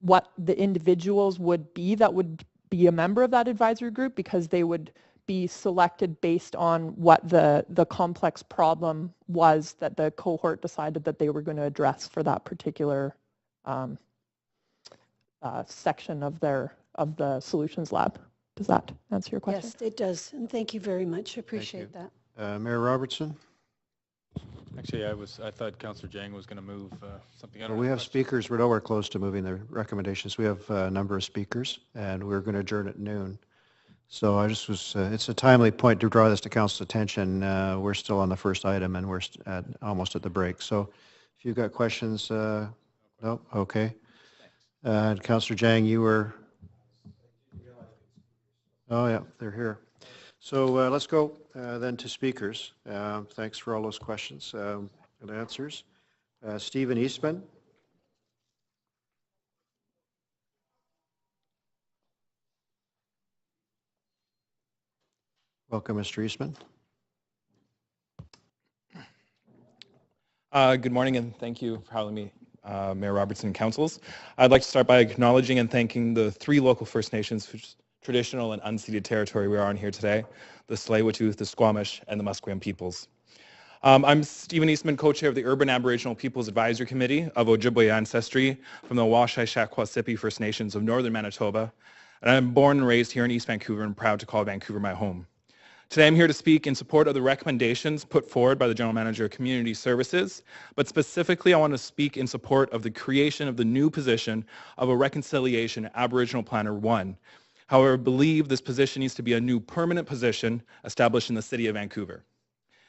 what the individuals would be that would be a member of that advisory group, because they would be selected based on what the complex problem was that the cohort decided that they were going to address for that particular section of the solutions lab. Does that answer your question? Yes, it does. And thank you very much. I appreciate that. Mayor Robertson? Actually, I thought Councillor Jang was going to move something. Well, we have speakers. We're nowhere close to moving the recommendations. We have a number of speakers, and we're going to adjourn at noon. So I just was, it's a timely point to draw this to council's attention. We're still on the first item, and we're almost at the break. So if you've got questions, no? Okay. Councillor Jang, you were... Oh, yeah, they're here. So let's go then to speakers. Thanks for all those questions and answers. Stephen Eastman. Welcome, Mr. Eastman. Good morning, and thank you for having me, Mayor Robertson and councils. I'd like to start by acknowledging and thanking the 3 local First Nations whose traditional and unceded territory we are on here today, the Tsleil-Waututh, the Squamish, and the Musqueam peoples. I'm Stephen Eastman, co-chair of the Urban Aboriginal Peoples Advisory Committee of Ojibwe ancestry from the Washai-Shakwasipi First Nations of Northern Manitoba, and I'm born and raised here in East Vancouver and proud to call Vancouver my home. Today I'm here to speak in support of the recommendations put forward by the General Manager of Community Services, but specifically I want to speak in support of the creation of the new position of a Reconciliation Aboriginal Planner 1. However, I believe this position needs to be a new permanent position established in the City of Vancouver.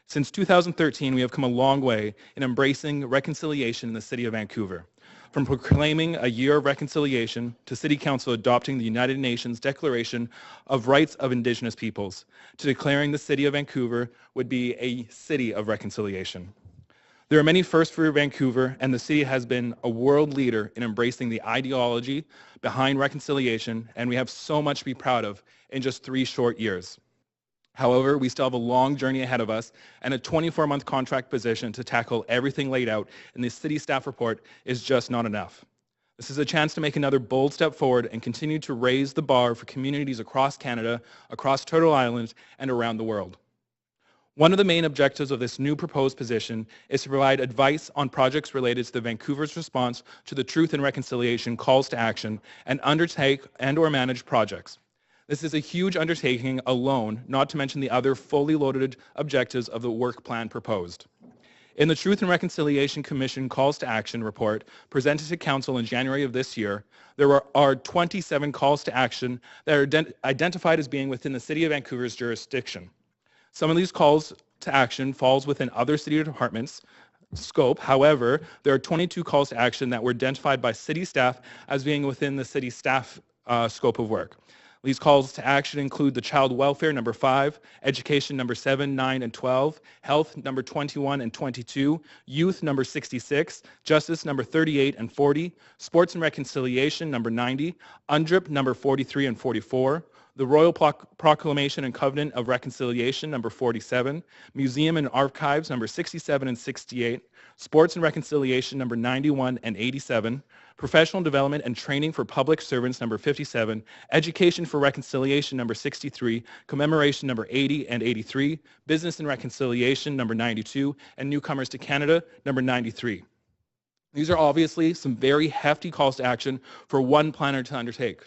Since 2013, we have come a long way in embracing reconciliation in the City of Vancouver. From proclaiming a year of reconciliation to City Council adopting the United Nations Declaration of Rights of Indigenous Peoples, to declaring the City of Vancouver would be a city of reconciliation. There are many firsts for Vancouver, and the city has been a world leader in embracing the ideology behind reconciliation, and we have so much to be proud of in just 3 short years. However, we still have a long journey ahead of us, and a 24-month contract position to tackle everything laid out in the city staff report is just not enough. This is a chance to make another bold step forward and continue to raise the bar for communities across Canada, across Turtle Island, and around the world. One of the main objectives of this new proposed position is to provide advice on projects related to the Vancouver's response to the Truth and Reconciliation calls to action and undertake and/or manage projects. This is a huge undertaking alone, not to mention the other fully loaded objectives of the work plan proposed. In the Truth and Reconciliation Commission Calls to Action report presented to Council in January of this year, there are 27 calls to action that are identified as being within the City of Vancouver's jurisdiction. Some of these calls to action falls within other city departments' scope. However, there are 22 calls to action that were identified by city staff as being within the city staff scope of work. These calls to action include the child welfare number 5, education number 7, 9, and 12, health number 21 and 22, youth number 66, justice number 38 and 40, sports and reconciliation number 90, UNDRIP number 43 and 44, the Royal Proclamation and Covenant of Reconciliation number 47, Museum and Archives number 67 and 68, Sports and Reconciliation number 91 and 87, Professional Development and Training for Public Servants number 57, Education for Reconciliation number 63, Commemoration number 80 and 83, Business and Reconciliation number 92, and Newcomers to Canada number 93. These are obviously some very hefty calls to action for one planner to undertake.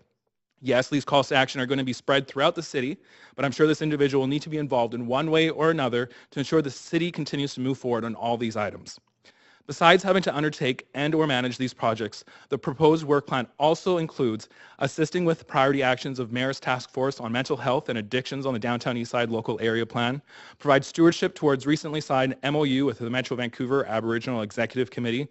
Yes, these calls to action are going to be spread throughout the city, but I'm sure this individual will need to be involved in one way or another to ensure the city continues to move forward on all these items. Besides having to undertake and/or manage these projects, the proposed work plan also includes assisting with priority actions of Mayor's Task Force on Mental Health and Addictions on the Downtown Eastside Local Area Plan, provide stewardship towards recently signed MOU with the Metro Vancouver Aboriginal Executive Committee,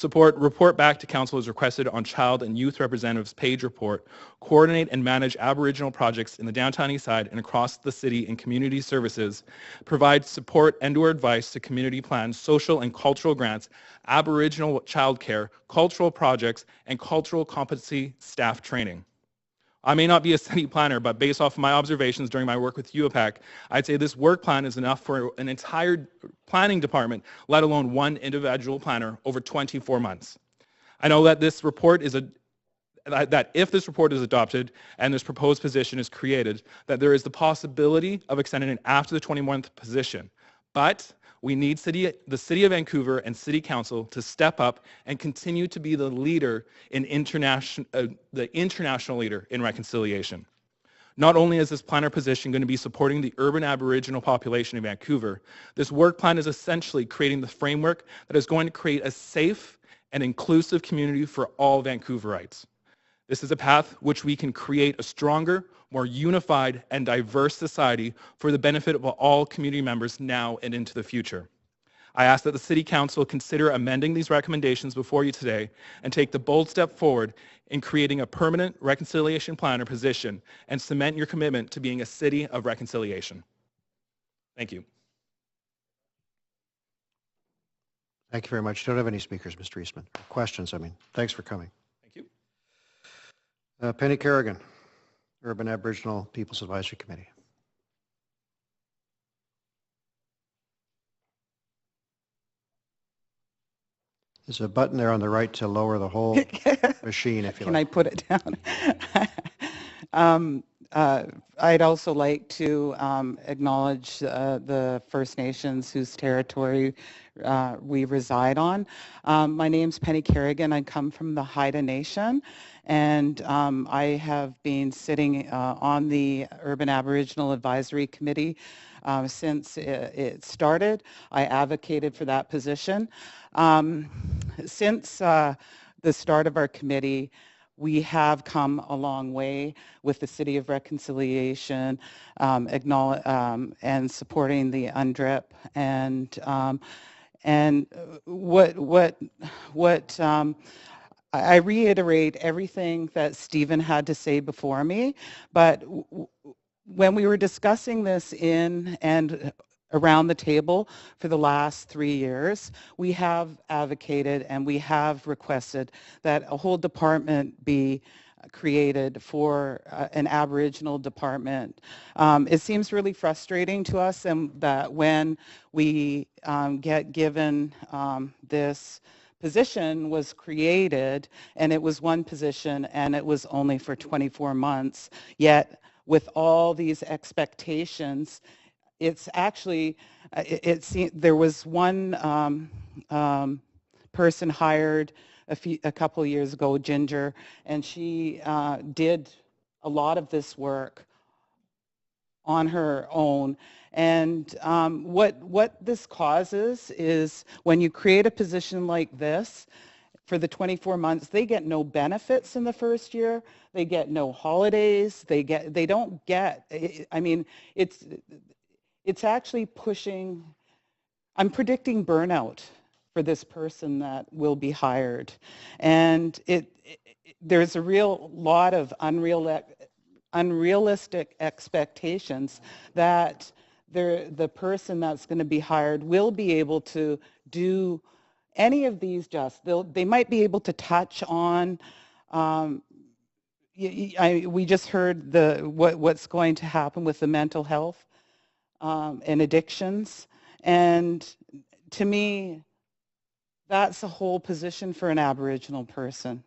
report back to Council as requested on Child and Youth Representatives Page Report, coordinate and manage Aboriginal projects in the Downtown Eastside and across the city in community services, provide support and/or advice to community plans, social and cultural grants, Aboriginal childcare, cultural projects, and cultural competency staff training. I may not be a city planner, but based off of my observations during my work with UAPAC, I'd say this work plan is enough for an entire planning department, let alone one individual planner over 24 months. I know that this report is that if this report is adopted and this proposed position is created, that there is the possibility of extending it after the 21st position. But we need the City of Vancouver and City Council to step up and continue to be the leader in the international leader in reconciliation. Not only is this planner position going to be supporting the urban Aboriginal population in Vancouver, this work plan is essentially creating the framework that is going to create a safe and inclusive community for all Vancouverites. This is a path which we can create a stronger, more unified, and diverse society for the benefit of all community members now and into the future. I ask that the City Council consider amending these recommendations before you today and take the bold step forward in creating a permanent reconciliation planner position and cement your commitment to being a city of reconciliation. Thank you. Thank you very much. Don't have any speakers, Mr. Eastman. Questions, I mean. Thanks for coming. Thank you. Penny Kerrigan, Urban Aboriginal People's Advisory Committee. There's a button there on the right to lower the whole machine, if you Can like. I put it down? I'd also like to acknowledge the First Nations whose territory we reside on. My name's Penny Kerrigan. I come from the Haida Nation, and I have been sitting on the Urban Aboriginal Advisory Committee since it started. I advocated for that position. Since the start of our committee, we have come a long way with the City of Reconciliation and supporting the UNDRIP. And what I reiterate everything that Stephen had to say before me, but when we were discussing this in and around the table for the last 3 years, we have advocated and we have requested that a whole department be created for an Aboriginal department. It seems really frustrating to us that when we get given this position was created, and it was one position and it was only for 24 months, yet with all these expectations, it's actually, there was one person hired a couple of years ago, Ginger, and she did a lot of this work on her own. And what this causes is when you create a position like this, for the 24 months, they get no benefits in the first year. They get no holidays. They don't get, I mean, it's actually pushing, I'm predicting burnout for this person that will be hired. And there's a real lot of unrealistic expectations that the person that's going to be hired will be able to do any of these they might be able to touch on, we just heard what's going to happen with the mental health and addictions. And to me, that's a whole position for an Aboriginal person.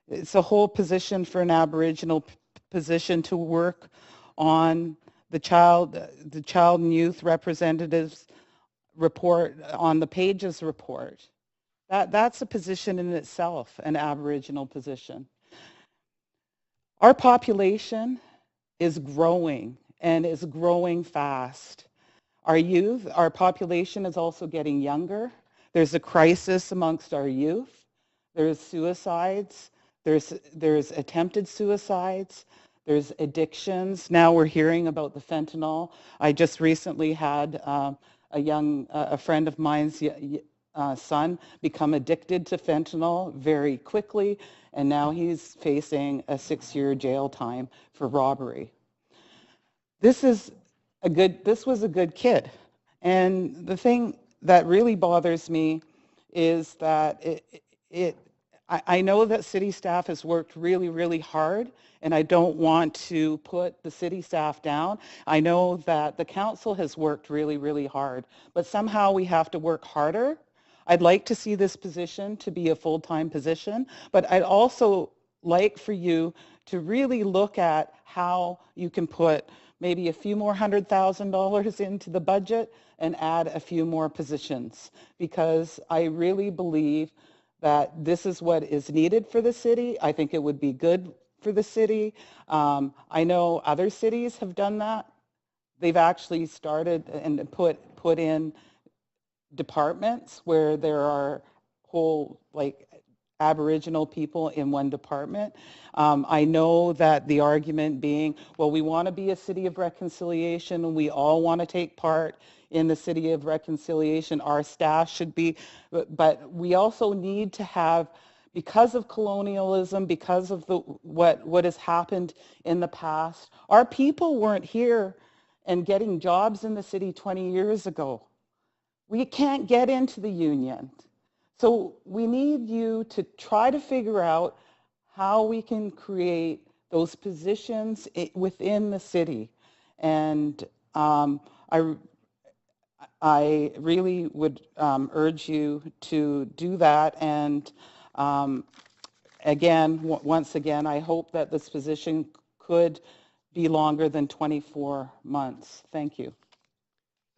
It's a whole position for an Aboriginal position to work on the child and youth representatives report, on the Pages report. That's a position in itself, an Aboriginal position. Our population is growing and is growing fast. Our youth, our population is also getting younger. There's a crisis amongst our youth. There's suicides. There's attempted suicides. There's addictions. Now we're hearing about the fentanyl. I just recently had a friend of mine's son become addicted to fentanyl very quickly, and now he's facing a 6-year jail time for robbery. This was a good kid. And the thing that really bothers me is that I know that city staff has worked really, really hard, and I don't want to put the city staff down. I know that the council has worked really, really hard, but somehow we have to work harder. I'd like to see this position to be a full-time position, but I'd also like for you to really look at how you can put maybe a few more $100,000 into the budget and add a few more positions, because I really believe that this is what is needed for the city. I think it would be good for the city. I know other cities have done that. They've actually started and put in departments where there are whole like Aboriginal people in one department. I know that the argument being, well, we want to be a city of reconciliation and we all want to take part in the city of reconciliation. Our staff should be, but we also need to have, because of colonialism, because of what has happened in the past, our people weren't here and getting jobs in the city 20 years ago. We can't get into the union. So we need you to try to figure out how we can create those positions within the city. And I really would urge you to do that. And again, once again, I hope that this position could be longer than 24 months. Thank you.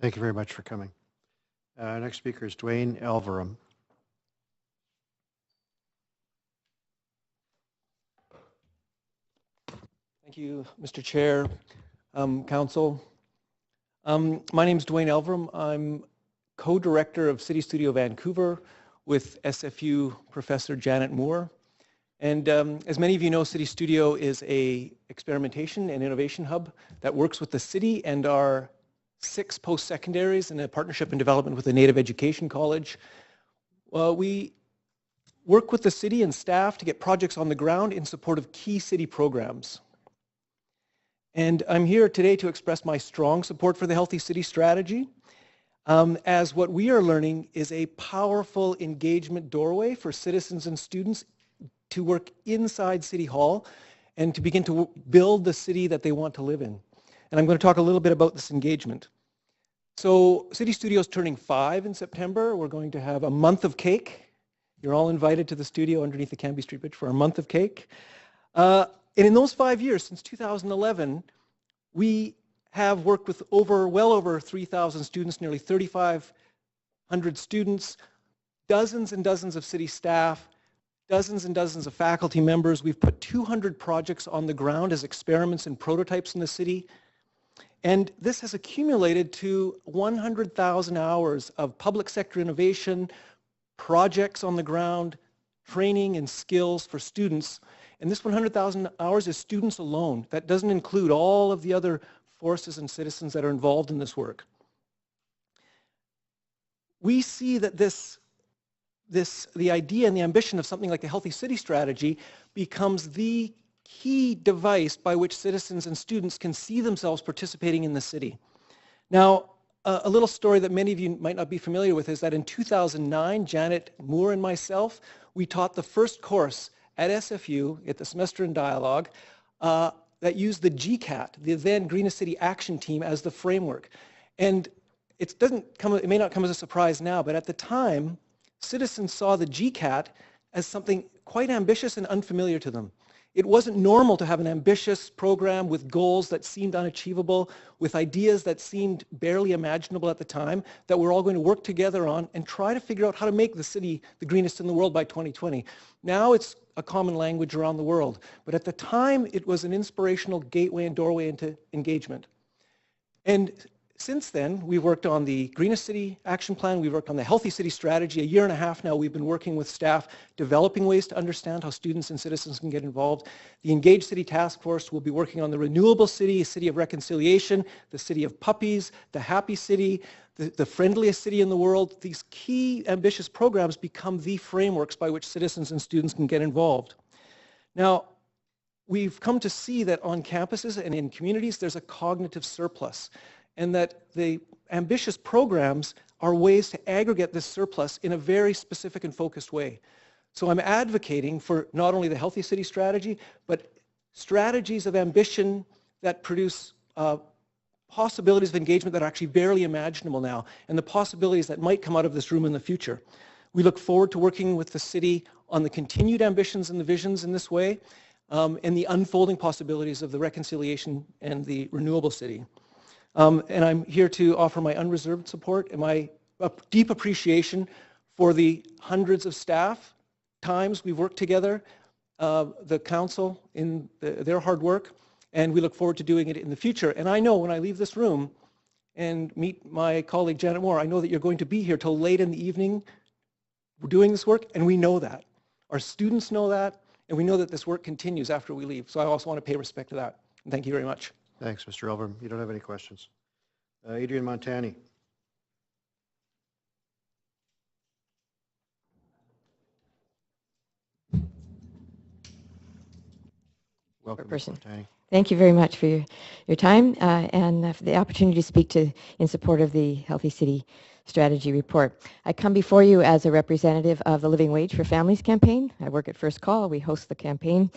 Thank you very much for coming. Next speaker is Dwayne Elverum. Thank you, Mr. Chair, Council. My name is Dwayne Elverum. I'm co-director of City Studio Vancouver with SFU Professor Janet Moore. And as many of you know, City Studio is an experimentation and innovation hub that works with the city and our 6 post-secondaries in a partnership and development with the Native Education College. We work with the city and staff to get projects on the ground in support of key city programs. And I'm here today to express my strong support for the Healthy City Strategy, as what we are learning is a powerful engagement doorway for citizens and students to work inside City Hall and to begin to build the city that they want to live in. And I'm going to talk a little bit about this engagement. So City Studio is turning 5 in September. We're going to have a month of cake. You're all invited to the studio underneath the Canby Street Bridge for a month of cake. And in those 5 years, since 2011, we have worked with well over 3,000 students, nearly 3,500 students, dozens and dozens of city staff, dozens and dozens of faculty members. We've put 200 projects on the ground as experiments and prototypes in the city. And this has accumulated to 100,000 hours of public sector innovation, projects on the ground, training and skills for students. And this 100,000 hours is students alone. That doesn't include all of the other forces and citizens that are involved in this work. We see that the idea and the ambition of something like the Healthy City Strategy becomes the key device by which citizens and students can see themselves participating in the city. Now, a little story that many of you might not be familiar with is that in 2009, Janet Moore and myself, we taught the first course at SFU, at the Semester in Dialogue, that used the GCAT, the then Greenest City Action Team, as the framework. And it may not come as a surprise now, but at the time, citizens saw the GCAT as something quite ambitious and unfamiliar to them. It wasn't normal to have an ambitious program with goals that seemed unachievable, with ideas that seemed barely imaginable at the time, that we're all going to work together on and try to figure out how to make the city the greenest in the world by 2020. Now it's a common language around the world, but at the time it was an inspirational gateway and doorway into engagement. And since then, we've worked on the Greenest City Action Plan, we've worked on the Healthy City Strategy. 1.5 years now, we've been working with staff, developing ways to understand how students and citizens can get involved. The Engaged City Task Force will be working on the Renewable City, City of Reconciliation, the City of Puppies, the Happy City, the friendliest city in the world. These key ambitious programs become the frameworks by which citizens and students can get involved. Now, we've come to see that on campuses and in communities, there's a cognitive surplus, and that the ambitious programs are ways to aggregate this surplus in a very specific and focused way. So I'm advocating for not only the Healthy City Strategy, but strategies of ambition that produce possibilities of engagement that are actually barely imaginable now, and the possibilities that might come out of this room in the future. We look forward to working with the city on the continued ambitions and the visions in this way, and the unfolding possibilities of the reconciliation and the renewable city. And I'm here to offer my unreserved support and my deep appreciation for the hundreds of staff times we've worked together, the council in their hard work, and we look forward to doing it in the future. And I know when I leave this room and meet my colleague Janet Moore, I know that you're going to be here till late in the evening doing this work, and we know that. Our students know that, and we know that this work continues after we leave. So I also want to pay respect to that. And thank you very much. Thanks, Mr. Elbrum. You don't have any questions. Adrian Montani. Welcome, Ms. Montani. Thank you very much for your time and for the opportunity to speak in support of the Healthy City Strategy Report. I come before you as a representative of the Living Wage for Families campaign. I work at First Call. We host the campaign.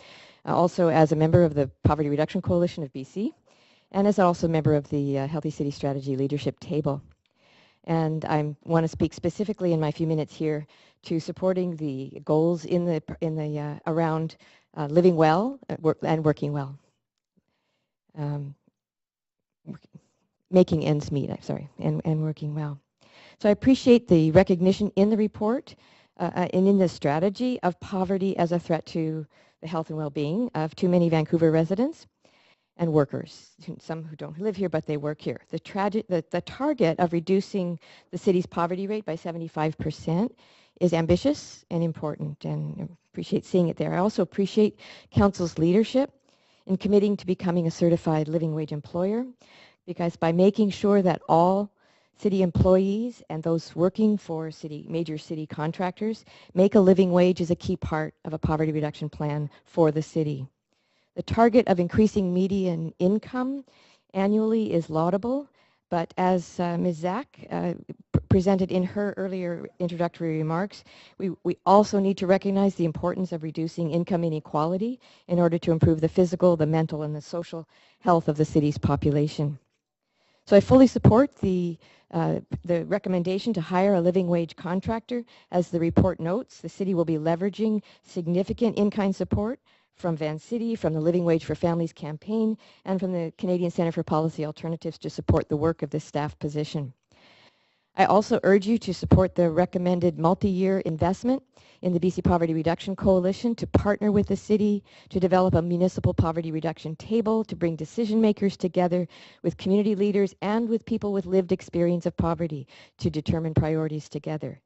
Also as a member of the Poverty Reduction Coalition of BC, and as also a member of the Healthy City Strategy Leadership Table. And I want to speak specifically in my few minutes here to supporting the goals in the around living well and working well. Making ends meet, I'm sorry, and working well. So I appreciate the recognition in the report and in the strategy of poverty as a threat to the health and well-being of too many Vancouver residents and workers, some who don't live here but they work here. The target of reducing the city's poverty rate by 75% is ambitious and important, and I appreciate seeing it there. I also appreciate Council's leadership in committing to becoming a certified living wage employer, because by making sure that all city employees and those working for major city contractors make a living wage is a key part of a poverty reduction plan for the city. The target of increasing median income annually is laudable, but as Ms. Zach presented in her earlier introductory remarks, we also need to recognize the importance of reducing income inequality in order to improve the physical, the mental, and the social health of the city's population. So I fully support the recommendation to hire a living wage contractor. As the report notes, the city will be leveraging significant in-kind support from Vancity, from the Living Wage for Families campaign, and from the Canadian Centre for Policy Alternatives to support the work of this staff position. I also urge you to support the recommended multi-year investment in the BC Poverty Reduction Coalition to partner with the city to develop a municipal poverty reduction table to bring decision makers together with community leaders and with people with lived experience of poverty to determine priorities together.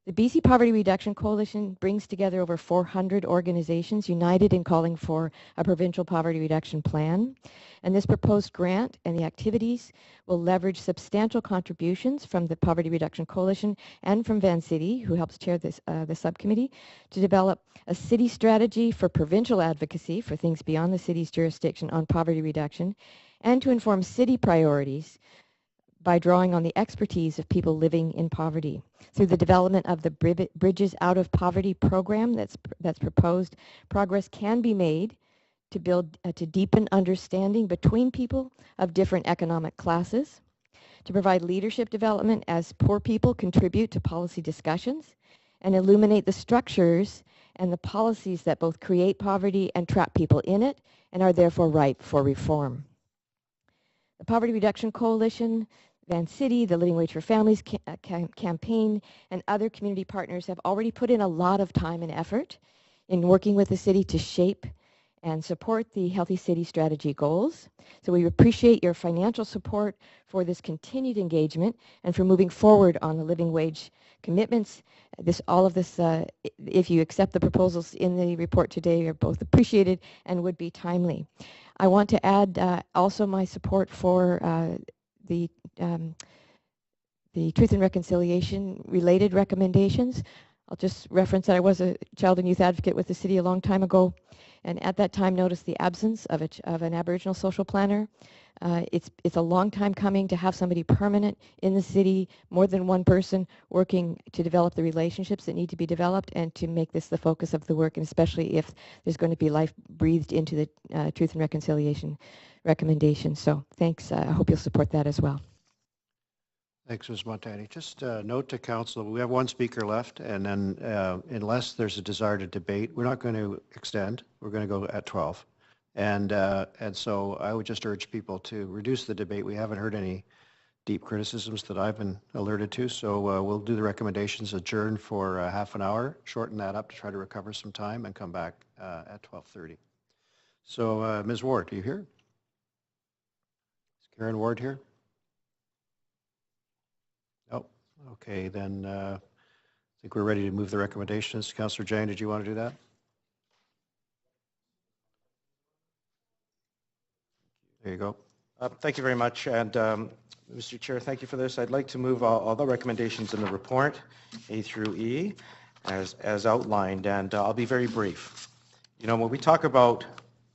The BC Poverty Reduction Coalition brings together over 400 organizations united in calling for a provincial poverty reduction plan. And this proposed grant and the activities will leverage substantial contributions from the Poverty Reduction Coalition and from Vancity, who helps chair this, the subcommittee, to develop a city strategy for provincial advocacy for things beyond the city's jurisdiction on poverty reduction, and to inform city priorities by drawing on the expertise of people living in poverty. Through the development of the Bridges Out of Poverty program that's proposed, progress can be made to build, to deepen understanding between people of different economic classes, to provide leadership development as poor people contribute to policy discussions, and illuminate the structures and the policies that both create poverty and trap people in it and are therefore ripe for reform. The Poverty Reduction Coalition, Vancity, the Living Wage for Families campaign, and other community partners have already put in a lot of time and effort in working with the city to shape and support the Healthy City Strategy goals. So we appreciate your financial support for this continued engagement and for moving forward on the living wage commitments. All of this, if you accept the proposals in the report today, are both appreciated and would be timely. I want to add also my support for the Truth and Reconciliation related recommendations. I'll just reference that I was a child and youth advocate with the city a long time ago, and at that time noticed the absence of an Aboriginal social planner. It's a long time coming to have somebody permanent in the city, more than one person working to develop the relationships that need to be developed and to make this the focus of the work, and especially if there's going to be life breathed into the Truth and Reconciliation recommendations. So thanks. I hope you'll support that as well. Thanks, Ms. Montani. Just a note to council, we have one speaker left, and then unless there's a desire to debate, we're not going to extend. We're going to go at 12. And so I would just urge people to reduce the debate. We haven't heard any deep criticisms that I've been alerted to, so we'll do the recommendations, adjourn for half an hour, shorten that up to try to recover some time, and come back at 12:30. So Ms. Ward, are you here? Is Karen Ward here? Oh, okay, then I think we're ready to move the recommendations. Councillor Jang, did you want to do that? There you go. Thank you very much. And Mr. Chair, thank you for this. I'd like to move all the recommendations in the report, A through E, as outlined, and I'll be very brief. You know, when we talk about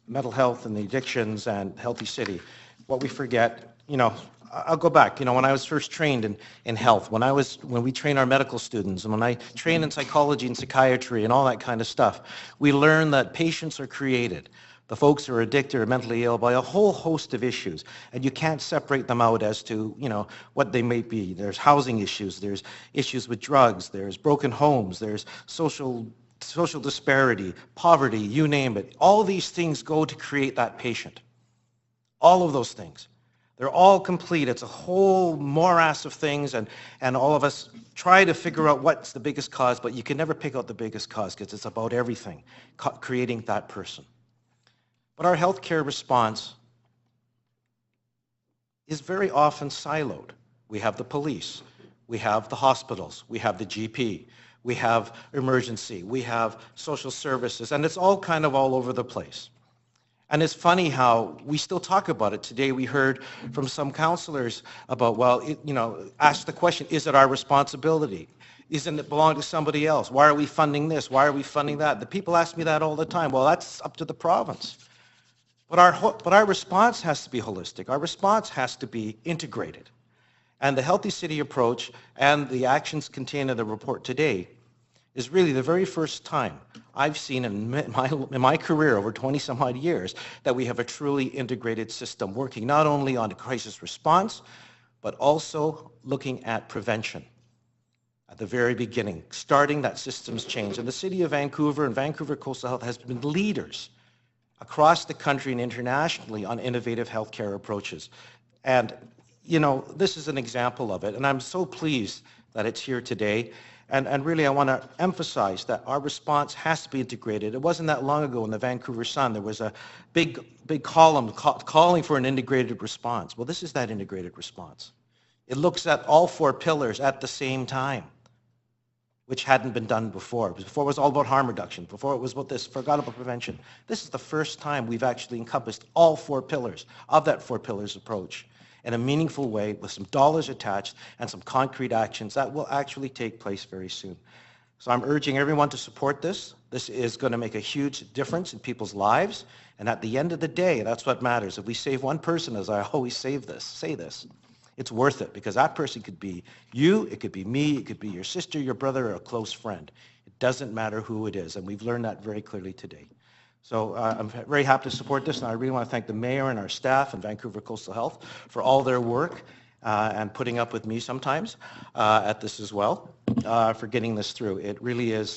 mental health and the addictions and healthy city, what we forget, you know, I'll go back, you know, when I was first trained in health, when we train our medical students, and when I train in psychology and psychiatry and all that kind of stuff, we learn that patients are created. The folks who are addicted or mentally ill by a whole host of issues, and you can't separate them out as to, you know, what they may be. There's housing issues, there's issues with drugs, there's broken homes, there's social disparity, poverty, you name it. All these things go to create that patient. All of those things. They're all complete. It's a whole morass of things, and all of us try to figure out what's the biggest cause, but you can never pick out the biggest cause because it's about everything, creating that person. But our healthcare response is very often siloed. We have the police, we have the hospitals, we have the GP, we have emergency, we have social services, and it's all kind of all over the place. And it's funny how we still talk about it. Today we heard from some councillors about, well, you know, ask the question, is it our responsibility? Isn't it belong to somebody else? Why are we funding this? Why are we funding that? The people ask me that all the time. Well, that's up to the province. But our response has to be holistic. Our response has to be integrated. And the Healthy City approach and the actions contained in the report today is really the very first time I've seen in my career over 20 some odd years that we have a truly integrated system working not only on the crisis response, but also looking at prevention at the very beginning, starting that systems change. And the City of Vancouver and Vancouver Coastal Health has been leaders across the country and internationally on innovative healthcare approaches. And, you know, this is an example of it, and I'm so pleased that it's here today. And really, I want to emphasize that our response has to be integrated. It wasn't that long ago in the Vancouver Sun, there was a big column calling for an integrated response. Well, this is that integrated response. It looks at all four pillars at the same time, which hadn't been done before. Before it was all about harm reduction. Before it was about this, forgot about prevention. This is the first time we've actually encompassed all four pillars of that four pillars approach in a meaningful way with some dollars attached and some concrete actions that will actually take place very soon. So I'm urging everyone to support this. This is going to make a huge difference in people's lives. And at the end of the day, that's what matters. If we save one person, as I always say this, it's worth it, because that person could be you, it could be me, it could be your sister, your brother, or a close friend. It doesn't matter who it is, and we've learned that very clearly today. So I'm very happy to support this, and I really want to thank the mayor and our staff and Vancouver Coastal Health for all their work and putting up with me sometimes at this as well, for getting this through. It really is,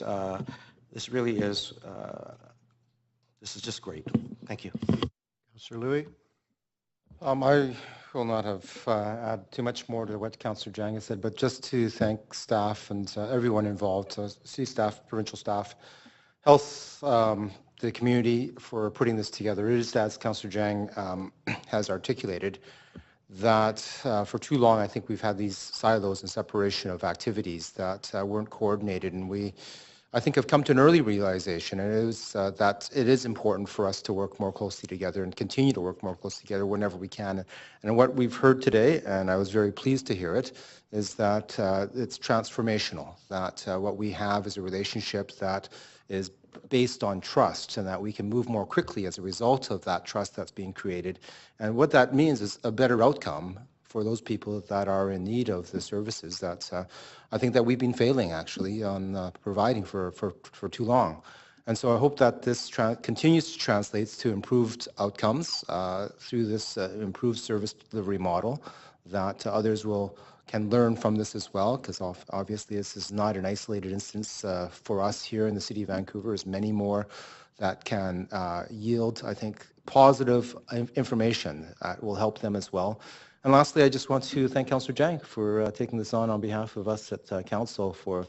this is just great. Thank you. Councillor Louis? I will not have add too much more to what Councillor Jang has said, but just to thank staff and everyone involved, city staff, provincial staff, health, the community for putting this together. It is, as Councillor Jang has articulated, that for too long I think we've had these silos and separation of activities that weren't coordinated, and we, I think, have come to an early realization, and it is that it is important for us to work more closely together and continue to work more closely together whenever we can. And what we've heard today, and I was very pleased to hear it, is that it's transformational, that what we have is a relationship that is based on trust, and that we can move more quickly as a result of that trust that's being created. And what that means is a better outcome for those people that are in need of the services that I think that we've been failing actually on providing for too long. And so I hope that this continues to translate to improved outcomes through this improved service delivery model, that others will can learn from this as well, because obviously this is not an isolated instance for us here in the city of Vancouver. There's many more that can yield, I think, positive information that will help them as well. And lastly, I just want to thank Councillor Jang for taking this on behalf of us at Council for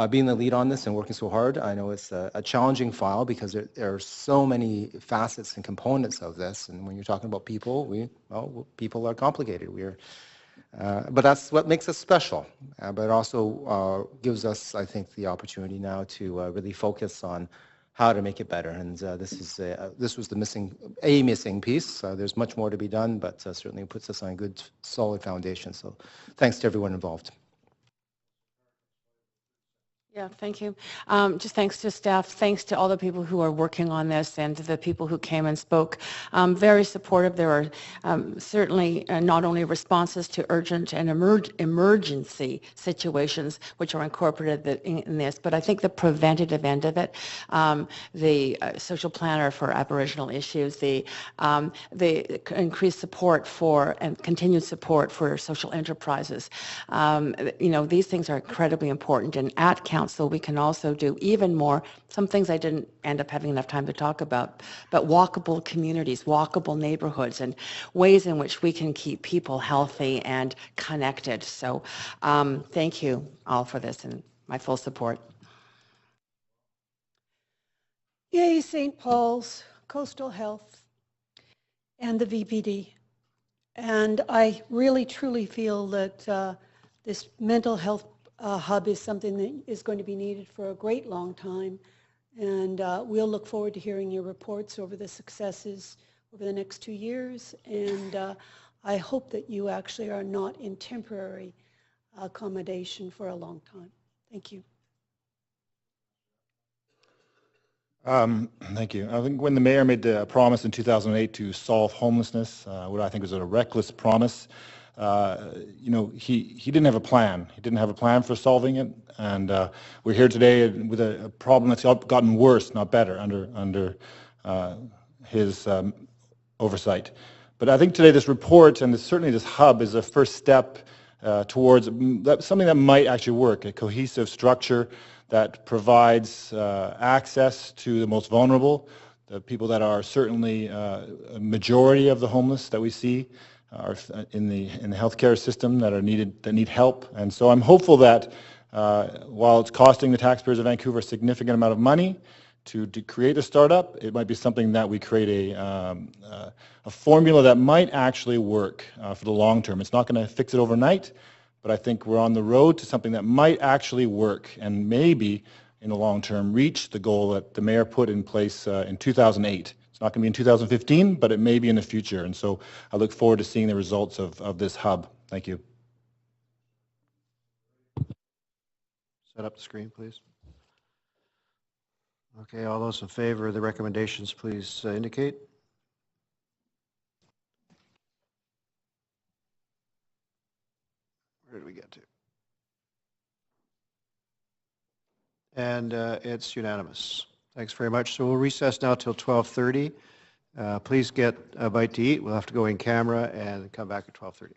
being the lead on this and working so hard. I know it's a challenging file because there are so many facets and components of this. And when you're talking about people, people are complicated. But that's what makes us special. But it also gives us, I think, the opportunity now to really focus on how to make it better. And this was the missing piece. There's much more to be done, but certainly puts us on a good, solid foundation. So thanks to everyone involved. Yeah, thank you. Just thanks to staff, thanks to all the people who are working on this and to the people who came and spoke. Very supportive. There are certainly not only responses to urgent and emergency situations which are incorporated in this, but I think the preventative end of it, the social planner for Aboriginal issues, the increased support for and continued support for social enterprises. These things are incredibly important, and at Council we can also do even more. Some things I didn't end up having enough time to talk about, but walkable communities, walkable neighborhoods, and ways in which we can keep people healthy and connected. So thank you all for this and my full support. Yay, St. Paul's, Coastal Health, and the VPD. And I really truly feel that this mental health hub is something that is going to be needed for a great long time. And we'll look forward to hearing your reports over the successes over the next 2 years. And I hope that you actually are not in temporary accommodation for a long time. Thank you. Thank you. I think when the mayor made the promise in 2008 to solve homelessness, what I think was a reckless promise, he didn't have a plan. He didn't have a plan for solving it, and we're here today with a problem that's gotten worse, not better, under his oversight. But I think today this report and certainly this hub is a first step towards something that might actually work, a cohesive structure that provides access to the most vulnerable, the people that are certainly a majority of the homeless that we see are in the healthcare system that need help. And so I'm hopeful that while it's costing the taxpayers of Vancouver a significant amount of money to create a startup, it might be something that we create a formula that might actually work for the long term. It's not going to fix it overnight, but I think we're on the road to something that might actually work and maybe in the long term reach the goal that the mayor put in place in 2008. It's not going to be in 2015, but it may be in the future. And so I look forward to seeing the results of this hub. Thank you. Set up the screen, please. Okay, all those in favor of the recommendations, please indicate. Where did we get to? And it's unanimous. Thanks very much. So we'll recess now till 12:30. Please get a bite to eat. We'll have to go in camera and come back at 12:30.